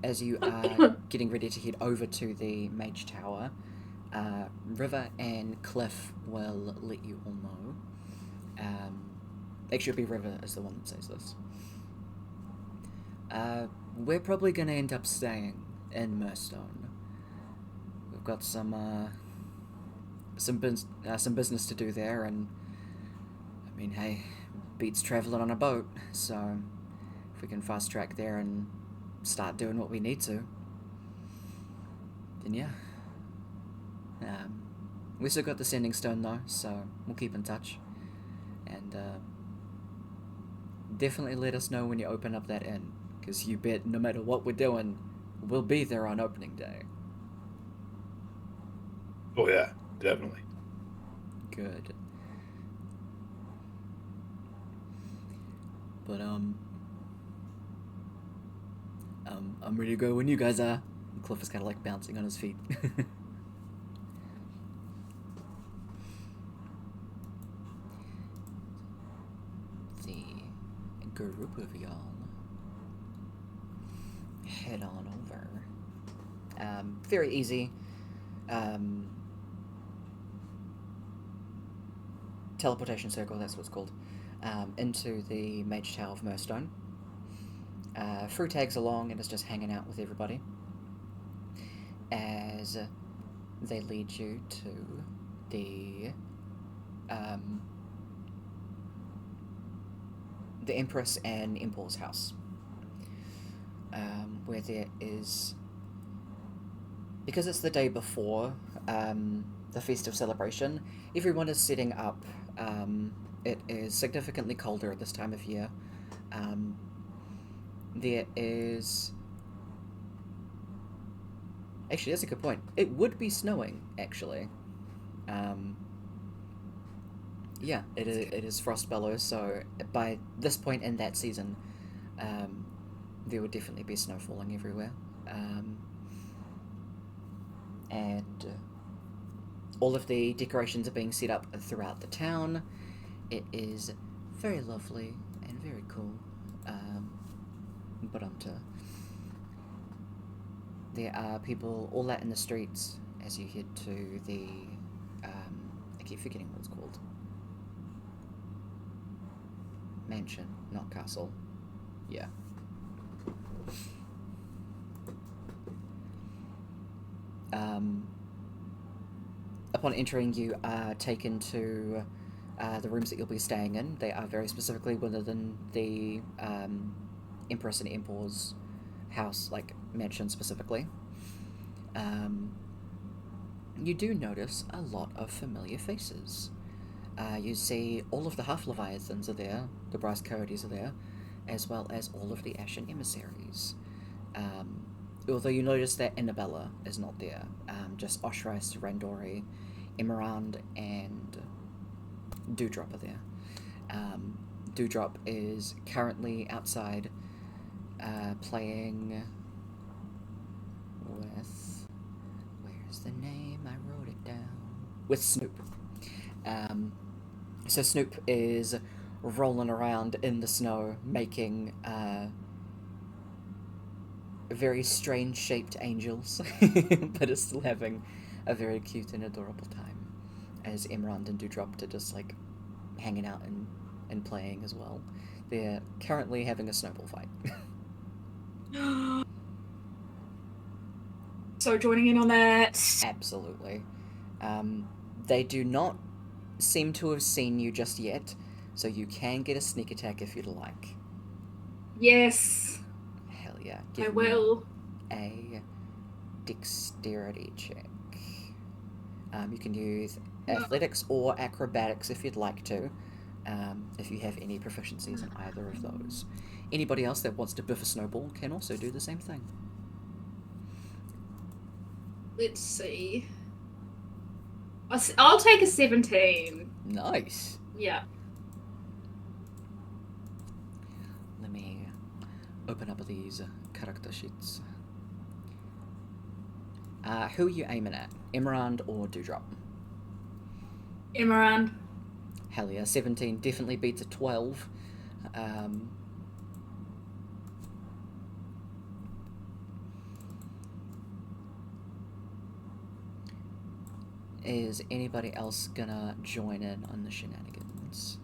Speaker 1: As you are getting ready to head over to the Mage Tower, River and Cliff will let you all know. Actually, it'll be River is the one that says this. We're probably going to end up staying in Murstone. We've got some business to do there, and I mean, hey, beats traveling on a boat. So if we can fast track there and start doing what we need to, then yeah. We still got the sending stone though, so we'll keep in touch. And definitely let us know when you open up that inn, because you bet no matter what we're doing, we'll be there on opening day.
Speaker 2: Oh yeah, definitely.
Speaker 1: Good. But I'm ready to go when you guys are. Cliff is kind of like bouncing on his feet. The group of y'all head on over. Very easy. Teleportation circle, that's what it's called. Into the Mage Tower of Murstone. Fruit tags along and is just hanging out with everybody as they lead you to the Empress and Impul's house, where there is, because it's the day before the festive celebration, everyone is setting up. It is significantly colder at this time of year. There is... Actually, that's a good point. It would be snowing, actually. Yeah, it is Frost Bellows, so by this point in that season, there would definitely be snow falling everywhere. And all of the decorations are being set up throughout the town. It is very lovely and very cool. There are people all out in the streets as you head to the... I keep forgetting what it's called. Mansion, not castle. Yeah. Upon entering, you are taken to the rooms that you'll be staying in. They are very specifically within the Empress and Emperor's house, like mansion specifically. You do notice a lot of familiar faces. You see all of the half-leviathans are there, the brass coyotes are there, as well as all of the Ashen emissaries. Although you notice that Annabella is not there, just Oshrice, Randori, Emerald, and Dewdrop are there. Dewdrop is currently outside playing with... Where's the name? I wrote it down. With Snoop. So Snoop is rolling around in the snow, making very strange shaped angels, but is still having a very cute and adorable time, as Emerald and Dewdrop are just like hanging out and playing as well. They're currently having a snowball fight.
Speaker 4: So joining in on that.
Speaker 1: Absolutely. They do not seem to have seen you just yet, so you can get a sneak attack if you'd like.
Speaker 4: Yes.
Speaker 1: Hell yeah.
Speaker 4: I
Speaker 1: Give
Speaker 4: will.
Speaker 1: me a dexterity check. You can use athletics or acrobatics if you'd like to, if you have any proficiencies in either of those. Anybody else that wants to biff a snowball can also do the same thing.
Speaker 4: Let's see. I'll take a 17.
Speaker 1: Nice.
Speaker 4: Yeah.
Speaker 1: Let me open up these character sheets. Who are you aiming at? Emerald or Dewdrop?
Speaker 4: Emerald.
Speaker 1: Hell yeah, 17 definitely beats a 12. Is anybody else gonna join in on the shenanigans?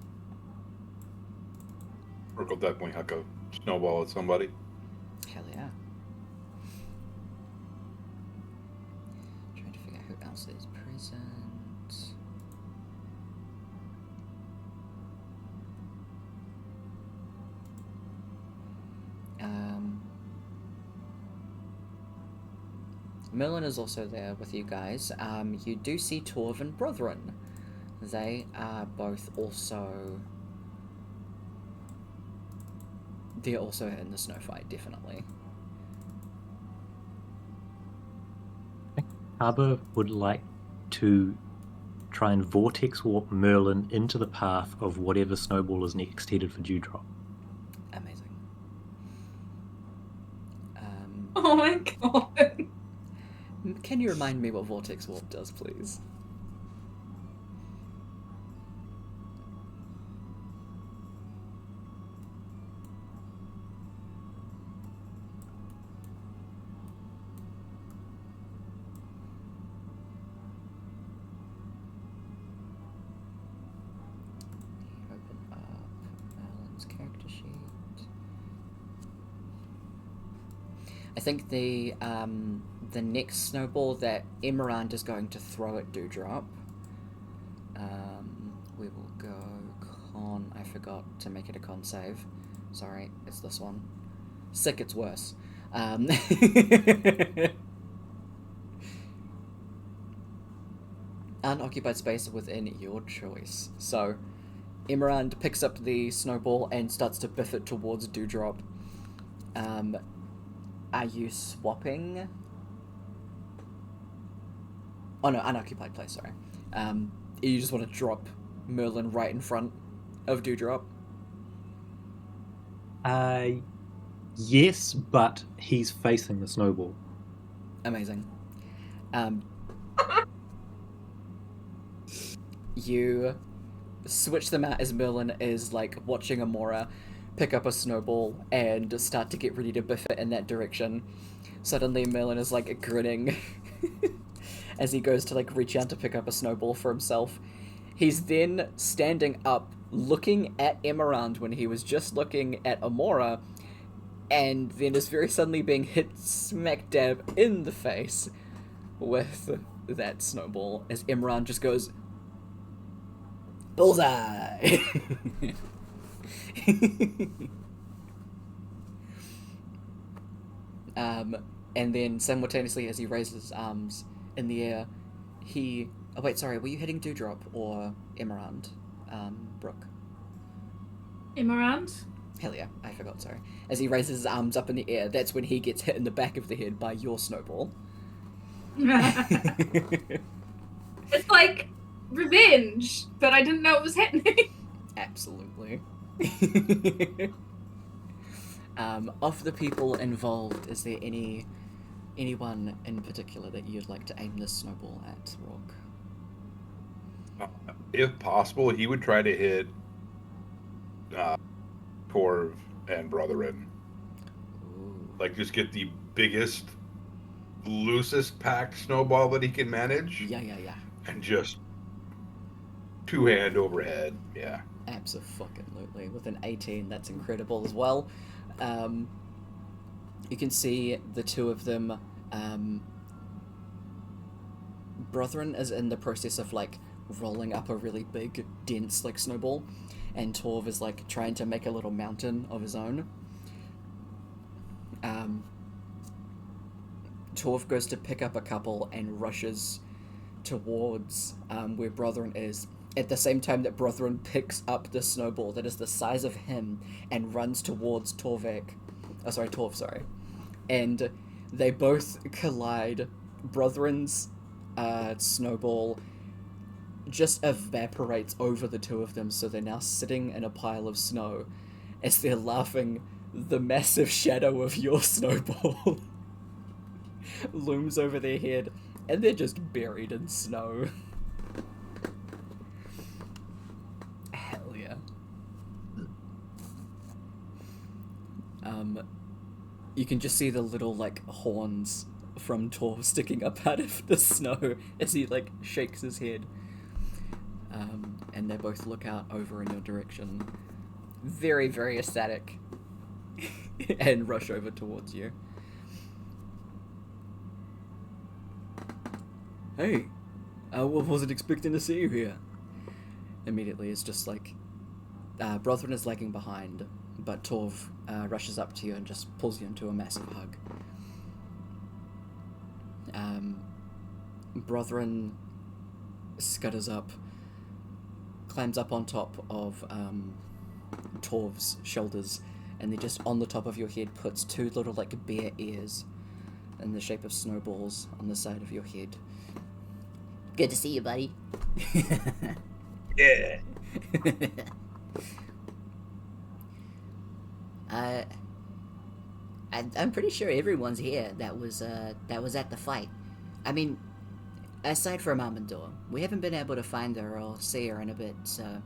Speaker 2: Brooke will definitely huck a snowball at somebody.
Speaker 1: Hell yeah. Trying to figure out Merlin is also there with you guys. You do see Torv and Brethren. They are both also... They're also in the snow fight, definitely.
Speaker 3: Arbor would like to try and vortex warp Merlin into the path of whatever snowball is next headed for Dewdrop.
Speaker 1: Amazing.
Speaker 4: Oh my god.
Speaker 1: Can you remind me what Vortex Warp does, please? Open up Merlin's character sheet. I think the next snowball that Emerald is going to throw at Dewdrop. We will go con. I forgot to make it a con save. Sorry, it's this one. Sick, it's worse. Unoccupied space within your choice. So, Emerald picks up the snowball and starts to biff it towards Dewdrop. Are you swapping? Oh no, unoccupied place, sorry. You just want to drop Merlin right in front of Dewdrop?
Speaker 3: Yes, but he's facing the snowball.
Speaker 1: Amazing. You switch them out as Merlin is like watching Amora pick up a snowball and start to get ready to biff it in that direction. Suddenly Merlin is like grinning as he goes to like reach out to pick up a snowball for himself. He's then standing up looking at Emerald when he was just looking at Amora, and then is very suddenly being hit smack dab in the face with that snowball as Emerald just goes, bullseye! And then simultaneously as he raises his arms in the air, he... Oh wait, sorry, were you hitting Dewdrop or Emerald, Brooke?
Speaker 4: Emerald?
Speaker 1: Hell yeah, I forgot, sorry. As he raises his arms up in the air, that's when he gets hit in the back of the head by your snowball.
Speaker 4: It's like revenge, but I didn't know it was happening.
Speaker 1: Absolutely. Of the people involved, is there anyone in particular that you'd like to aim this snowball at, Rourke?
Speaker 2: If possible, he would try to hit Torv and Brethren.
Speaker 1: Ooh.
Speaker 2: Like, just get the biggest, loosest packed snowball that he can manage.
Speaker 1: Yeah.
Speaker 2: And just two-hand overhead. Yeah.
Speaker 1: Absolutely. With an 18, that's incredible as well. You can see the two of them. Brethren is in the process of like rolling up a really big, dense like snowball, and Torv is like trying to make a little mountain of his own. Torv goes to pick up a couple and rushes towards where Brethren is, at the same time that Brethren picks up the snowball that is the size of him and runs towards Torv, sorry. And they both collide. Brethren's snowball just evaporates over the two of them, so they're now sitting in a pile of snow as they're laughing. The massive shadow of your snowball looms over their head, and they're just buried in snow. Hell yeah. You can just see the little, like, horns from Torv sticking up out of the snow as he, like, shakes his head. And they both look out over in your direction. Very, very ecstatic. And rush over towards you. Hey, I wasn't expecting to see you here. Immediately, it's just like, Brethren is lagging behind, but Torv rushes up to you and just pulls you into a massive hug. Brothrin scutters up, climbs up on top of Torv's shoulders, and then just on the top of your head puts two little like bear ears in the shape of snowballs on the side of your head. Good to see you, buddy.
Speaker 3: Yeah.
Speaker 1: I'm pretty sure everyone's here that was at the fight. I mean, aside from Amandor, we haven't been able to find her or see her in a bit, so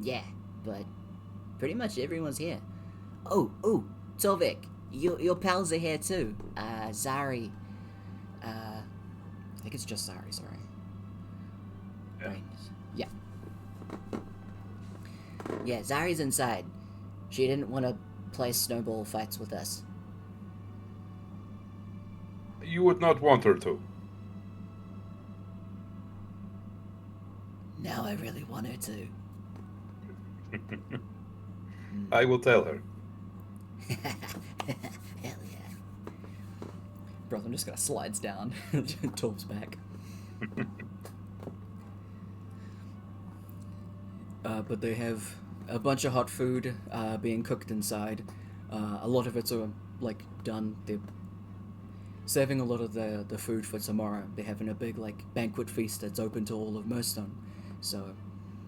Speaker 1: yeah, but pretty much everyone's here. Oh, Torvik, your pals are here too. Zari, I think it's just Zari, sorry.
Speaker 2: Yeah.
Speaker 1: Right. Yeah, Zari's inside. She didn't want to play snowball fights with us.
Speaker 2: You would not want her to.
Speaker 1: Now I really want her to.
Speaker 2: I will tell her.
Speaker 1: Hell yeah. Brother just kind of slides down. Torv's back. But they have a bunch of hot food being cooked inside. A lot of it's like done. They're serving a lot of the food for tomorrow. They're having a big like banquet feast that's open to all of Merstone. So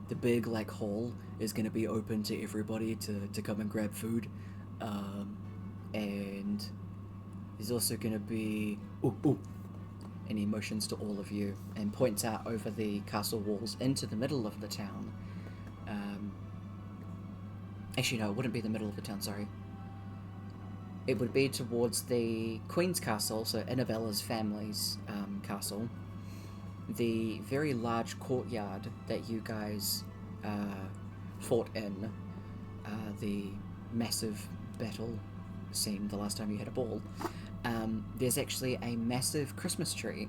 Speaker 1: the big like hall is going to be open to everybody to come and grab food. And there's also going to be and he motions to all of you and points out over the castle walls into the middle of the town. Actually, no, it wouldn't be the middle of the town, sorry. It would be towards the Queen's Castle, so Innabella's family's castle. The very large courtyard that you guys fought in, the massive battle scene the last time you had a ball. There's actually a massive Christmas tree.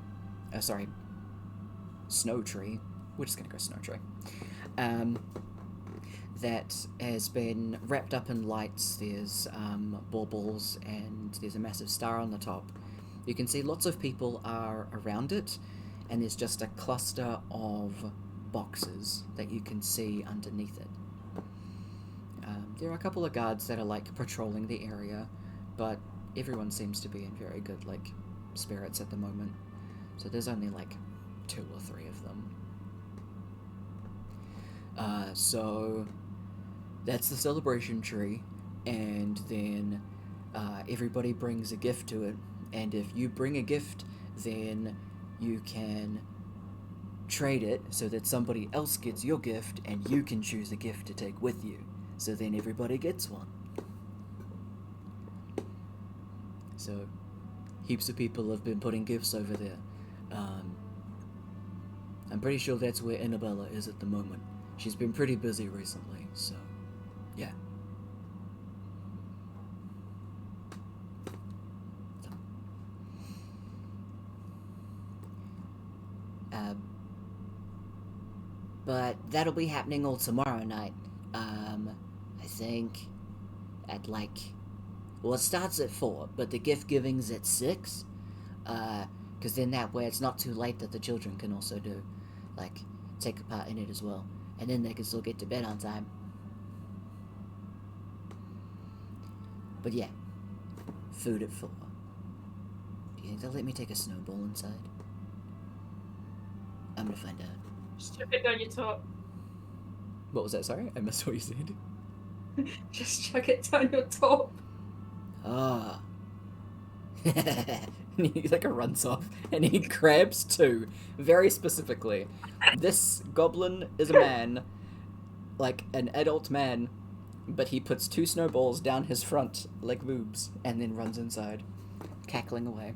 Speaker 1: Snow tree. We're just gonna go snow tree. That has been wrapped up in lights. There's baubles and there's a massive star on the top. You can see lots of people are around it, and there's just a cluster of boxes that you can see underneath it. There are a couple of guards that are like patrolling the area, but everyone seems to be in very good like spirits at the moment. So there's only like 2 or 3 of them. So that's the celebration tree, and then everybody brings a gift to it, and if you bring a gift, then you can trade it so that somebody else gets your gift, and you can choose a gift to take with you, so then everybody gets one. So heaps of people have been putting gifts over there. I'm pretty sure that's where Annabella is at the moment. She's been pretty busy recently, so yeah. But that'll be happening all tomorrow night. I think at like, well, it starts at 4, but the gift giving's at 6. Because then that way it's not too late that the children can also do, like, take a part in it as well. And then they can still get to bed on time. But yeah, food at 4. Do you think they'll let me take a snowball inside? I'm gonna find out.
Speaker 4: Just chuck it down your top.
Speaker 1: What was that? Sorry, I missed what you said.
Speaker 4: Just chuck it down your top.
Speaker 1: Ah. He like runs off and he grabs 2 very specifically. This goblin is a man, like an adult man, but he puts 2 snowballs down his front like boobs and then runs inside, cackling away.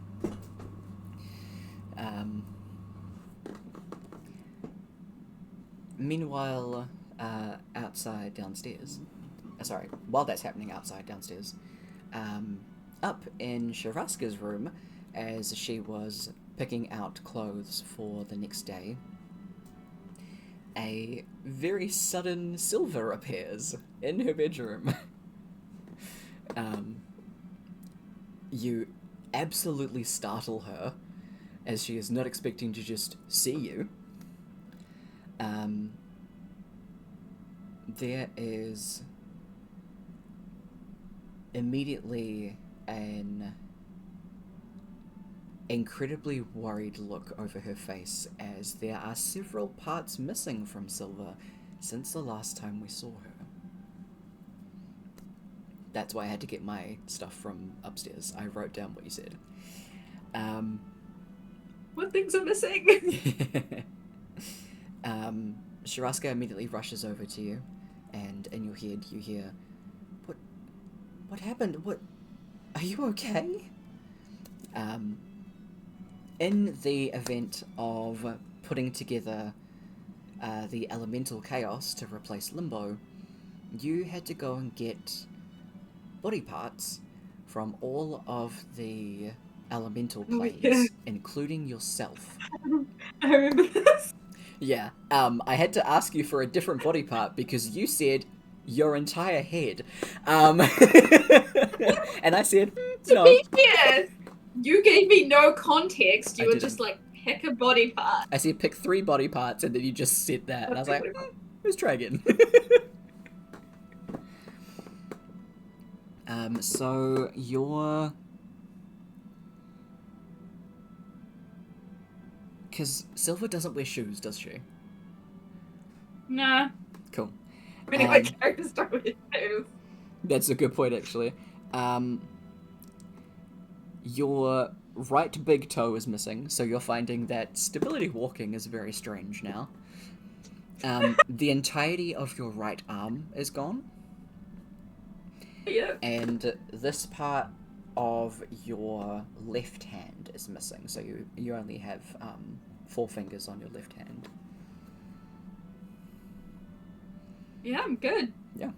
Speaker 1: Meanwhile, outside downstairs, while that's happening outside downstairs, up in Sharaska's room, as she was picking out clothes for the next day, a very sudden Silver appears in her bedroom. You absolutely startle her, as she is not expecting to just see you. There is immediately an incredibly worried look over her face, as there are several parts missing from Silver since the last time we saw her. That's why I had to get my stuff from upstairs. I wrote down what you said.
Speaker 4: What things are missing?
Speaker 1: Shiraska immediately rushes over to you, and in your head you hear, What happened? What? Are you okay?" In the event of putting together the elemental chaos to replace Limbo, you had to go and get body parts from all of the elemental planes,
Speaker 4: yeah.
Speaker 1: including yourself.
Speaker 4: I remember this.
Speaker 1: Yeah, I had to ask you for a different body part because you said your entire head. And I said,
Speaker 4: To
Speaker 1: no.
Speaker 4: be fair, you gave me no context. You
Speaker 1: I
Speaker 4: were
Speaker 1: didn't.
Speaker 4: just like, pick a body part.
Speaker 1: I said pick 3 body parts, and then you just said that. And I was like, let's try again. So you're... Because Silver doesn't wear shoes, does she?
Speaker 4: Nah.
Speaker 1: Cool.
Speaker 4: Many of my characters don't wear shoes.
Speaker 1: That's a good point, actually. Your right big toe is missing, so you're finding that stability walking is very strange now. The entirety of your right arm is gone.
Speaker 4: Yeah.
Speaker 1: And this part of your left hand is missing, so you only have 4 fingers on your left hand.
Speaker 4: Yeah, I'm good.
Speaker 1: Yeah.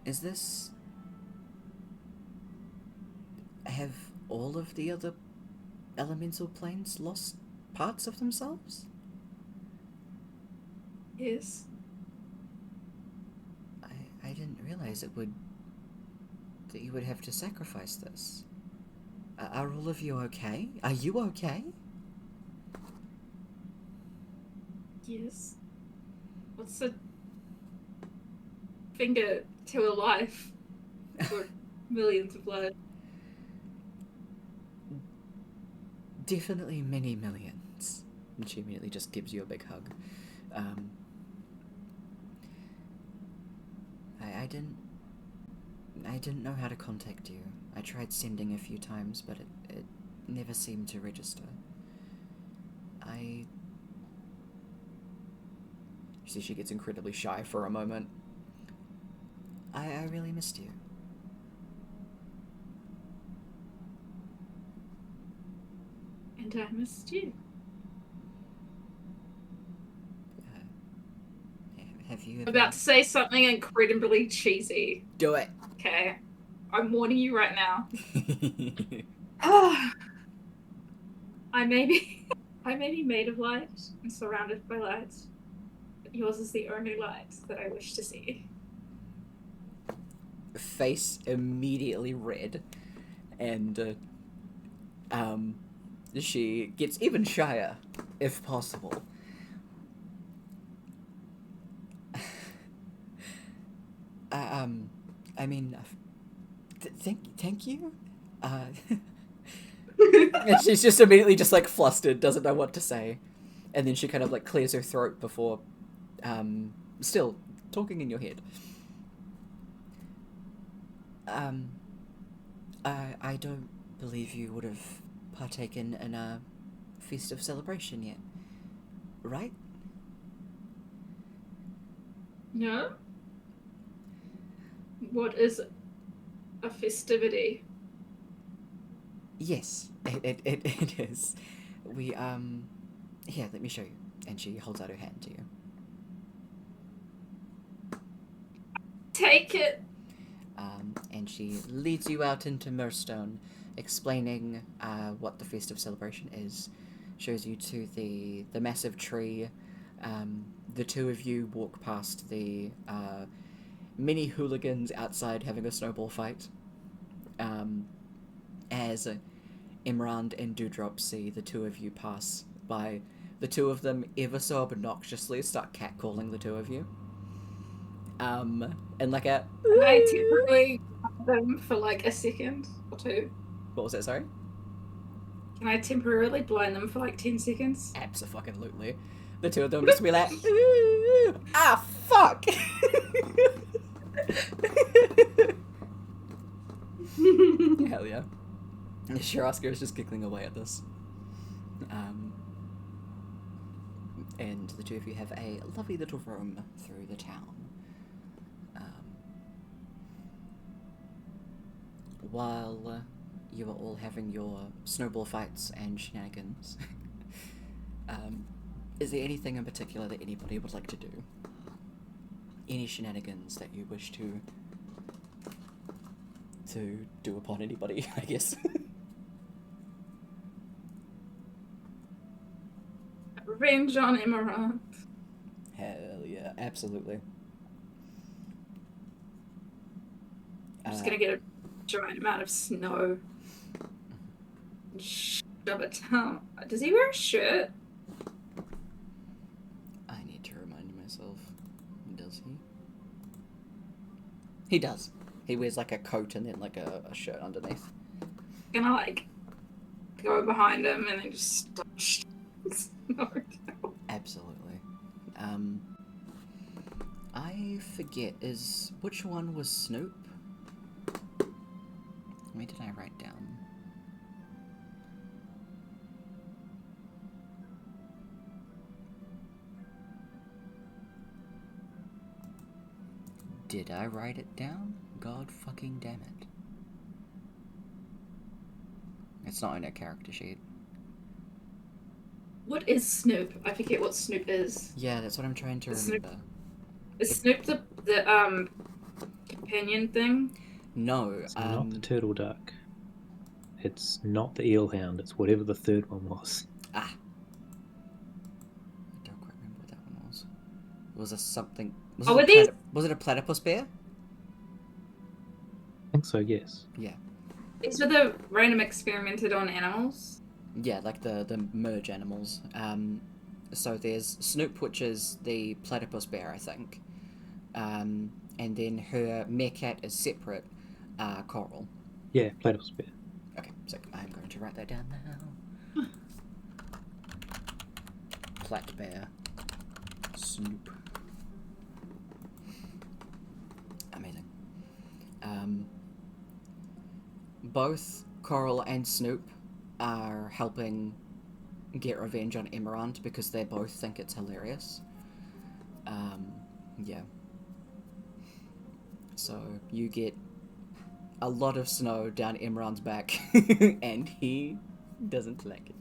Speaker 1: Is this... Have all of the other elemental planes lost parts of themselves?
Speaker 4: Yes.
Speaker 1: I didn't realize that you would have to sacrifice this. Are all of you okay? Are you okay?
Speaker 4: Yes. What's a finger to a life for millions of lives?
Speaker 1: Definitely many millions. And she immediately just gives you a big hug. I didn't know how to contact you. I tried sending a few times, but it never seemed to register. You see, she gets incredibly shy for a moment. I really missed you.
Speaker 4: And I missed you.
Speaker 1: Have you
Speaker 4: I'm about to say something incredibly cheesy.
Speaker 1: Do it.
Speaker 4: Okay. I'm warning you right now. I may be made of light and surrounded by light, but yours is the only light that I wish to see.
Speaker 1: Face immediately red, and she gets even shyer, if possible. I mean, thank you. And she's just immediately just like flustered, doesn't know what to say, and then she kind of like clears her throat before, still talking in your head. I don't believe you would have partaken in a feast of celebration yet, right?
Speaker 4: No? What is a festivity?
Speaker 1: Yes, it is. We, here, let me show you. And she holds out her hand to you.
Speaker 4: Take it!
Speaker 1: And she leads you out into Mirstone, explaining what the Feast of Celebration is. Shows you to the massive tree. The two of you walk past the many hooligans outside having a snowball fight. as Imran and Dewdrop see the two of you pass by, the two of them ever so obnoxiously start catcalling the two of you. And like a...
Speaker 4: Can I typically them for like a second or two?
Speaker 1: What was that, sorry?
Speaker 4: Can I temporarily blind them for like 10 seconds?
Speaker 1: Abso-fucking-lutely. The two of them just be like, ooh, ah, fuck! Hell yeah. Shiraska is just giggling away at this. And the two of you have a lovely little roam through the town. While you are all having your snowball fights and shenanigans, is there anything in particular that anybody would like to do? Any shenanigans that you wish to do upon anybody, I guess?
Speaker 4: Revenge on Emerald.
Speaker 1: Hell yeah, absolutely.
Speaker 4: I'm just gonna get a giant amount of snow and shove it down. Does he wear a shirt?
Speaker 1: I need to remind myself. Does he? He does. He wears like a coat and then like a shirt underneath.
Speaker 4: Gonna like go behind him and then just start shoving snow down.
Speaker 1: Absolutely. I forget, which one was Snoop? Where did I write down? Did I write it down? God fucking damn it. It's not in a character sheet.
Speaker 4: What is Snoop? I forget what Snoop is.
Speaker 1: Yeah, that's what I'm trying to remember.
Speaker 4: Is Snoop the companion thing?
Speaker 1: No,
Speaker 3: It's not the turtle duck. It's not the eelhound. It's whatever the third one was.
Speaker 1: I don't quite remember what that one was. Was it something? Was,
Speaker 4: Oh,
Speaker 1: it,
Speaker 4: were these?
Speaker 1: was it a platypus bear?
Speaker 3: I think so, yes.
Speaker 1: Yeah.
Speaker 4: These were the random experimented on animals.
Speaker 1: Yeah, like the merge animals. So there's Snoop, which is the platypus bear, I think. And then her meerkat is separate, Coral.
Speaker 3: Yeah, platypus bear.
Speaker 1: Okay, so I'm going to write that down now. Plat bear. Snoop. Amazing. Both Coral and Snoop are helping get revenge on Emerald because they both think it's hilarious. Yeah. So you get a lot of snow down Emerald's back, and he doesn't like it.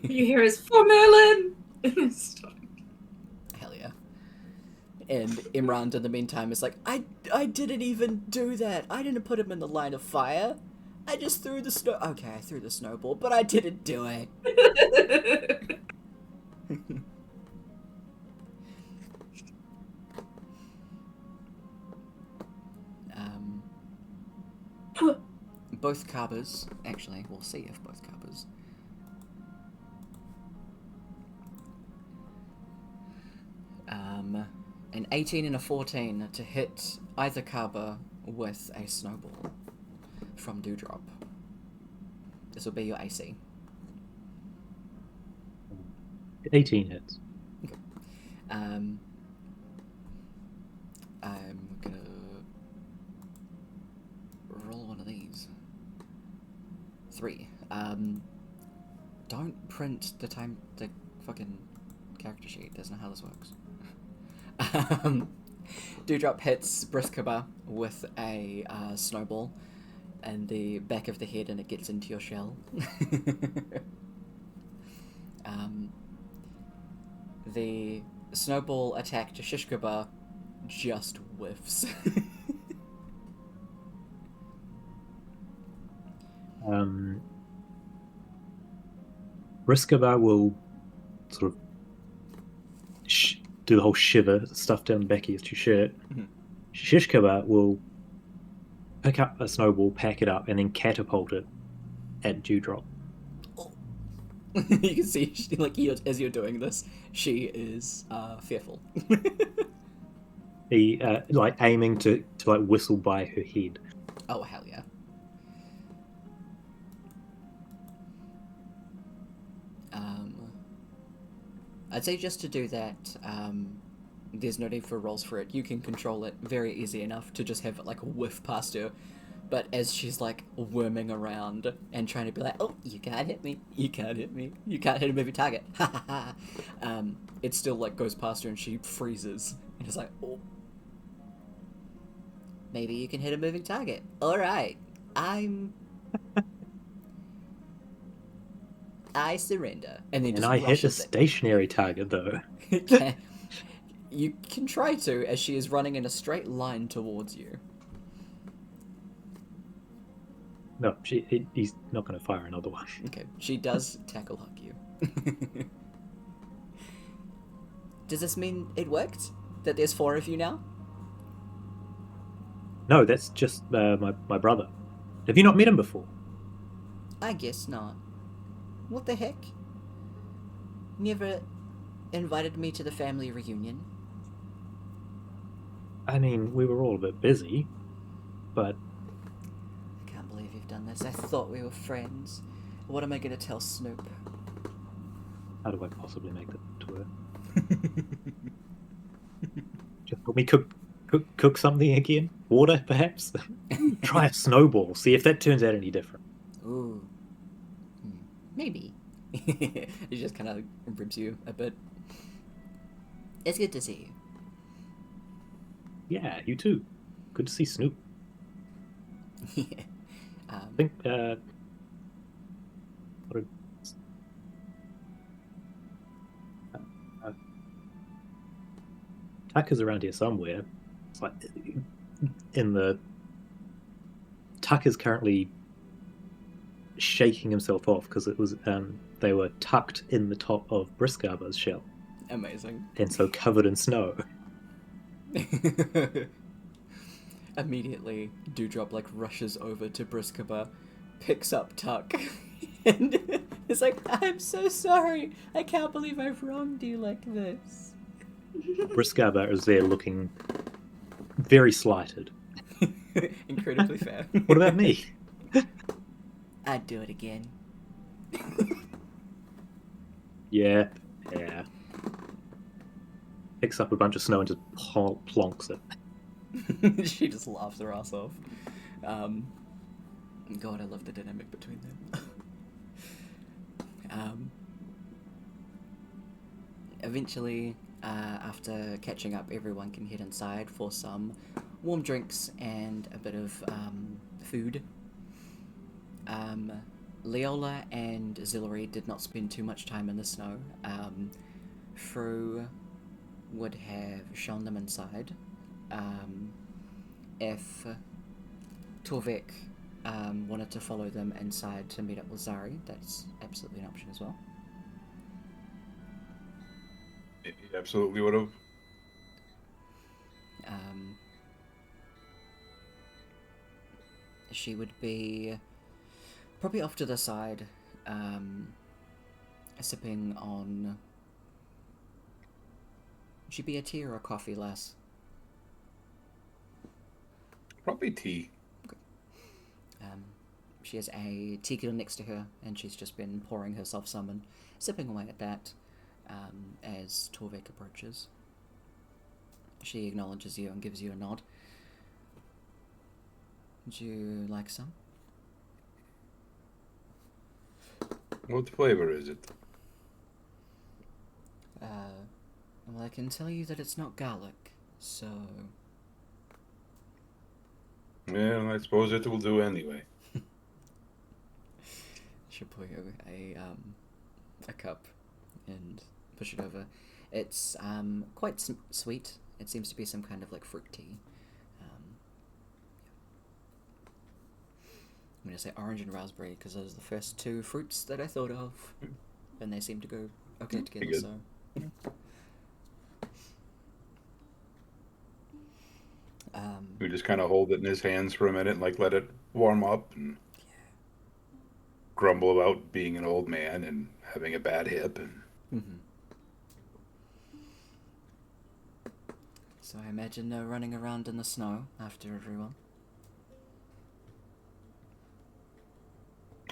Speaker 4: You hear his 4 million in his stomach.
Speaker 1: Hell yeah. And Imran, in the meantime, is like, I didn't even do that. I didn't put him in the line of fire. I just threw the snow. Okay, I threw the snowball, but I didn't do it. Both Carbers, actually, we'll see if both Carbers. An 18 and a 14 to hit either Carber with a snowball from Dewdrop. This will be your AC.
Speaker 3: 18 hits.
Speaker 1: Okay. I'm gonna roll one of these. 3. Don't print the fucking character sheet. Doesn't know how this works. Dewdrop hits Briskaba with a snowball in the back of the head, and it gets into your shell. The snowball attack to Shishkaba just whiffs.
Speaker 3: Briskaba will sort of do the whole shiver stuff down the back of your shirt.
Speaker 1: Mhm.
Speaker 3: Shishkaba will pick up a snowball, pack it up, and then catapult it at Dewdrop.
Speaker 1: You can see, as you're doing this, she is fearful.
Speaker 3: He aiming to whistle by her head.
Speaker 1: Oh, hell yeah. I'd say just to do that, there's no need for rolls for it. You can control it very easy enough to just have it whiff past her. But as she's worming around and trying to be oh, you can't hit me, you can't hit me, you can't hit a moving target, ha ha ha, it still goes past her and she freezes and is oh, maybe you can hit a moving target. All right, I surrender. And then
Speaker 3: And
Speaker 1: just
Speaker 3: I hit a
Speaker 1: rushes it.
Speaker 3: stationary target though.
Speaker 1: You can try to, as she is running in a straight line towards you.
Speaker 3: No, he's not going to fire another one.
Speaker 1: Okay, she does tackle hug you. Does this mean it worked? That there's 4 of you now?
Speaker 3: No, that's just my brother. Have you not met him before?
Speaker 1: I guess not. What the heck? Never invited me to the family reunion.
Speaker 3: I mean, we were all a bit busy, but...
Speaker 1: I can't believe you've done this. I thought we were friends. What am I going to tell Snoop?
Speaker 3: How do I possibly make that to her? Just help me cook something again? Water, perhaps? Try a snowball, see if that turns out any different.
Speaker 1: Ooh. Maybe. He just kind of ribs you a bit. It's good to see you.
Speaker 3: Yeah, you too. Good to see Snoop. I think, Tucker's around here somewhere. It's Tucker's currently shaking himself off because it was they were tucked in the top of Briscarber's shell.
Speaker 1: Amazing.
Speaker 3: And so covered in snow.
Speaker 1: Immediately, Dewdrop rushes over to Briscarber, picks up Tuck, and is I'm so sorry. I can't believe I've wronged you like this.
Speaker 3: Briscarber is there looking very slighted.
Speaker 1: Incredibly fair.
Speaker 3: What about me?
Speaker 1: I'd do it again.
Speaker 3: Yeah. Picks up a bunch of snow and just plonks it.
Speaker 1: She just laughs her ass off. God, I love the dynamic between them. Eventually, after catching up, everyone can head inside for some warm drinks and a bit of food. Leola and Zillary did not spend too much time in the snow. Fru would have shown them inside. If Torvik wanted to follow them inside to meet up with Zari, that's absolutely an option as well.
Speaker 2: He absolutely would have.
Speaker 1: She would be probably off to the side, sipping on... She'd be a tea or a coffee, lass?
Speaker 2: Probably tea.
Speaker 1: Okay. She has a tea kettle next to her, and she's just been pouring herself some and sipping away at that as Torvik approaches. She acknowledges you and gives you a nod. Would you like some?
Speaker 2: What flavor is it?
Speaker 1: Well, I can tell you that it's not garlic, so...
Speaker 2: Well, I suppose it will do anyway.
Speaker 1: She'll pour you a cup and push it over. It's quite sweet. It seems to be some kind of fruit tea. I'm going to say orange and raspberry because those are the first 2 fruits that I thought of, and they seem to go okay together. So,
Speaker 2: We just kind of hold it in his hands for a minute and like let it warm up and grumble about being an old man and having a bad hip. And
Speaker 1: So I imagine no running around in the snow after everyone.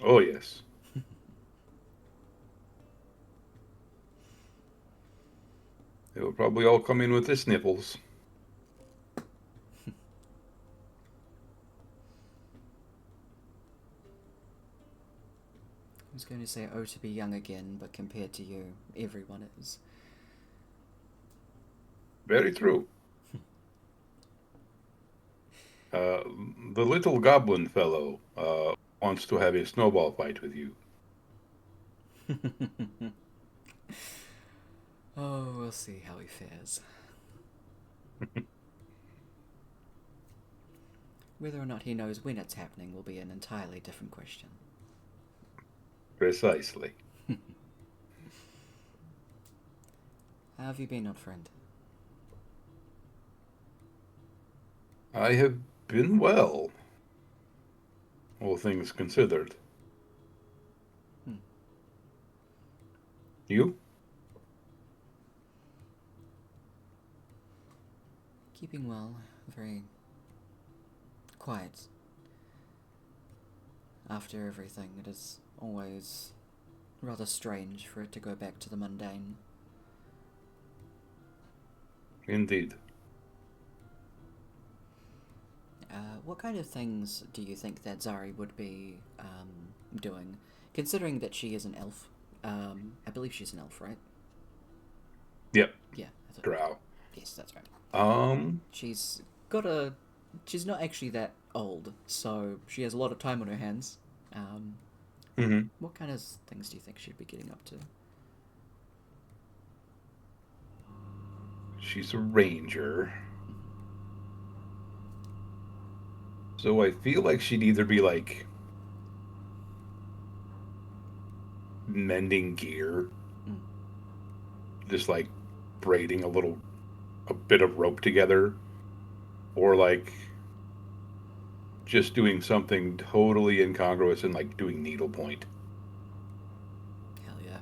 Speaker 2: oh yes, they will probably all come in with the sniffles.
Speaker 1: I was going to say, oh, to be young again, but compared to you, everyone is.
Speaker 2: Very true. The little goblin fellow wants to have a snowball fight with you.
Speaker 1: Oh, we'll see how he fares. Whether or not he knows when it's happening will be an entirely different question.
Speaker 2: Precisely.
Speaker 1: How have you been, old friend?
Speaker 2: I have been well, all things considered. You?
Speaker 1: Keeping well, very quiet. After everything, it is always rather strange for it to go back to the mundane.
Speaker 2: Indeed.
Speaker 1: What kind of things do you think that Zari would be doing, considering that she is an elf? I believe she's an elf, right?
Speaker 2: Yep.
Speaker 1: Yeah, I thought.
Speaker 2: Drow.
Speaker 1: Yes, that's right.
Speaker 2: She's
Speaker 1: She's not actually that old, so she has a lot of time on her hands. What kind of things do you think she'd be getting up to?
Speaker 2: She's a ranger. So I feel like she'd either be like mending gear, just like braiding a bit of rope together, or like just doing something totally incongruous and like doing needlepoint.
Speaker 1: Hell yeah.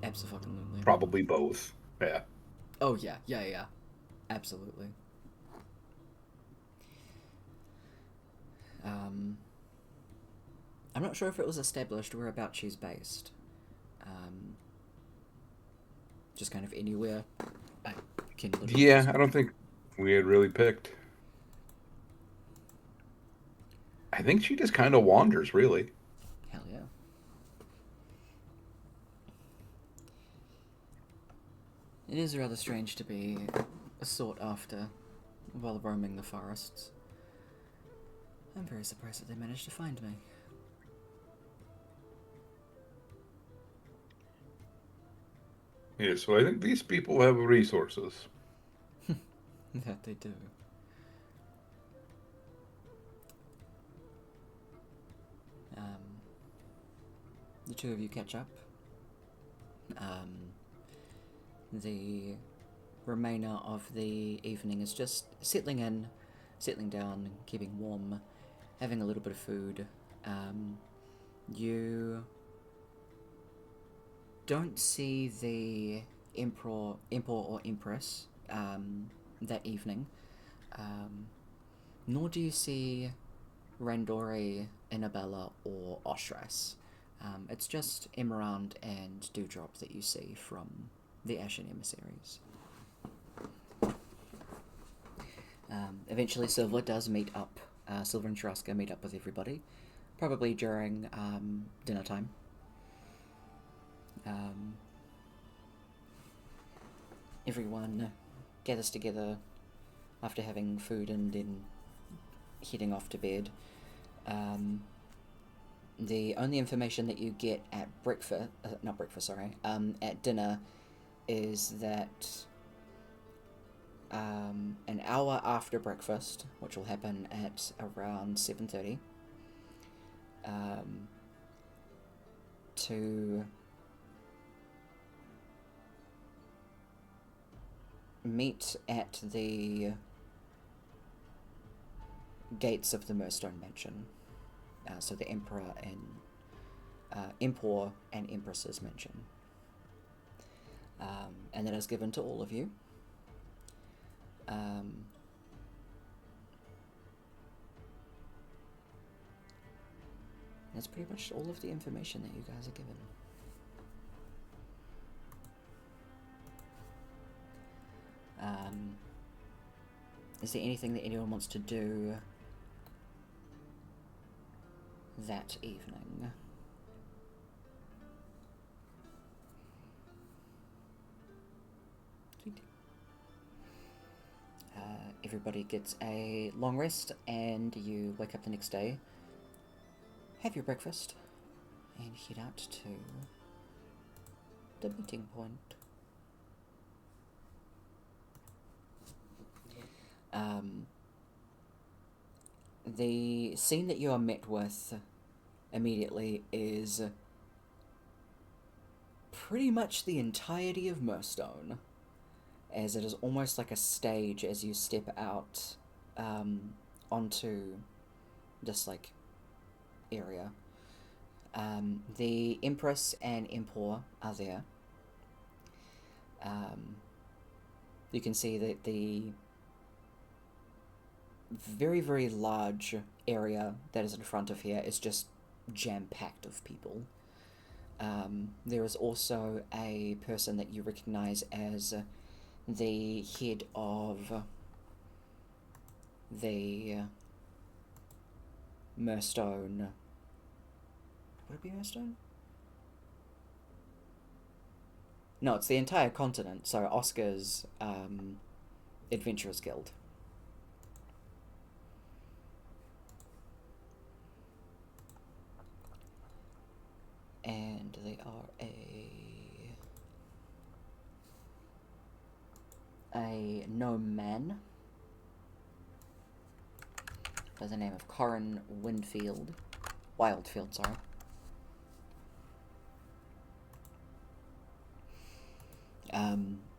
Speaker 1: Absolutely.
Speaker 2: Probably both. Yeah.
Speaker 1: Oh yeah. Absolutely. I'm not sure if it was established whereabouts she's based. Just kind of anywhere. I can literally
Speaker 2: Yeah,
Speaker 1: just...
Speaker 2: I don't think we had really picked. I think she just kind of wanders, really.
Speaker 1: Hell yeah. It is rather strange to be sought after while roaming the forests. I'm very surprised that they managed to find me.
Speaker 2: Yeah, so I think these people have resources.
Speaker 1: That they do. The two of you catch up. The remainder of the evening is just settling in, settling down, keeping warm, having a little bit of food. You don't see the emperor or empress that evening, nor do you see Randori, Annabella, or Oshras. It's just Emerald and Dewdrop that you see from the Ashen Emissaries. Eventually Silver does meet up, Silver and Sharaska meet up with everybody, probably during dinner time. Everyone gathers together after having food and then heading off to bed. The only information that you get at at dinner is that an hour after breakfast, which will happen at around 7:30, to meet at the gates of the Murstone Mansion. So the Emperor and Empress's mansion. And that is given to all of you. That's pretty much all of the information that you guys are given. Is there anything that anyone wants to do that evening? Sweet. Everybody gets a long rest, and you wake up the next day, have your breakfast, and head out to the meeting point. The scene that you are met with immediately is pretty much the entirety of Murstone, as it is almost like a stage as you step out onto this like area. The Empress and Emperor are there. You can see that the very, very large area that is in front of here is just jam-packed of people. There is also a person that you recognize as the head of the Murstone. Would it be Murstone? No, it's the entire continent, so Oscar's Adventurers Guild. And they are a gnome man by the name of Corin Wildfield, sorry.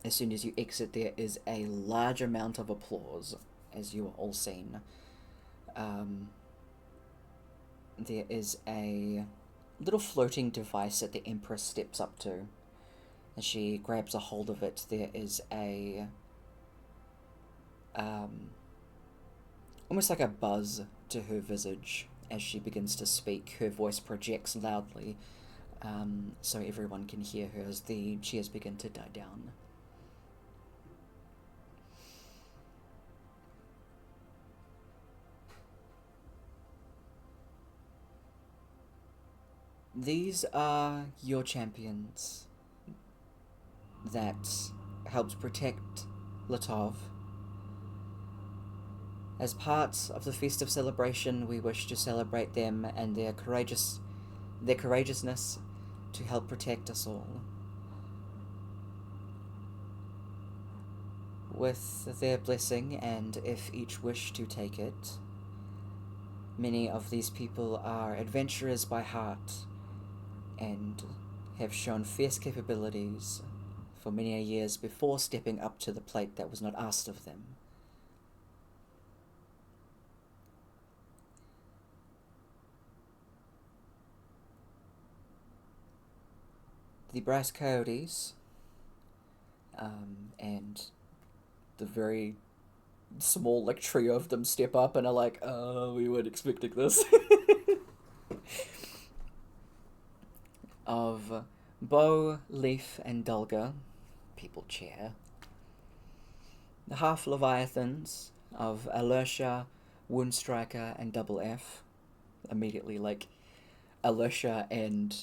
Speaker 1: As soon as you exit, there is a large amount of applause, as you are all seen. There is a little floating device that the Empress steps up to. As she grabs a hold of it, there is a almost like a buzz to her visage as she begins to speak. Her voice projects loudly, so everyone can hear her as the cheers begin to die down. These are your champions that helped protect Latov. As part of the festive celebration, we wish to celebrate them and their courageousness to help protect us all. With their blessing, and if each wish to take it, many of these people are adventurers by heart and have shown fierce capabilities for many years before stepping up to the plate that was not asked of them. The Brass Coyotes, and the very small like trio of them step up and are like, we weren't expecting this. Of Bo, Leaf, and Dulga, people chair. The half Leviathans of Alertia, Woundstriker, and Double F. Immediately, like, Alertia and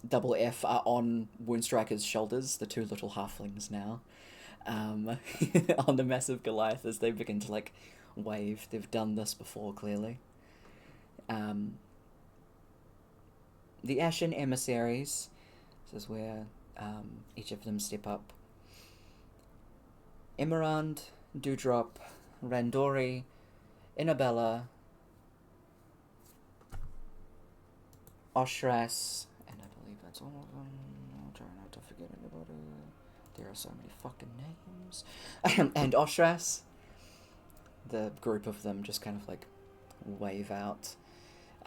Speaker 1: Double F are on Woundstriker's shoulders, the two little halflings now, on the massive Goliath as they begin to, like, wave. They've done this before, clearly. The Ashen Emissaries, this is where each of them step up. Emerald, Dewdrop, Randori, Inabella, Oshras, and I believe that's all of them. I'll try not to forget anybody. There are so many fucking names. And Ostras. The group of them just kind of like wave out.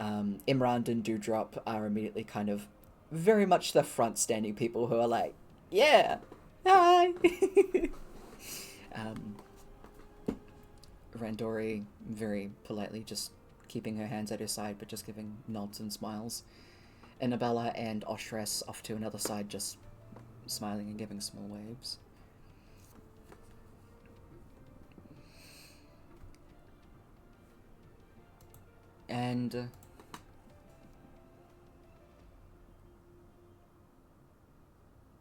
Speaker 1: Imran and Dewdrop are immediately kind of very much the front standing people who are like, yeah, hi. Randori very politely just keeping her hands at her side but just giving nods and smiles. Annabella and Ostras off to another side just smiling and giving small waves. And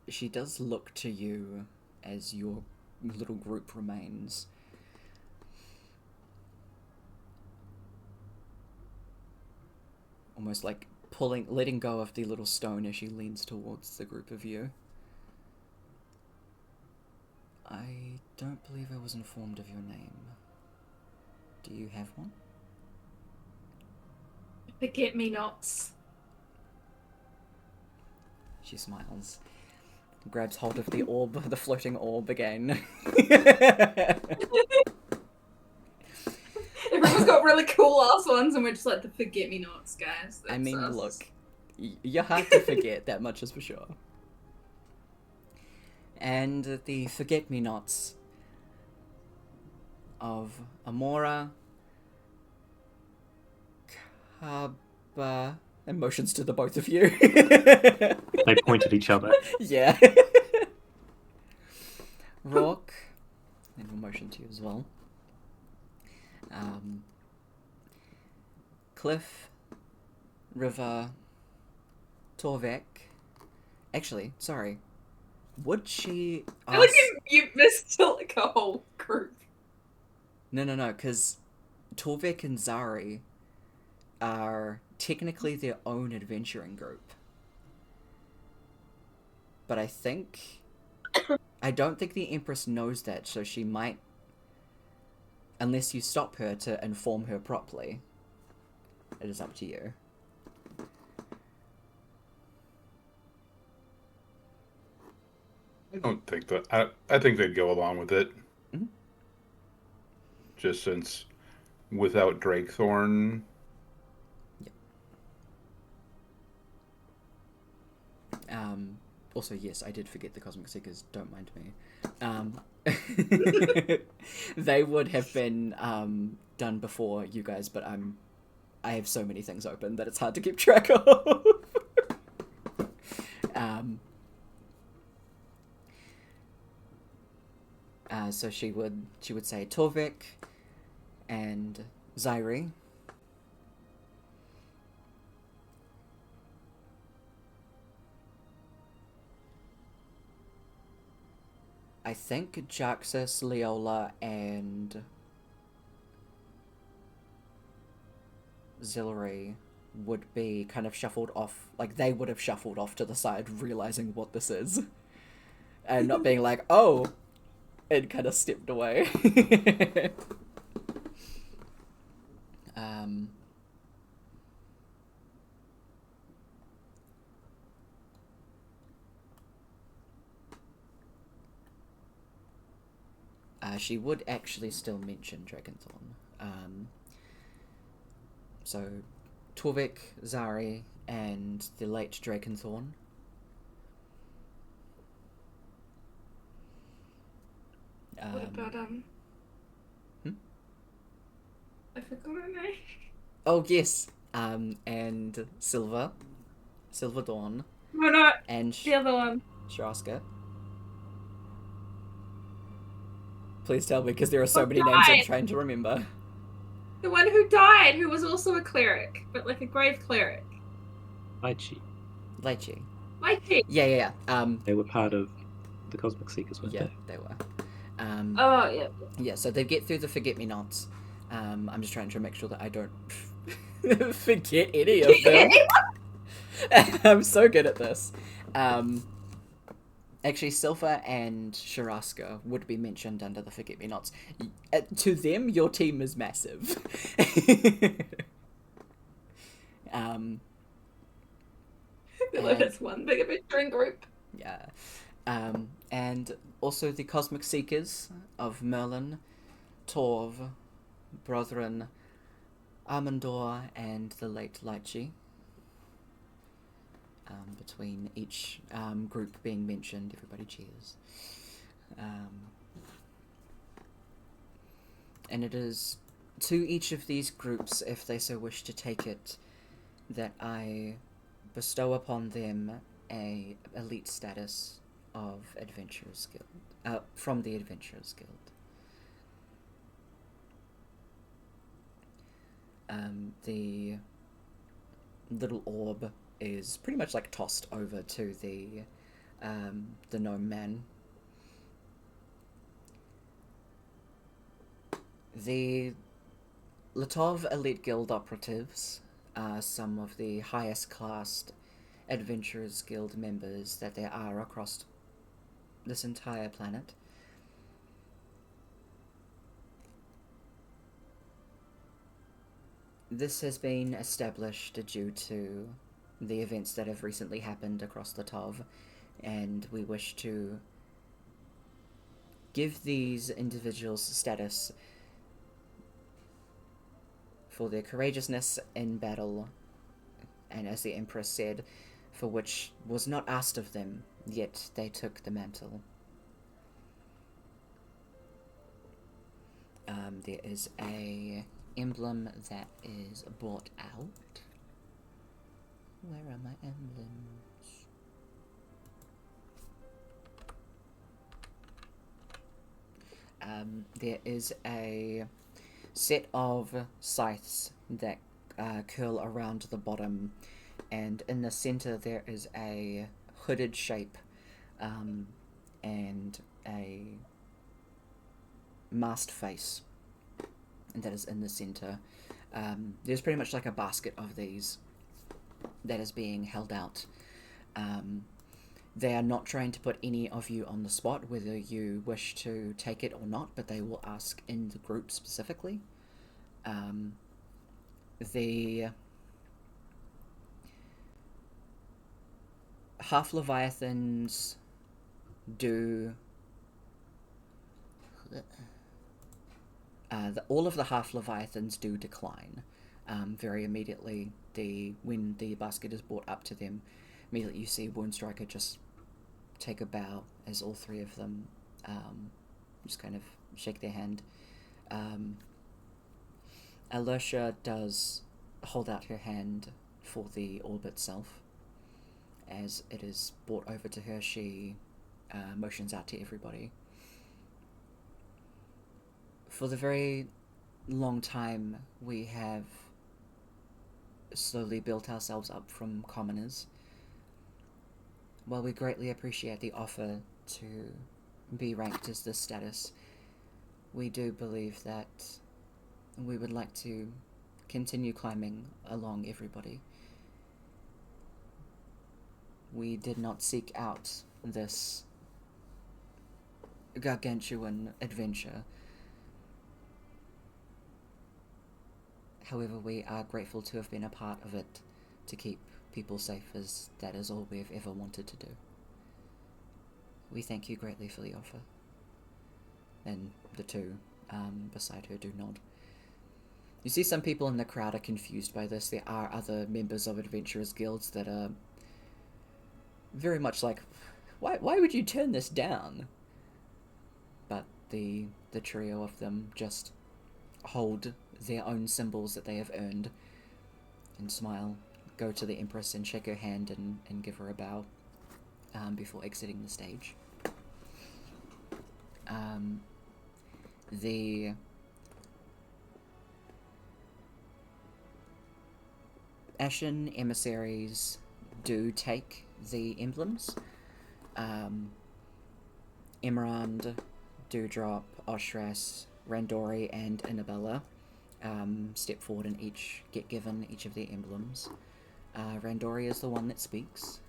Speaker 1: she does look to you as your little group remains. Almost like letting go of the little stone as she leans towards the group of you. I don't believe I was informed of your name. Do you have one?
Speaker 4: Forget-me-nots.
Speaker 1: She smiles. Grabs hold of the orb, the floating orb again.
Speaker 4: Everyone's got really cool ass ones, and we're just like the forget-me-nots, guys.
Speaker 1: I mean,
Speaker 4: That's us.
Speaker 1: look, you're hard to forget, that much is for sure. And the forget-me-nots of Amora, Kaba, and motions to the both of you.
Speaker 3: They point at each other.
Speaker 1: Yeah. Rock, and we'll motion to you as well. Cliff, River, Torvek. Actually, sorry. Would she
Speaker 4: I feel like
Speaker 1: ask...
Speaker 4: you missed like a whole group.
Speaker 1: No, because Torvek and Zari are technically their own adventuring group. But I don't think the Empress knows that, so she might, unless you stop her to inform her properly. It is up to you.
Speaker 2: I don't think that. I think they'd go along with it.
Speaker 1: Mhm.
Speaker 2: Just since without Drakethorn.
Speaker 1: Also, yes, I did forget the Cosmic Seekers, don't mind me. They would have been done before you guys, but I have so many things open that it's hard to keep track of. So she would say Torvik and Zairi. I think Jaxus, Leola, and Zillary would be kind of shuffled off, like they would have shuffled off to the side, realizing what this is. And not being like, oh, and kind of stepped away. She would actually still mention Dragonthorn. So, Torvik, Zari, and the late Dragonthorn.
Speaker 4: What about I forgot her name.
Speaker 1: Oh yes, and Silver Dawn,
Speaker 4: No, no,
Speaker 1: and
Speaker 4: the other one.
Speaker 1: Shraska. Please tell me, because there are so
Speaker 4: Who
Speaker 1: many names I'm
Speaker 4: died?
Speaker 1: trying to remember.
Speaker 4: The one who died, who was also a cleric, but like a grave cleric.
Speaker 3: Lychee.
Speaker 1: Lychee.
Speaker 4: Lychee.
Speaker 1: Yeah.
Speaker 3: They were part of the Cosmic Seekers, weren't
Speaker 1: Yeah,
Speaker 3: they?
Speaker 1: they were.
Speaker 4: Oh, yeah.
Speaker 1: Yeah, so they get through the forget-me-nots. I'm just trying to make sure that I don't forget any of them. I'm so good at this. Actually, Silva and Sharaska would be mentioned under the forget-me-nots. To them, your team is massive.
Speaker 4: I feel like it's one big adventuring group.
Speaker 1: Yeah. And also the Cosmic Seekers of Merlin, Torv, Brothrin, Armandor, and the late Lychee. Between each group being mentioned, everybody cheers. And it is to each of these groups, if they so wish to take it, that I bestow upon them a elite status of Adventurers Guild, from the Adventurers Guild. The little orb is pretty much like tossed over to the gnome man. The Latov Elite Guild operatives are some of the highest classed Adventurers Guild members that there are across this entire planet. This has been established due to the events that have recently happened across Latov, and we wish to give these individuals status for their courageousness in battle, and as the Empress said, for which was not asked of them, yet they took the mantle. There is a emblem that is brought out. Where are my emblems? There is a set of scythes that curl around the bottom, and in the center there is a hooded shape and a masked face that is in the center. There's pretty much like a basket of these that is being held out. They are not trying to put any of you on the spot, whether you wish to take it or not, but they will ask in the group specifically. The half-leviathans do... all of the half-leviathans do decline very immediately. When the basket is brought up to them, immediately you see Woundstriker just take a bow as all three of them just kind of shake their hand. Alertia does hold out her hand for the orb itself. As it is brought over to her, she motions out to everybody. For the very long time, we have slowly built ourselves up from commoners. While we greatly appreciate the offer to be ranked as this status, we do believe that we would like to continue climbing along everybody. We did not seek out this gargantuan adventure. However, we are grateful to have been a part of it to keep people safe, as that is all we've ever wanted to do. We thank you greatly for the offer. And the two beside her do nod. You see some people in the crowd are confused by this. There are other members of Adventurers Guilds that are very much like, why would you turn this down? But the trio of them just hold their own symbols that they have earned and smile, go to the Empress and shake her hand and give her a bow before exiting the stage. The Ashen emissaries do take the emblems. Emerald, Dewdrop, Oshras, Randori, and Annabella step forward and get given each of their emblems. Randori is the one that speaks,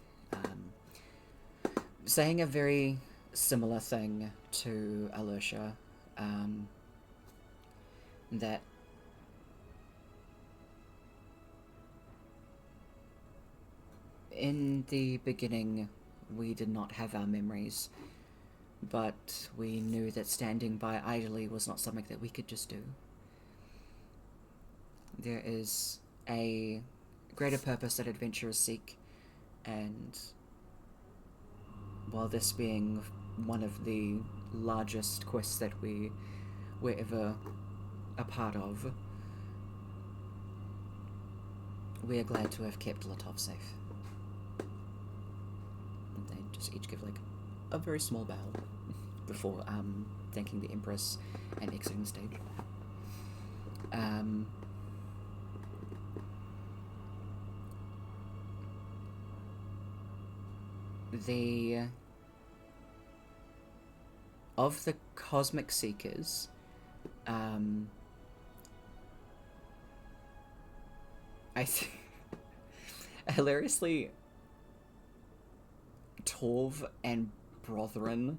Speaker 1: saying a very similar thing to Alertia, that in the beginning, we did not have our memories, but we knew that standing by idly was not something that we could just do. There is a greater purpose that adventurers seek, and while this being one of the largest quests that we were ever a part of, we are glad to have kept Latov safe. And they just each give like a very small bow before thanking the Empress and exiting the stage. Of the Cosmic Seekers, hilariously, Torv and Brotherin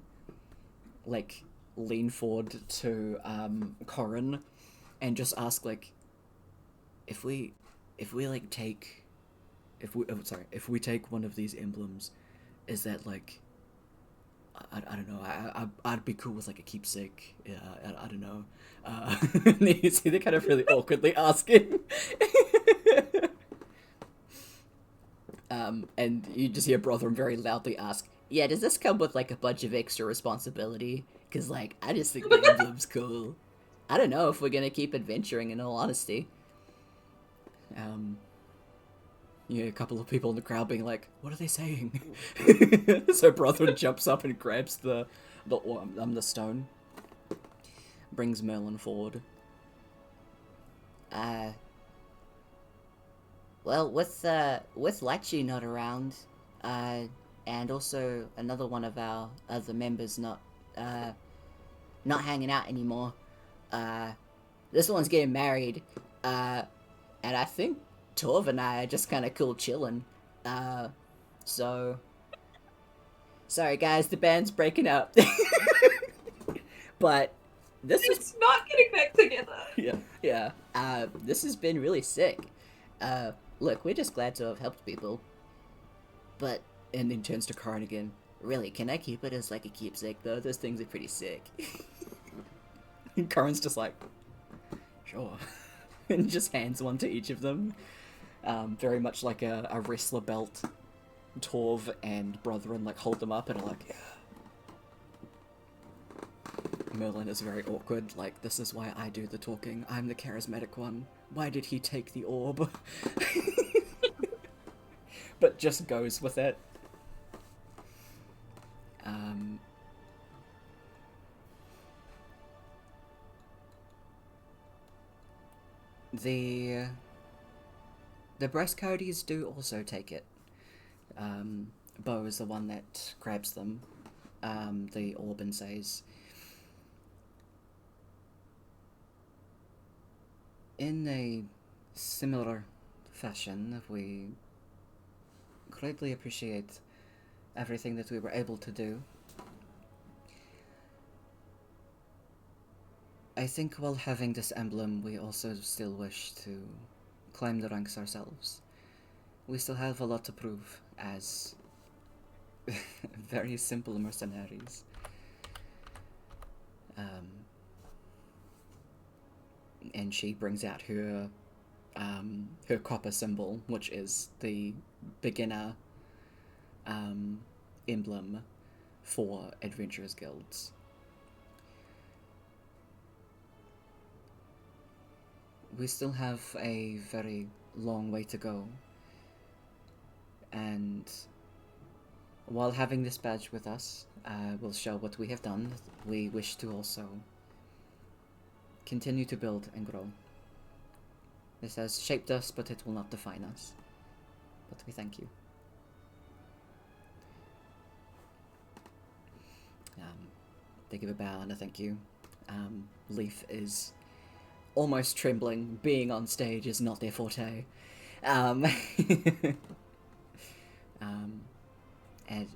Speaker 1: like lean forward to Corin and just ask like, if we take one of these emblems, is that like, I don't know, I'd be cool with like a keepsake. Yeah, I don't know. You see, they kind of really awkwardly asking. And you just hear Brotherin very loudly ask, yeah, does this come with like a bunch of extra responsibility? Because like, I just think the emblem's cool. I don't know if we're gonna keep adventuring, in all honesty. You know, a couple of people in the crowd being like, what are they saying? So Brotherin jumps up and grabs the stone. Brings Merlin forward. Well, with Lachi not around, and also another one of our other members not hanging out anymore, this one's getting married, and I think Torv and I are just kind of cool chilling. So sorry guys, the band's breaking up. But
Speaker 4: It's not getting back together.
Speaker 1: Yeah. This has been really sick. Look, we're just glad to have helped people. But, and then turns to Karin again. Really, can I keep it as like a keepsake though? Those things are pretty sick. And Karin's just like, sure. And just hands one to each of them. Very much like a wrestler belt. Torv and Brotherin like hold them up and are like, yeah. Merlin is very awkward, like, this is why I do the talking. I'm the charismatic one. Why did he take the orb? But just goes with it. The breast coyotes do also take it. Bo is the one that grabs them. The orb and says, in a similar fashion, we greatly appreciate everything that we were able to do. I think while having this emblem, we also still wish to climb the ranks ourselves. We still have a lot to prove as very simple mercenaries. And she brings out her copper symbol, which is the beginner emblem for adventurers guilds. We still have a very long way to go, and while having this badge with us will show what we have done, we wish to also continue to build and grow. This has shaped us, but it will not define us. But we thank you. They give a bow and a thank you. Leaf is almost trembling. Being on stage is not their forte. And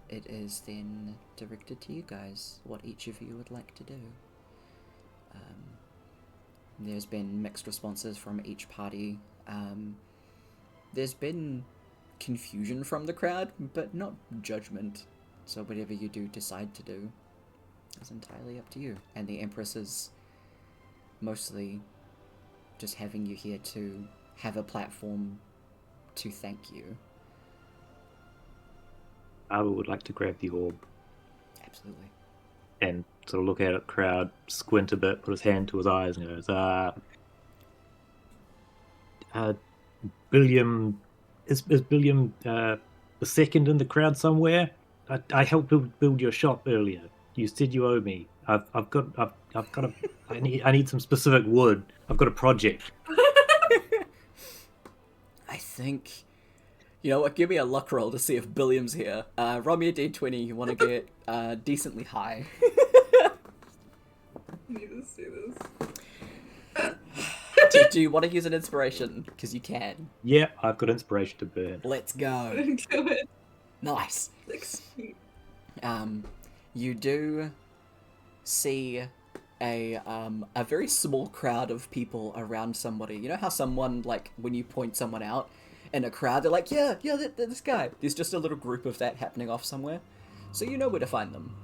Speaker 1: it is then directed to you guys, what each of you would like to do. There's been mixed responses from each party. There's been confusion from the crowd, but not judgment. So whatever you do decide to do is entirely up to you. And the Empress is mostly just having you here to have a platform to thank you.
Speaker 3: I would like to grab the orb
Speaker 1: Absolutely.
Speaker 3: and sort of look out at the crowd, squint a bit, put his hand to his eyes, and goes, Billiam, is Billiam the second in the crowd somewhere? I helped build your shop earlier. You said you owe me. I've got a, I need some specific wood. I've got a project.
Speaker 1: I think... You know what, give me a luck roll to see if Billiam's here. Roll me a d20, you want to get decently high.
Speaker 4: I need to see this.
Speaker 1: Do you want to use an inspiration? Because you can.
Speaker 3: Yeah, I've got inspiration to burn.
Speaker 1: Let's go.
Speaker 4: Do it.
Speaker 1: Nice.
Speaker 4: 16.
Speaker 1: You do see a very small crowd of people around somebody. You know how someone, like, when you point someone out in a crowd, they're like, yeah, this guy. There's just a little group of that happening off somewhere. So you know where to find them.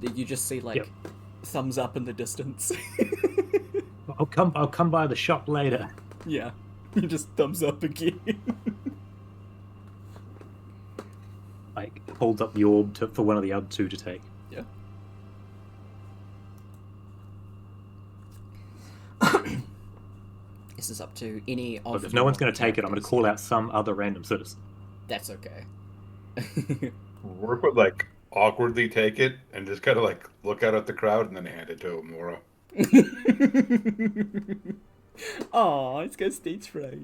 Speaker 1: You just see, like,
Speaker 3: Yep.
Speaker 1: thumbs up in the distance.
Speaker 3: I'll come by the shop later.
Speaker 1: Yeah. You just thumbs up again.
Speaker 3: Like, holds up the orb for one of the other two to take.
Speaker 1: Yeah. This is up to any of
Speaker 3: But if no one's going to take it, I'm going to
Speaker 1: characters.
Speaker 3: call out some other random citizen.
Speaker 1: That's okay.
Speaker 2: Work would like awkwardly take it and just kind of like look out at the crowd and then hand it to Mora.
Speaker 1: Aw, it's got stage fright.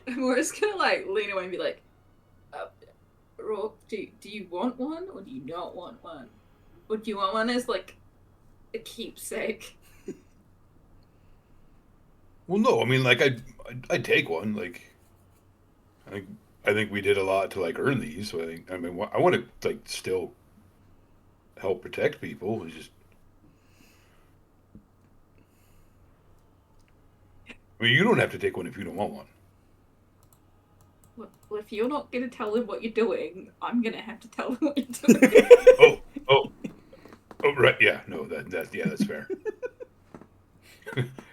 Speaker 4: Mora's gonna like lean away and be like, Rourke, do you want one or do you not want one? Or do you want one as like a keepsake?
Speaker 2: Well, no, I mean, like I'd take one. Like, I think we did a lot to like earn these. So I mean, I want to like still help protect people. It's just, I mean, you don't have to take one if you don't want one.
Speaker 4: Well, if you're not gonna tell them what you're doing, I'm gonna have to tell them what you're doing.
Speaker 2: Oh, right, yeah, no, that's fair.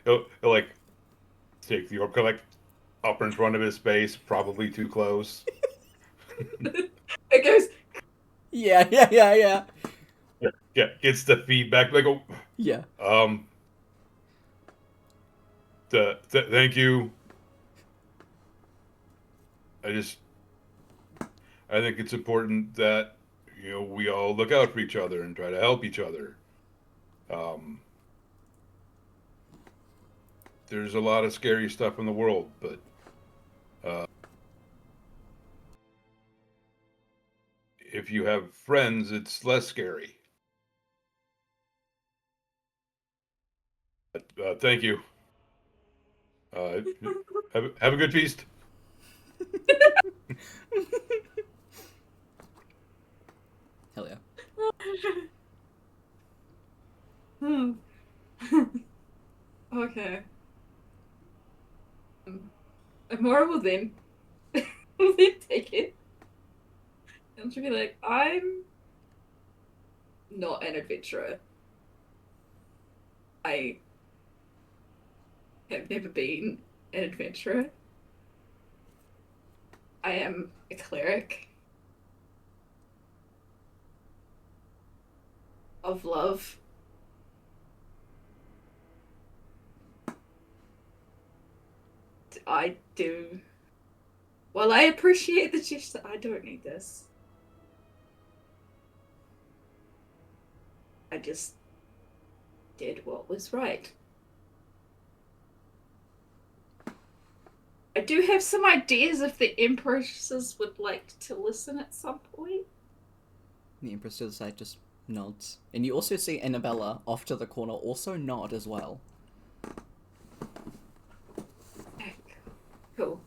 Speaker 2: he'll like take the orb, like up in front of his face, probably too close.
Speaker 4: It goes,
Speaker 1: Yeah.
Speaker 2: Yeah, gets the feedback. Like, oh,
Speaker 1: Yeah.
Speaker 2: Thank you. I think it's important that, you know, we all look out for each other and try to help each other. There's a lot of scary stuff in the world, but if you have friends, it's less scary. Thank you. Have a good feast.
Speaker 1: Hell yeah.
Speaker 4: Okay. Amora will then take it. And she'll be like, I'm not an adventurer. I have never been an adventurer. I am a cleric of love. I do. Well, I appreciate the gesture. I don't need this. I just did what was right. I do have some ideas if the empresses would like to listen at some point.
Speaker 1: The Empress to the side just nods. And you also see Annabella off to the corner also nod as well.
Speaker 4: Okay, cool.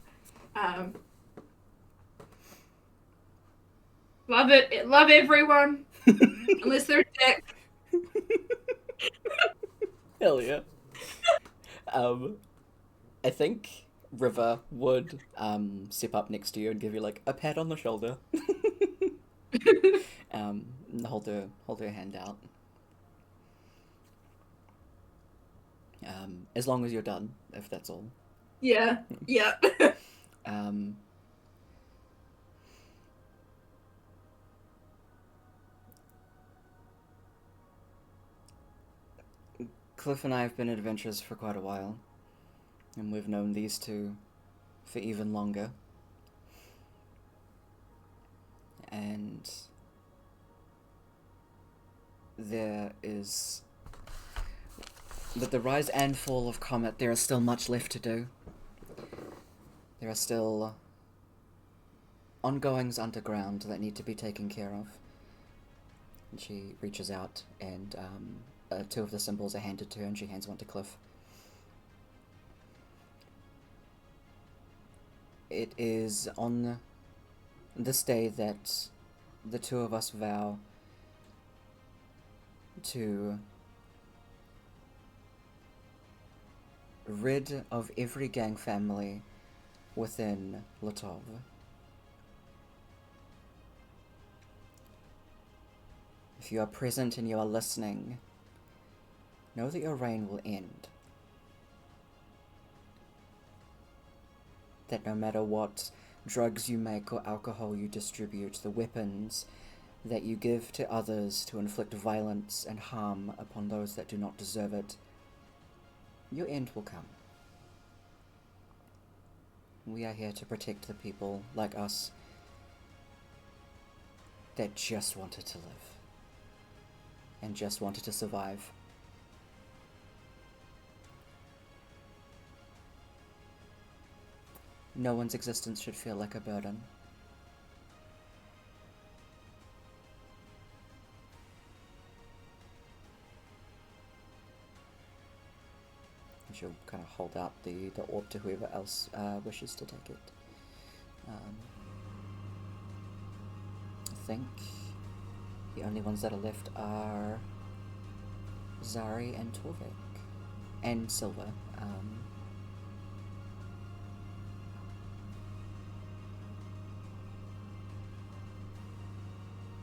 Speaker 4: Love it. Love everyone. Unless they're a dick.
Speaker 1: Hell yeah. I think River would step up next to you and give you like a pat on the shoulder. And hold her hand out. As long as you're done, if that's all.
Speaker 4: Yeah. Yeah.
Speaker 1: Cliff and I have been adventurers for quite a while, and we've known these two for even longer. And there is... With the rise and fall of Comet, there is still much left to do. There are still ongoings underground that need to be taken care of. And she reaches out, and two of the symbols are handed to her, and she hands one to Cliff. It is on this day that the two of us vow to rid of every gang family within Latov. If you are present and you are listening, know that your reign will end. That no matter what drugs you make or alcohol you distribute, the weapons that you give to others to inflict violence and harm upon those that do not deserve it, your end will come. We are here to protect the people like us that just wanted to live and just wanted to survive. No one's existence should feel like a burden. And she'll kind of hold out the orb to whoever else wishes to take it. I think the only ones that are left are Zari and Torvik. And Silver.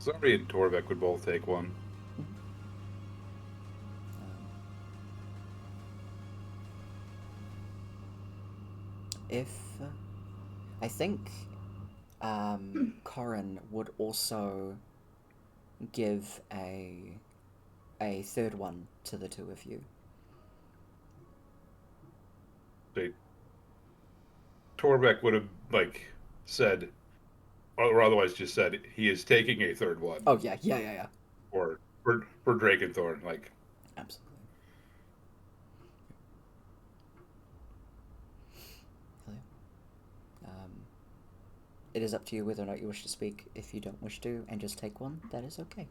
Speaker 2: Zari and Torvik would both take one.
Speaker 1: If I think Corin would also give a third one to the two of you.
Speaker 2: Torvik would have said, or otherwise just said, he is taking a third one.
Speaker 1: Oh yeah.
Speaker 2: Or for Drakenthorn,
Speaker 1: Absolutely. It is up to you whether or not you wish to speak. If you don't wish to and just take one, that is okay.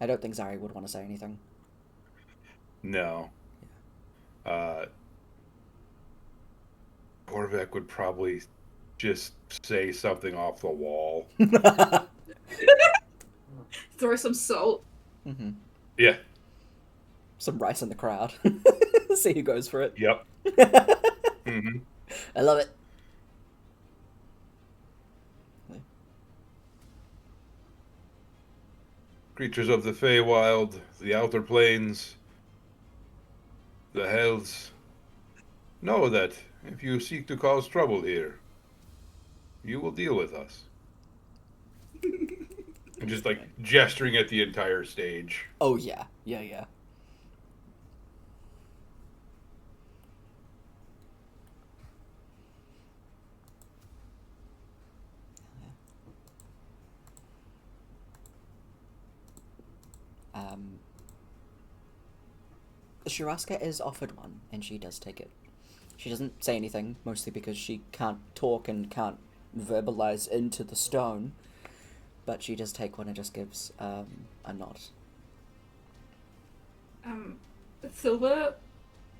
Speaker 1: I don't think Zari would want to say anything.
Speaker 2: No. Torvik would probably just say something off the wall.
Speaker 4: Throw some salt.
Speaker 1: Mm-hmm.
Speaker 2: Yeah.
Speaker 1: Some rice in the crowd. See who goes for it.
Speaker 2: Yep. Mm-hmm.
Speaker 1: I love it.
Speaker 2: Creatures of the Feywild, the Outer Planes, the Hells, know that if you seek to cause trouble here, you will deal with us. And just gesturing at the entire stage.
Speaker 1: Oh yeah. Yeah. Shiraska is offered one, and she does take it. She doesn't say anything, mostly because she can't talk and can't verbalize into the stone, but she does take one and just gives a nod.
Speaker 4: Silver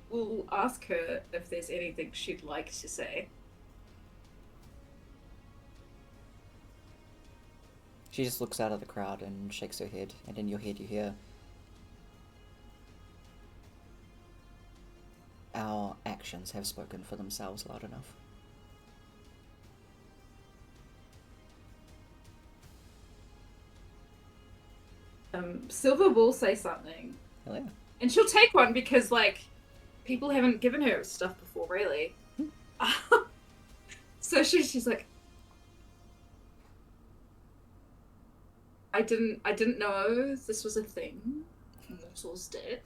Speaker 4: will ask her if there's anything she'd like to say.
Speaker 1: She just looks out at the crowd and shakes her head, and in your head you hear, "Our actions have spoken for themselves loud enough."
Speaker 4: Silver will say something,
Speaker 1: Hell yeah.
Speaker 4: and she'll take one because like people haven't given her stuff before, really. So she's like, I didn't know this was a thing mortals did.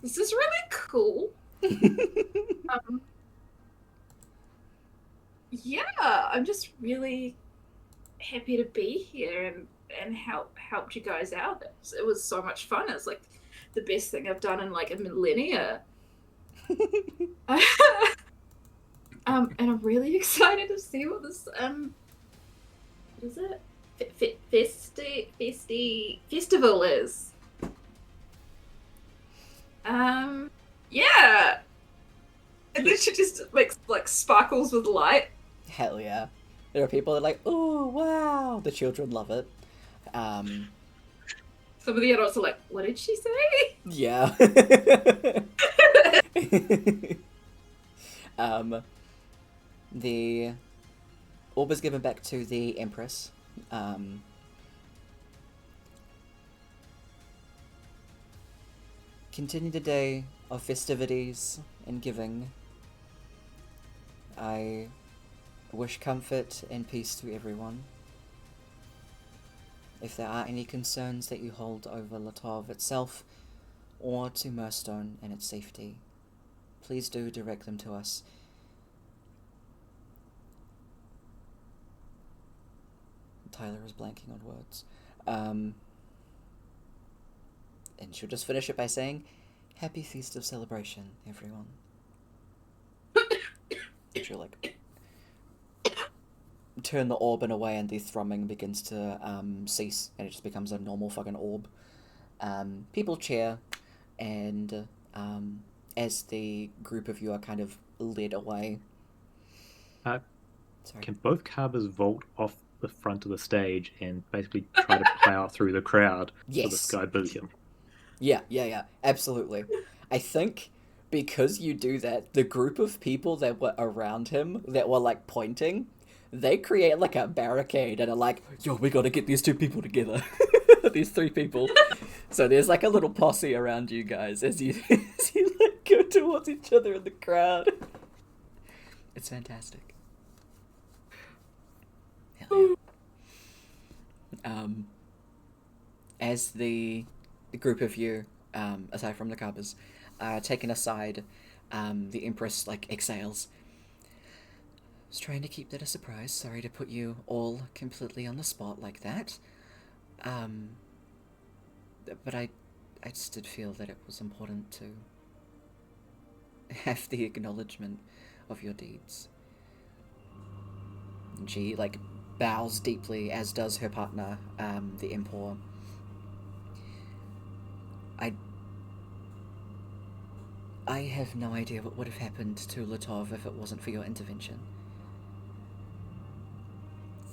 Speaker 4: This is really cool. Yeah, I'm just really happy to be here and helped you guys out. It was so much fun. It's like the best thing I've done in like a millennia. And I'm really excited to see what this what is it? Festival is. Yeah. And then she just makes like sparkles with light.
Speaker 1: Hell yeah. There are people that are like, oh wow. The children love it.
Speaker 4: Some of the adults are like, what did she say?
Speaker 1: Yeah. The orb is given back to the Empress. Continue the day of festivities and giving. I wish comfort and peace to everyone. If there are any concerns that you hold over Latov itself, or to Murstone and its safety, please do direct them to us. Tyler is blanking on words. And she'll just finish it by saying, Happy Feast of Celebration, everyone. She'll like turn the orb in a way and the thrumming begins to cease and it just becomes a normal fucking orb. People cheer and as the group of you are kind of led away. Sorry.
Speaker 3: Can both Carbers vault off the front of the stage and basically try to plow through the crowd
Speaker 1: Yes.
Speaker 3: for the Sky Billion?
Speaker 1: Yeah, absolutely. I think because you do that, the group of people that were around him that were like pointing, they create like a barricade and are like, yo, we gotta get these two people together. These three people. So there's like a little posse around you guys as you like go towards each other in the crowd. It's fantastic. Hell yeah. As the group of you, aside from the Carpers, are taken aside, the Empress like exhales. I was trying to keep that a surprise. Sorry to put you all completely on the spot like that. But I just did feel that it was important to have the acknowledgement of your deeds. And she like bows deeply, as does her partner, the Emperor. I have no idea what would have happened to Latov if it wasn't for your intervention.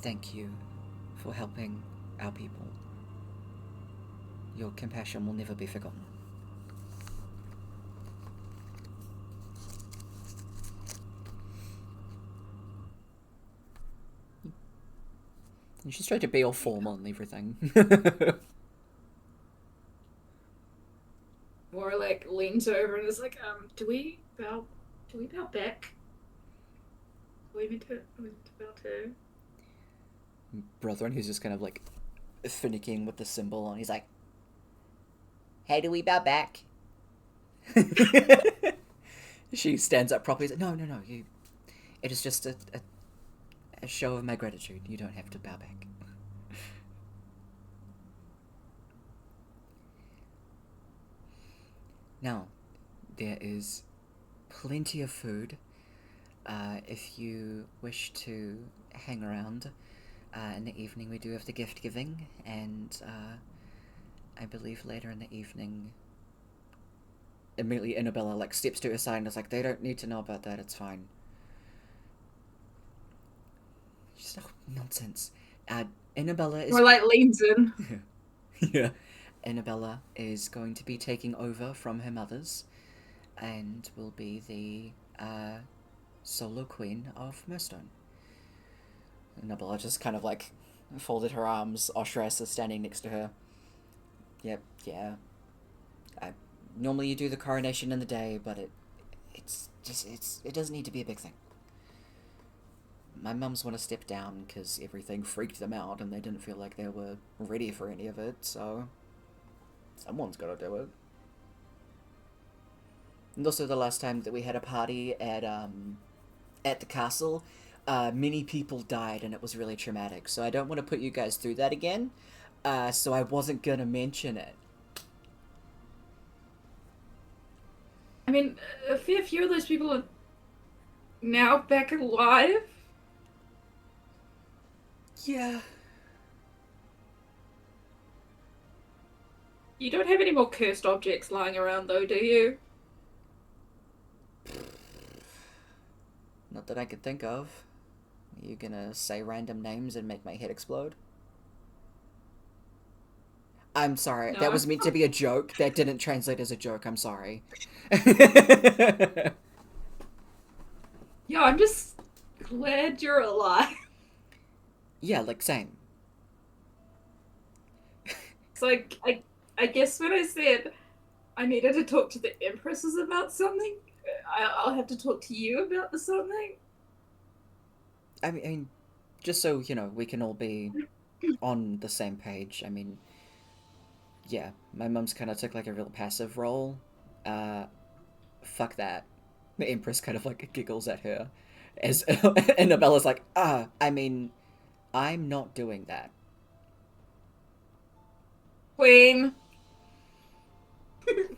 Speaker 1: Thank you for helping our people. Your compassion will never be forgotten. And she's trying to be all formal and everything.
Speaker 4: More like leans over and is like, do we bow back? Are we meant to bow too?
Speaker 1: Brethren, who's just kind of like finicking with the symbol, and he's like, "Hey, do we bow back?" She stands up properly. Like, no, you. It is just a show of my gratitude. You don't have to bow back. Now, there is plenty of food. If you wish to hang around in the evening, we do have the gift giving, and I believe later in the evening, immediately Annabella like steps to her side and is like, "They don't need to know about that. It's fine." She's like, nonsense. Annabella is.
Speaker 4: More like leans in.
Speaker 1: Yeah. Annabella is going to be taking over from her mother's and will be the solo queen of Murstone. Annabella just kind of like folded her arms. Oshras is standing next to her. Yep, yeah. Normally you do the coronation in the day, but it doesn't need to be a big thing. My mums want to step down because everything freaked them out and they didn't feel like they were ready for any of it, so someone's got to do it. And also the last time that we had a party at the castle, many people died and it was really traumatic, so I don't want to put you guys through that again, so I wasn't gonna mention it.
Speaker 4: I mean, a fair few of those people are now back alive.
Speaker 1: Yeah.
Speaker 4: You don't have any more cursed objects lying around, though, do you?
Speaker 1: Not that I could think of. Are you gonna say random names and make my head explode? I'm sorry,
Speaker 4: No.
Speaker 1: that was meant to be a joke. That didn't translate as a joke, I'm sorry.
Speaker 4: Yeah, I'm just glad you're alive.
Speaker 1: Yeah, like, same.
Speaker 4: So I guess when I said I needed to talk to the empresses about something, I'll have to talk to you about the something.
Speaker 1: I mean, just so, you know, we can all be on the same page, I mean, yeah, my mum's kind of took, like, a real passive role. Fuck that. The Empress kind of, like, giggles at her. As Annabella's like, I mean, I'm not doing that.
Speaker 4: Queen.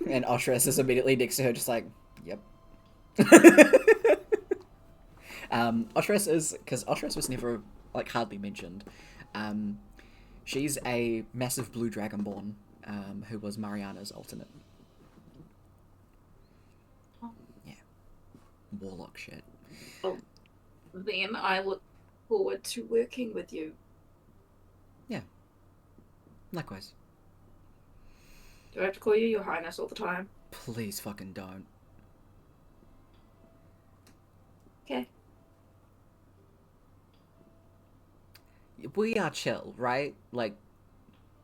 Speaker 1: And Oshras is immediately next to her, just like, yep. Oshras is, because Oshras was never, like, hardly mentioned. She's a massive blue dragonborn, who was Mariana's alternate. Yeah. Warlock shit.
Speaker 4: Well, then I look forward to working with you.
Speaker 1: Yeah. Likewise.
Speaker 4: Do I have to call you Your Highness all the time?
Speaker 1: Please fucking don't.
Speaker 4: Okay.
Speaker 1: We are chill, right? Like,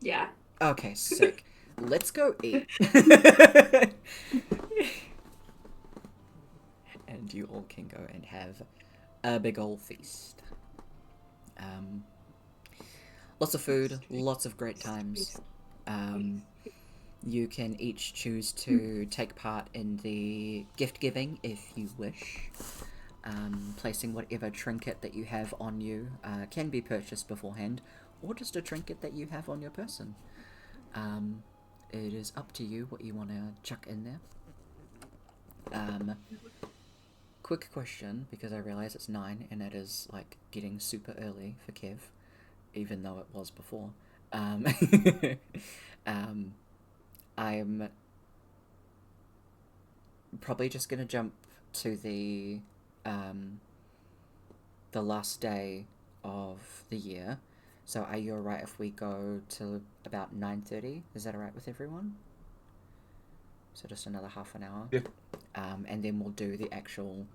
Speaker 4: Yeah.
Speaker 1: okay, sick. Let's go eat. And you all can go and have a big ol' feast. Lots of food, lots of great times. You can each choose to take part in the gift giving if you wish. Placing whatever trinket that you have on you can be purchased beforehand, or just a trinket that you have on your person. It is up to you what you want to chuck in there. Quick question, because I realize it's 9 and it is like getting super early for Kev, even though it was before. I'm probably just gonna jump to the last day of the year. So are you alright if we go to about 9:30? Is that alright with everyone? So just another half an hour.
Speaker 2: Yeah.
Speaker 1: And then we'll do the actual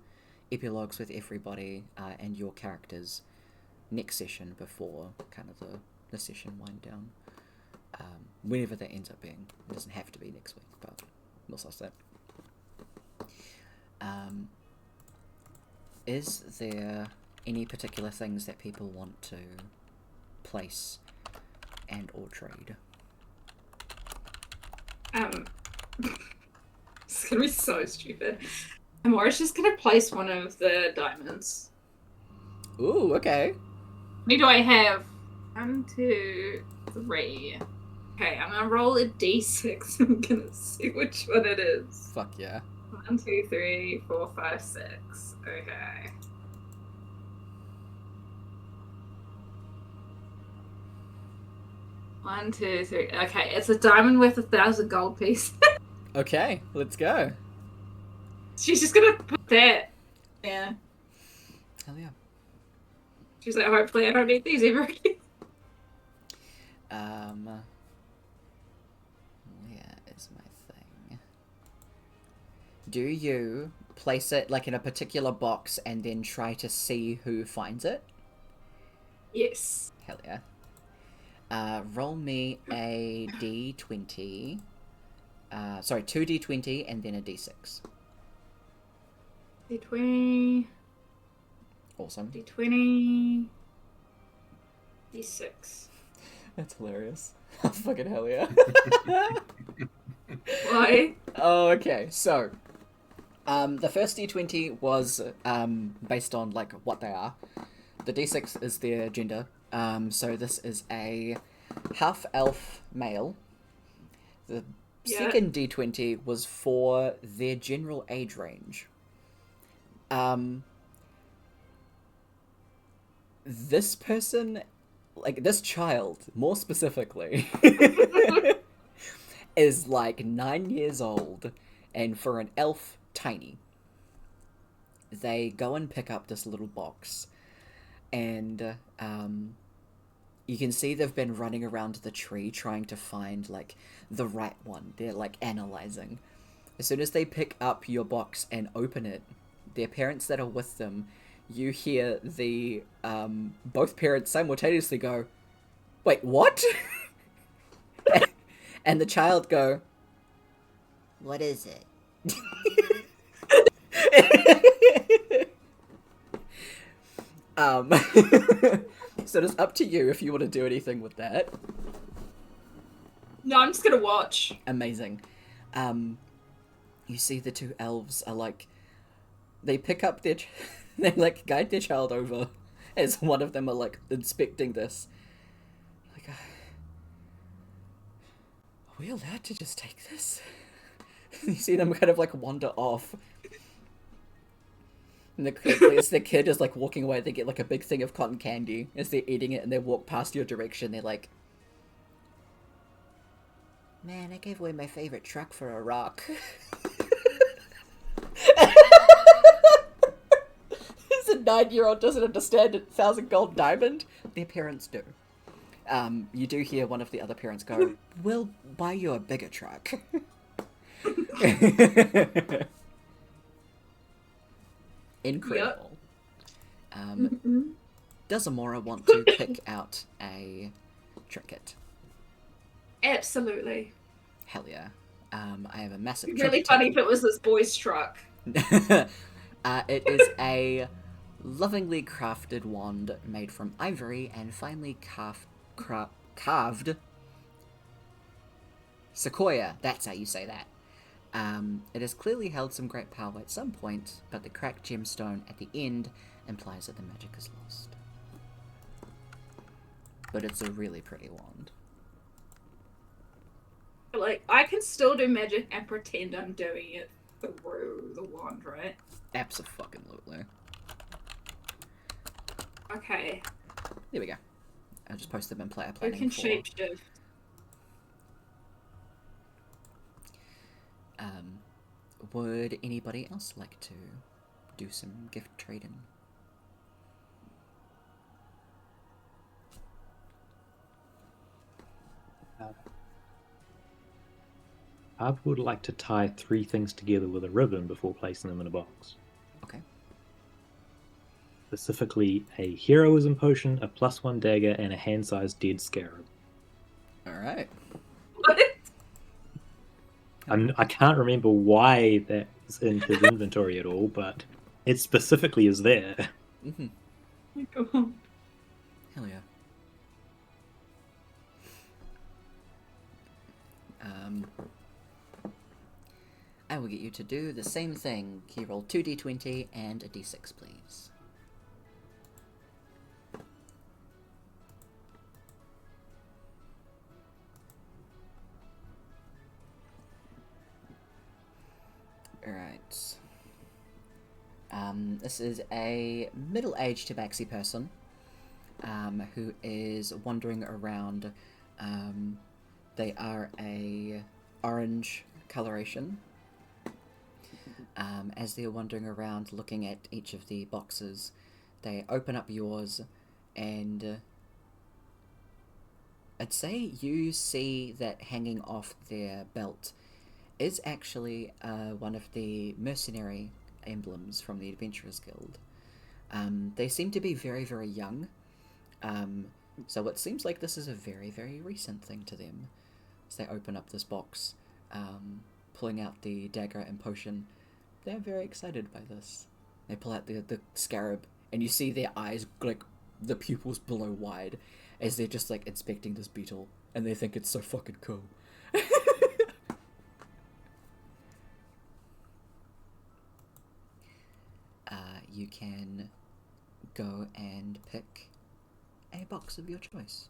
Speaker 1: epilogues with everybody and your characters next session before kind of the session wind down. Whenever that ends up being. It doesn't have to be next week, but we'll suss that. Is there any particular things that people want to place and or trade?
Speaker 4: It's gonna be so stupid. Amora's just gonna place one of the diamonds.
Speaker 1: Ooh, okay.
Speaker 4: How many do I have? 1, 2, 3. Okay, I'm gonna roll a d6. I'm gonna see which one it is.
Speaker 1: Fuck yeah.
Speaker 4: 1, 2, 3, 4, 5, 6. Okay. One, 2, 3. Okay, it's a diamond worth 1,000 gold piece.
Speaker 1: Okay, let's go.
Speaker 4: She's just gonna put that. Yeah.
Speaker 1: Hell yeah.
Speaker 4: She's like, hopefully I don't need these ever again.
Speaker 1: Where is my thing? Do you place it like in a particular box and then try to see who finds it?
Speaker 4: Yes.
Speaker 1: Hell yeah. Roll me a d20. Sorry, 2d20 and then a d6.
Speaker 4: D20.
Speaker 1: Awesome.
Speaker 4: D20. D6.
Speaker 1: That's hilarious. Oh, fucking hell yeah.
Speaker 4: Why?
Speaker 1: Oh, okay. So, the first d20 was based on like what they are. The d6 is their gender. So this is a half elf male. The second d20 was for their general age range. This person, like this child, more specifically, is like 9 years old, and for an elf, tiny. They go and pick up this little box, and you can see they've been running around the tree trying to find like the right one. They're like analyzing. As soon as they pick up your box and open it, their parents that are with them, you hear the both parents simultaneously go, "Wait, what?" And the child go, "What is it?" So it's up to you if you want to do anything with that.
Speaker 4: No, I'm just gonna watch.
Speaker 1: Amazing. You see the two elves are like, they pick up their, they like guide their child over, as one of them are like inspecting this. Like, are we allowed to just take this? You see them kind of like wander off. And as the kid is like walking away, they get like a big thing of cotton candy as they're eating it, and they walk past your direction. They're like, "Man, I gave away my favorite truck for a rock." As a 9-year-old doesn't understand a 1,000 gold diamond, their parents do. You do hear one of the other parents go, "We'll buy you a bigger truck." Incredible. Does Amora want to pick out a trinket?
Speaker 4: Absolutely.
Speaker 1: Hell yeah. I have a massive
Speaker 4: It'd be really
Speaker 1: trinket
Speaker 4: funny
Speaker 1: table.
Speaker 4: if it was this boy's truck.
Speaker 1: It is a lovingly crafted wand made from ivory and finely carved sequoia. That's how you say that. It has clearly held some great power at some point, but the cracked gemstone at the end implies that the magic is lost. But it's a really pretty wand.
Speaker 4: Like, I can still do magic and pretend I'm doing it through the wand, right?
Speaker 1: Abso-fucking-lutely.
Speaker 4: Okay.
Speaker 1: There we go. I'll just post them in player
Speaker 4: Who
Speaker 1: planning
Speaker 4: can
Speaker 1: for...
Speaker 4: shapeshift?
Speaker 1: Would anybody else like to do some gift trading?
Speaker 3: I would like to tie 3 things together with a ribbon before placing them in a box.
Speaker 1: Okay.
Speaker 3: Specifically, a heroism potion, a +1 dagger, and a hand-sized dead scarab.
Speaker 1: Alright.
Speaker 4: What?
Speaker 3: I can't remember why that's in his inventory at all, but it specifically is there.
Speaker 1: Mm-hmm.
Speaker 4: Oh my God.
Speaker 1: Hell yeah. I will get you to do the same thing. Can you roll 2d20 and a d6, please? Alright. This is a middle-aged tabaxi person who is wandering around. They are a orange coloration. As they're wandering around looking at each of the boxes, they open up yours, and I'd say you see that hanging off their belt is actually one of the mercenary emblems from the Adventurers Guild. They seem to be very, very young. So it seems like this is a very, very recent thing to them. As they open up this box, pulling out the dagger and potion, they're very excited by this. They pull out the scarab, and you see their eyes, like, the pupils below wide, as they're just, like, inspecting this beetle, and they think it's so fucking cool. You can go and pick a box of your choice.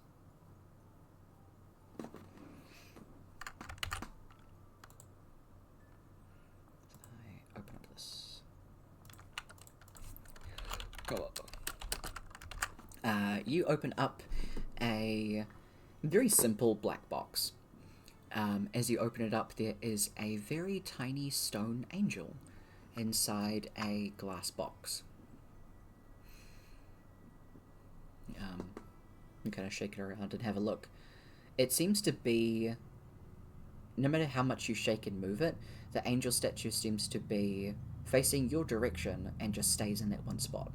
Speaker 1: I open up this. Go up. You open up a very simple black box. As you open it up, there is a very tiny stone angel inside a glass box. You kind of shake it around and have a look. It seems to be, no matter how much you shake and move it, the angel statue seems to be facing your direction and just stays in that one spot.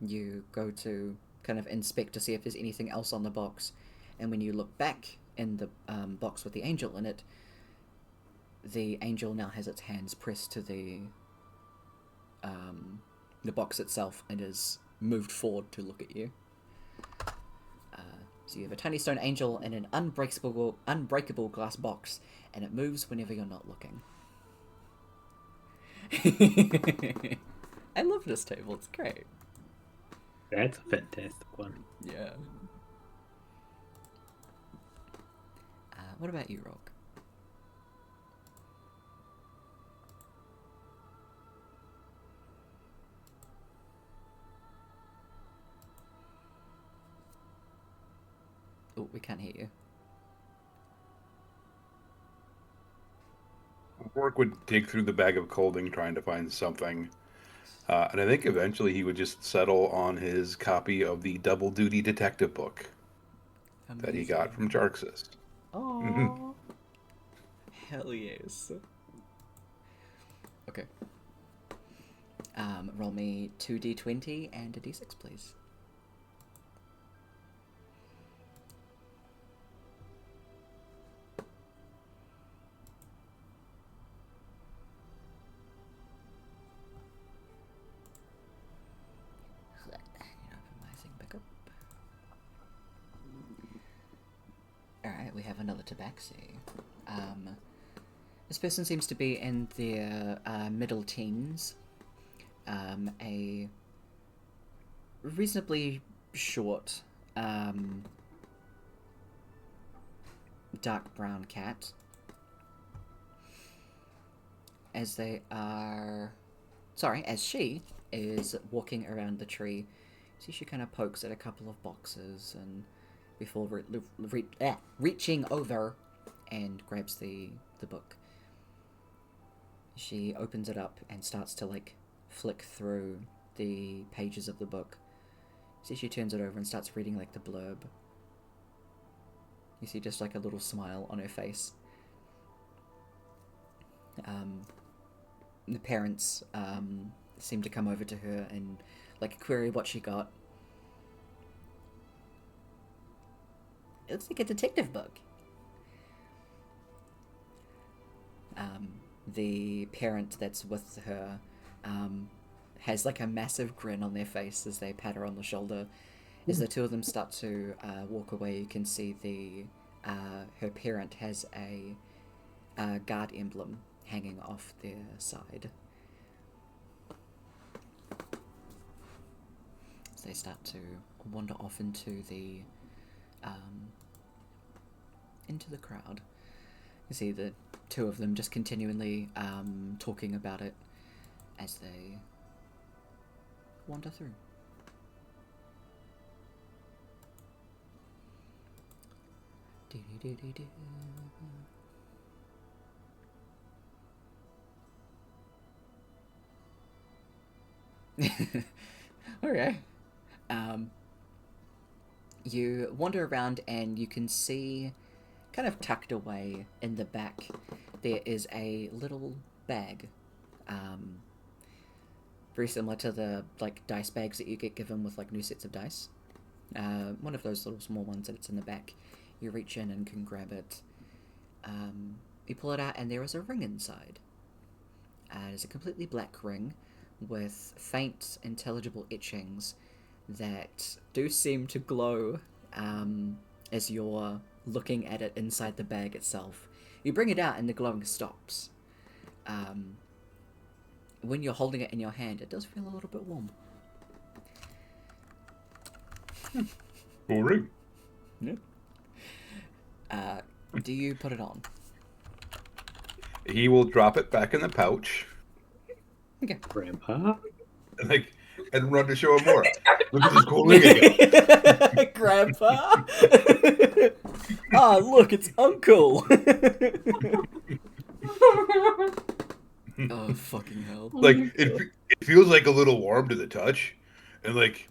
Speaker 1: You go to kind of inspect to see if there's anything else on the box, and when you look back in the box with the angel in it, the angel now has its hands pressed to the box itself and is moved forward to look at you. So you have a tiny stone angel in an unbreakable glass box, and it moves whenever you're not looking. I love this table, it's great.
Speaker 3: That's a fantastic one.
Speaker 1: Yeah. What about you, Rogue? Oh, we can't hear you.
Speaker 2: Rourke would dig through the bag of clothing trying to find something. And I think eventually he would just settle on his copy of the Double Duty Detective book that he got from Jarxus.
Speaker 1: Oh,
Speaker 2: Mhm.
Speaker 1: hell yes. Okay. Roll me 2d20 and a d6, please. Alright, we have another tabaxi. This person seems to be in their middle teens. A reasonably short, dark brown cat. As she is walking around the tree, see she kind of pokes at a couple of boxes and before reaching over and grabs the book. She opens it up and starts to like flick through the pages of the book. See, she turns it over and starts reading like the blurb. You see just like a little smile on her face. The parents seem to come over to her and like query what she got. It looks like a detective book. The parent that's with her has like a massive grin on their face as they pat her on the shoulder. As the two of them start to walk away, you can see her parent has a guard emblem hanging off their side. As they start to wander off into the crowd. You see the two of them just continually talking about it as they wander through. Okay. You wander around and you can see, kind of tucked away in the back, there is a little bag very similar to the like dice bags that you get given with like new sets of dice. One of those little small ones that's in the back. You reach in and can grab it. You pull it out, and there is a ring inside. It is a completely black ring with faint, intelligible etchings that do seem to glow as you're looking at it inside the bag itself. You bring it out, and the glowing stops. When you're holding it in your hand, it does feel a little bit warm.
Speaker 2: Cool ring.
Speaker 1: Yeah. Do you put it on?
Speaker 2: He will drop it back in the pouch
Speaker 1: Okay.
Speaker 3: Grandpa?
Speaker 2: and run to show him more. Look at this cool ring again.
Speaker 1: Grandpa? Ah, look, it's Uncle! Oh, fucking hell.
Speaker 2: Like it feels like a little warm to the touch, and like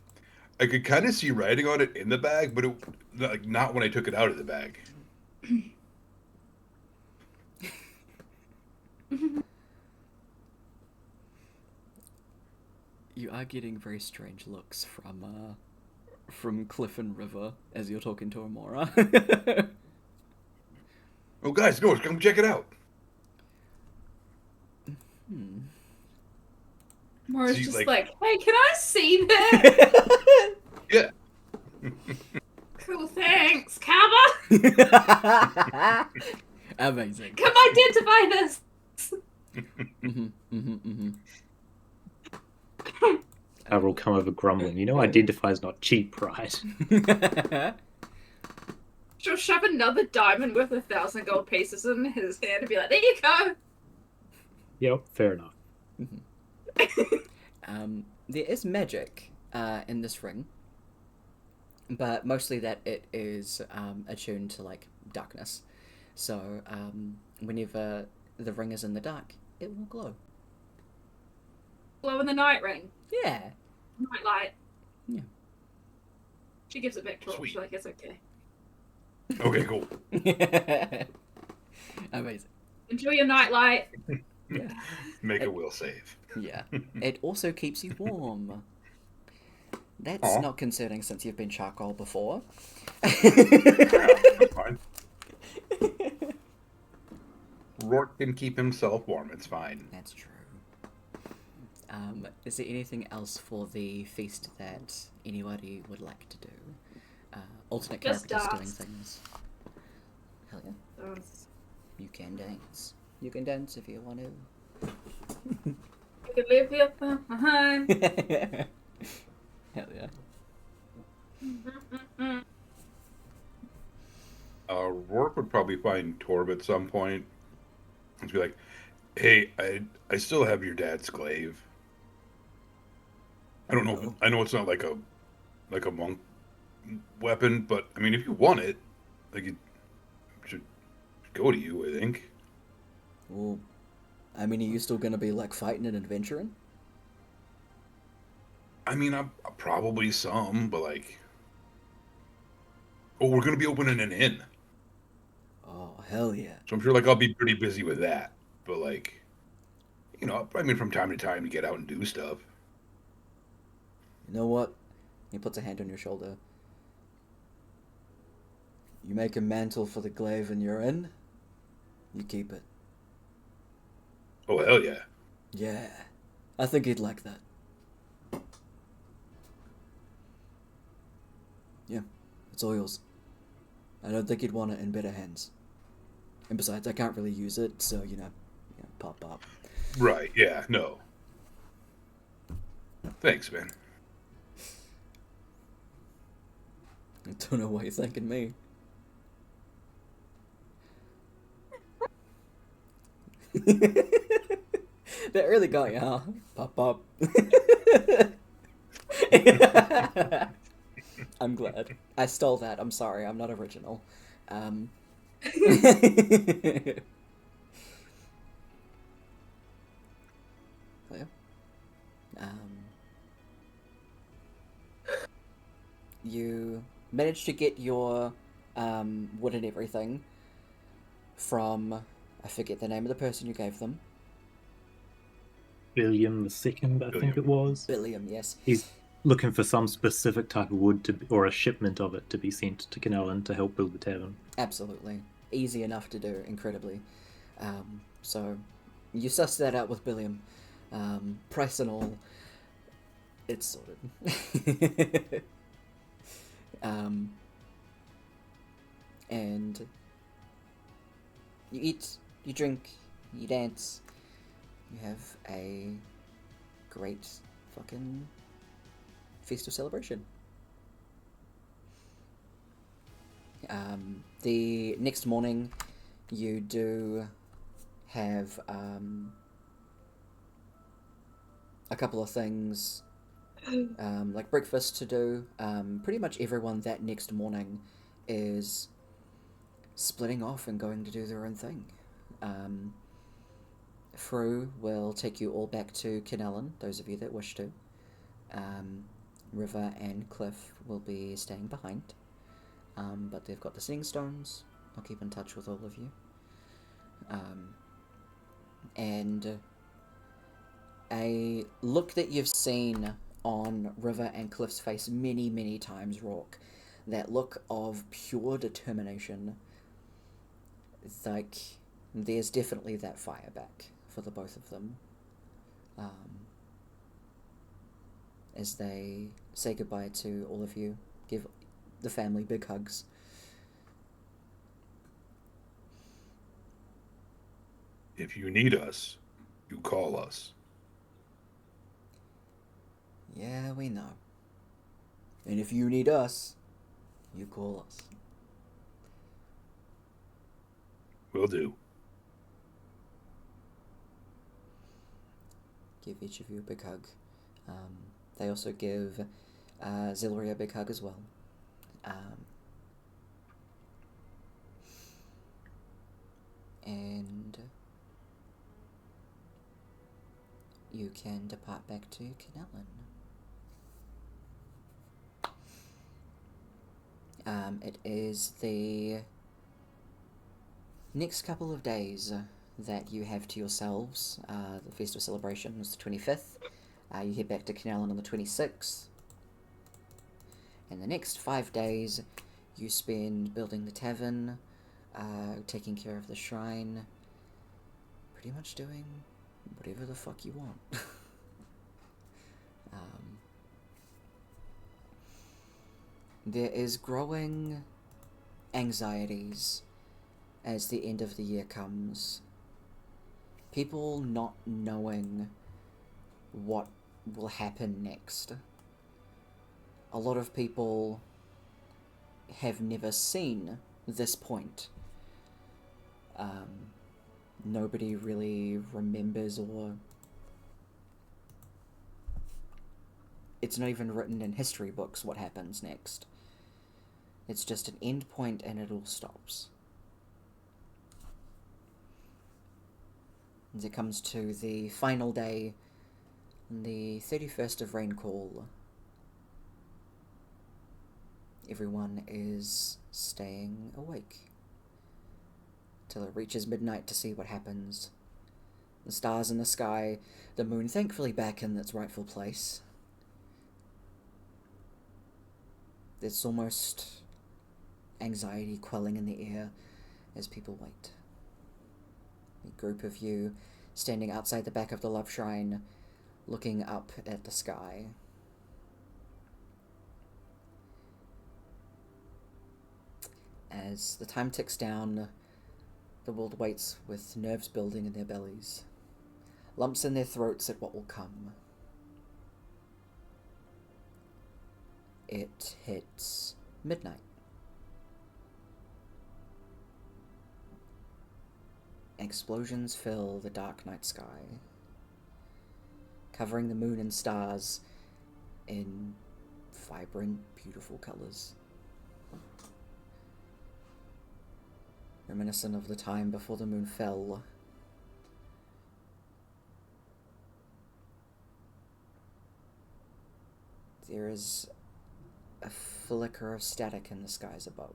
Speaker 2: I could kind of see writing on it in the bag, but not when I took it out of the bag.
Speaker 1: You are getting very strange looks from Cliff and River as you're talking to Amora.
Speaker 2: Oh, guys, no, come check it out.
Speaker 4: Mora's
Speaker 2: See,
Speaker 4: just
Speaker 2: like-
Speaker 4: like, hey, can I see that?
Speaker 2: Yeah.
Speaker 4: Cool, thanks, Kaba.
Speaker 1: Amazing.
Speaker 4: Come identify this.
Speaker 3: I will come over grumbling. You know, identify's not cheap, right?
Speaker 4: She'll shove another diamond worth 1,000 gold pieces in his hand and be like, there you go.
Speaker 3: Yep, fair enough.
Speaker 1: There is magic in this ring, but mostly that it is attuned to like darkness. So whenever the ring is in the dark, it will glow.
Speaker 4: Glow in the night ring.
Speaker 1: Yeah.
Speaker 4: Night light.
Speaker 1: Yeah.
Speaker 4: She gives it back to her.
Speaker 2: Sweet.
Speaker 4: She's like, it's okay.
Speaker 2: Okay, cool.
Speaker 1: Amazing.
Speaker 4: Enjoy your night light.
Speaker 1: Yeah.
Speaker 2: Make a will save.
Speaker 1: Yeah. It also keeps you warm. That's
Speaker 2: Aw.
Speaker 1: not concerning since you've been charcoal before.
Speaker 2: That's fine. Rourke can keep himself warm. It's fine.
Speaker 1: That's true. Is there anything else for the feast that anybody would like to do? Alternate
Speaker 4: Just
Speaker 1: characters doing
Speaker 4: dance.
Speaker 1: things. Hell yeah.
Speaker 4: Dance.
Speaker 1: You can dance. You can dance if you want to.
Speaker 4: You can live here behind.
Speaker 1: Hell yeah.
Speaker 2: Rourke would probably find Torb at some point and be like, "Hey, I still have your dad's glaive. I don't know.
Speaker 1: Oh.
Speaker 2: I know it's not like a monk weapon, but I mean, if you want it, like it should go to you. I think.
Speaker 1: Well, I mean, are you still gonna be like fighting and adventuring?
Speaker 2: I mean, I'm probably some, but like, oh, we're gonna be opening an inn,
Speaker 1: Oh, hell yeah.
Speaker 2: so I'm sure like I'll be pretty busy with that. But like, you know, I mean, from time to time to get out and do stuff.
Speaker 1: You know what? He puts a hand on your shoulder. You make a mantle for the glaive and you're in. You keep it.
Speaker 2: Oh hell yeah!
Speaker 1: Yeah. I think he'd like that. Yeah. It's all yours. I don't think he'd want it in better hands. And besides, I can't really use it, so, pop.
Speaker 2: Right? Yeah. No. Thanks, man.
Speaker 1: I don't know why you're thanking me. That really got you, huh? Pop. I'm glad. I stole that. I'm sorry. I'm not original. Yeah. You managed to get your wood and everything from, I forget the name of the person you gave them.
Speaker 3: William II, I think it was.
Speaker 1: Billiam, yes.
Speaker 3: He's looking for some specific type of wood or a shipment of it to be sent to Canellan to help build the tavern.
Speaker 1: Absolutely. Easy enough to do, incredibly. So you suss that out with Billiam. Price and all, it's sorted. And you eat, you drink, you dance, you have a great fucking feast of celebration. The next morning, you do have a couple of things like breakfast to do. Pretty much everyone that next morning is splitting off and going to do their own thing. Fru will take you all back to Canellan, those of you that wish to. River and Cliff will be staying behind. But they've got the singing stones. I'll keep in touch with all of you. And a look that you've seen on River and Cliff's face many, many times, Rourke. That look of pure determination. Like, there's definitely that fire back for the both of them. As they say goodbye to all of you, give the family big hugs.
Speaker 2: If you need us, you call us.
Speaker 1: Yeah, we know. And if you need us, you call us.
Speaker 2: Will do.
Speaker 1: Give each of you a big hug. They also give Zilri a big hug as well. And you can depart back to Canellan. It is the next couple of days that you have to yourselves. The festival celebration was the 25th. You head back to Canellan on the 26th. And the next 5 days you spend building the tavern, taking care of the shrine, pretty much doing whatever the fuck you want. There is growing anxieties as the end of the year comes. People not knowing what will happen next. A lot of people have never seen this point. Nobody really remembers, or it's not even written in history books what happens next. It's just an end point and it all stops. As it comes to the final day, the 31st of Rainfall, everyone is staying awake till it reaches midnight to see what happens. The stars in the sky, the moon thankfully back in its rightful place. There's almost anxiety quelling in the air as people wait. A group of you standing outside the back of the Love Shrine, looking up at the sky. As the time ticks down, the world waits with nerves building in their bellies, lumps in their throats at what will come. It hits midnight. Explosions fill the dark night sky, covering the moon and stars in vibrant, beautiful colors. Reminiscent of the time before the moon fell. There is a flicker of static in the skies above.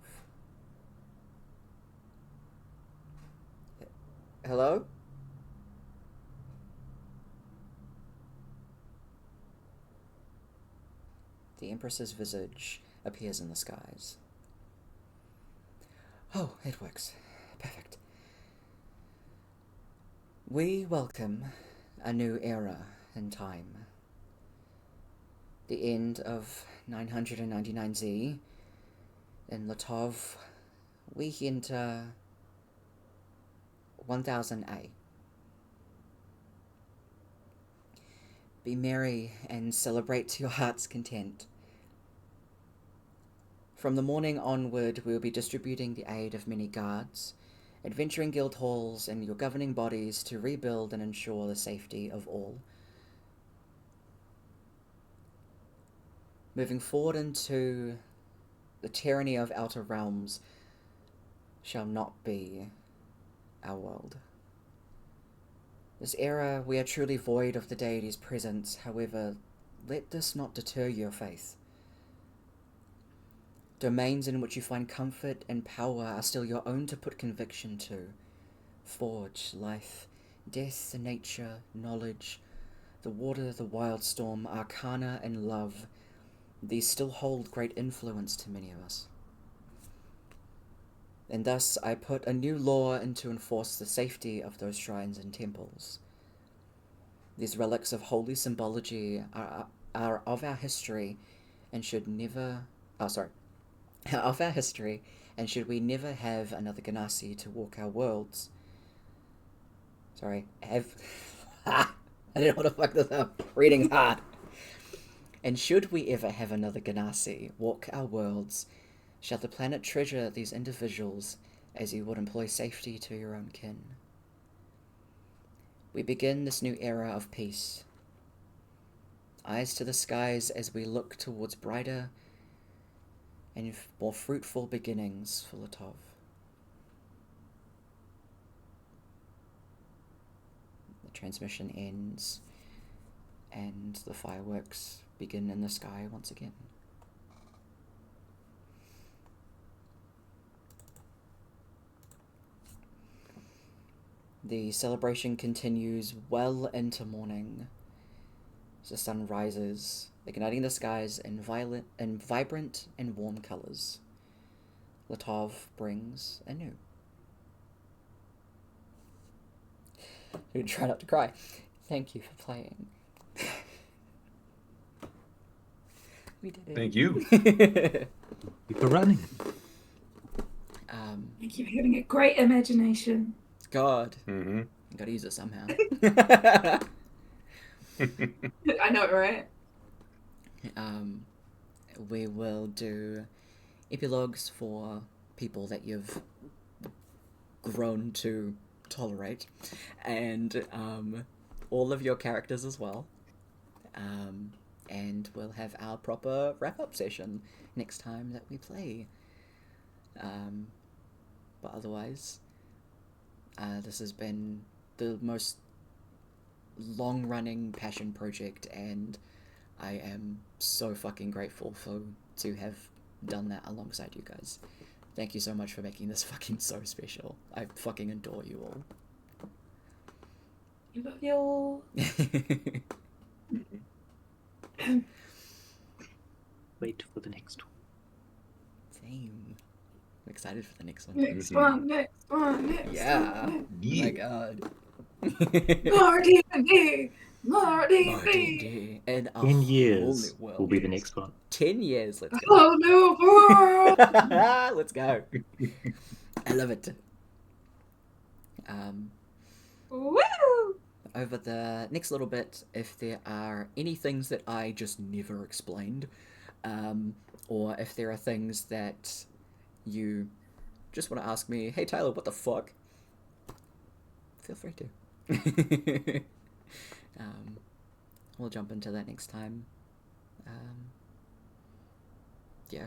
Speaker 1: Hello? the Empress's visage appears in the skies. Oh, it works. Perfect. We welcome a new era in time. The end of 999Z. In Latov, we enter 1000A. Be merry and celebrate to your heart's content. From the morning onward, we will be distributing the aid of many guards, adventuring guild halls and your governing bodies to rebuild and ensure the safety of all. Moving forward into the tyranny of outer realms shall not be our world. This era, we are truly void of the deity's presence. However, let this not deter your faith. Domains in which you find comfort and power are still your own to put conviction to. Forge, life, death, nature, knowledge, the water, the wild storm, arcana, and love. These still hold great influence to many of us. And thus I put a new law in to enforce the safety of those shrines and temples. These relics of holy symbology are of our history and should never... of our history, and should we never have another Ganassi to walk our worlds... I didn't want to fuck this up. Reading's hard. And should we ever have another Ganassi walk our worlds, shall the planet treasure these individuals as you would employ safety to your own kin. We begin this new era of peace. Eyes to the skies as we look towards brighter and more fruitful beginnings for Latov. The transmission ends, and the fireworks begin in the sky once again. The celebration continues well into morning. As the sun rises, igniting the skies in vibrant and warm colors. Latov brings anew. I'm try not to cry. Thank you for playing. We did it.
Speaker 2: Thank you.
Speaker 3: Keep for running.
Speaker 4: Thank you for having a great imagination.
Speaker 1: God.
Speaker 2: Mm-hmm.
Speaker 1: Gotta use it somehow.
Speaker 4: I know, right?
Speaker 1: We will do epilogues for people that you've grown to tolerate, and all of your characters as well. And we'll have our proper wrap-up session next time that we play. But otherwise, this has been the most long-running passion project, and I am so fucking grateful to have done that alongside you guys. Thank you so much for making this fucking so special. I fucking adore you all.
Speaker 4: You love you all.
Speaker 3: Wait for the next one.
Speaker 1: Same. I'm excited for the next one.
Speaker 4: Next one.
Speaker 1: Yeah.
Speaker 4: One.
Speaker 1: Oh my god.
Speaker 4: More D&D. More D&D.
Speaker 1: More D&D. And a
Speaker 3: 10 years
Speaker 1: whole new world.
Speaker 3: will be the next one.
Speaker 1: 10 years, let's go.
Speaker 4: Oh, new world.
Speaker 1: Let's go. I love it.
Speaker 4: Woo!
Speaker 1: Over the next little bit, if there are any things that I just never explained, or if there are things that you just want to ask me, hey Tyler, what the fuck? Feel free to. We'll jump into that next time. Yeah.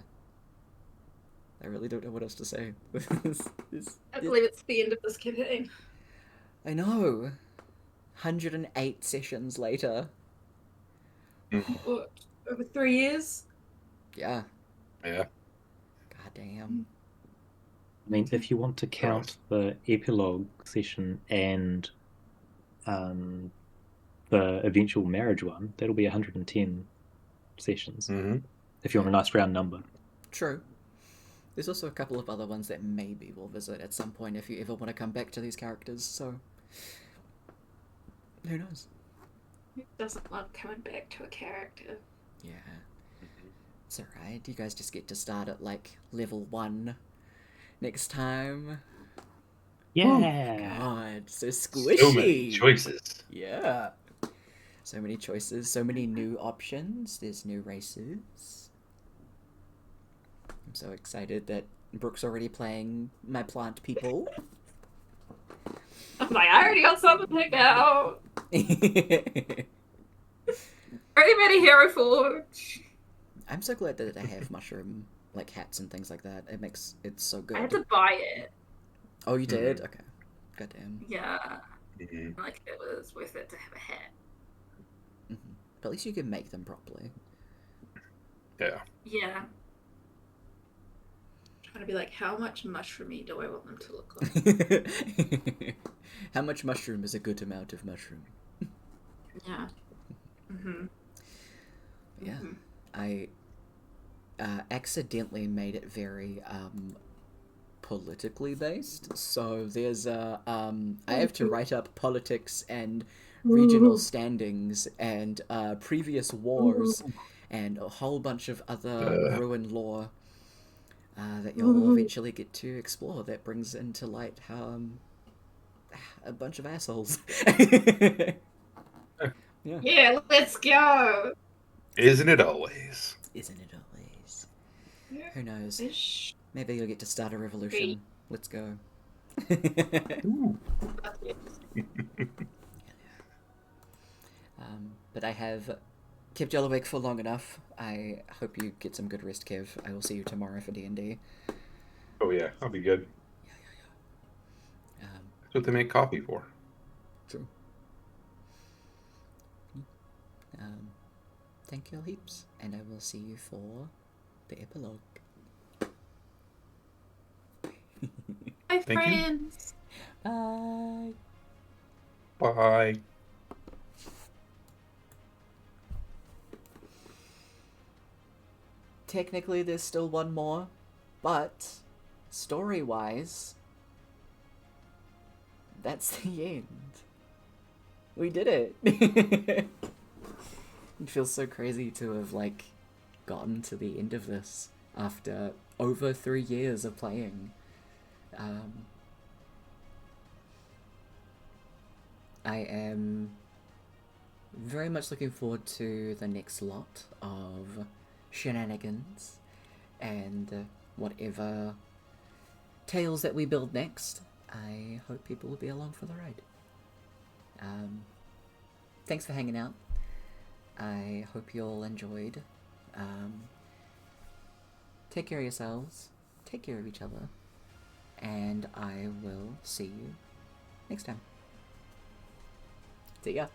Speaker 1: I really don't know what else to say.
Speaker 4: I believe it's the end of this campaign.
Speaker 1: I know. 108 sessions later.
Speaker 4: What, over 3 years?
Speaker 1: Yeah.
Speaker 2: Yeah.
Speaker 1: God damn.
Speaker 3: I mean, if you want to count the epilogue session and the eventual marriage one, that'll be 110 sessions.
Speaker 2: Mm-hmm.
Speaker 3: if you want a nice round number.
Speaker 1: True. There's also a couple of other ones that maybe we'll visit at some point if you ever want to come back to these characters, so... Who knows?
Speaker 4: Who doesn't love coming back to a character?
Speaker 1: Yeah. It's alright, you guys just get to start at, like, level 1 next time.
Speaker 3: Yeah.
Speaker 1: God, so squishy!
Speaker 2: So many choices.
Speaker 1: Yeah. So many choices, so many new options, there's new races. I'm so excited that Brooke's already playing my plant people.
Speaker 4: I'm like, I already got something picked out. Already made a hero forge.
Speaker 1: I'm so glad that I have mushroom like hats and things like that. It makes it so good.
Speaker 4: I had to buy it.
Speaker 1: Oh, you did? Okay. Goddamn.
Speaker 4: Yeah.
Speaker 2: Mhm.
Speaker 4: Like, it was worth it to have a hat.
Speaker 1: Mm-hmm. But at least you can make them properly.
Speaker 2: Yeah.
Speaker 4: Yeah. Trying to be like, how much mushroomy do I want them to look like?
Speaker 1: How much mushroom is a good amount of mushroom?
Speaker 4: Yeah. Mm-hmm.
Speaker 1: Yeah. I accidentally made it very politically based. So there's I have to write up politics and regional standings and previous wars and a whole bunch of other ruin lore that you'll eventually get to explore. That brings into light how a bunch of assholes. Yeah.
Speaker 4: Yeah, let's go.
Speaker 2: Isn't it always?
Speaker 1: Isn't it always?
Speaker 4: Yeah.
Speaker 1: Who knows?
Speaker 4: Ish.
Speaker 1: Maybe you'll get to start a revolution. Let's go.
Speaker 2: Ooh.
Speaker 1: But I have kept you all awake for long enough. I hope you get some good rest, Kev. I will see you tomorrow for D&D.
Speaker 2: Oh yeah, I'll be good. That's what they make coffee for.
Speaker 1: True. Thank you all heaps, and I will see you for the epilogue.
Speaker 4: Bye,
Speaker 2: Thank you.
Speaker 4: friends.
Speaker 1: Bye.
Speaker 2: Bye.
Speaker 1: Technically, there's still one more, but story-wise, that's the end. We did it. It feels so crazy to have, like, gotten to the end of this after over 3 years of playing. I am very much looking forward to the next lot of shenanigans and whatever tales that we build next. I hope people will be along for the ride. Thanks for hanging out. I hope you all enjoyed. Take care of yourselves. Take care of each other. And I will see you next time. See ya.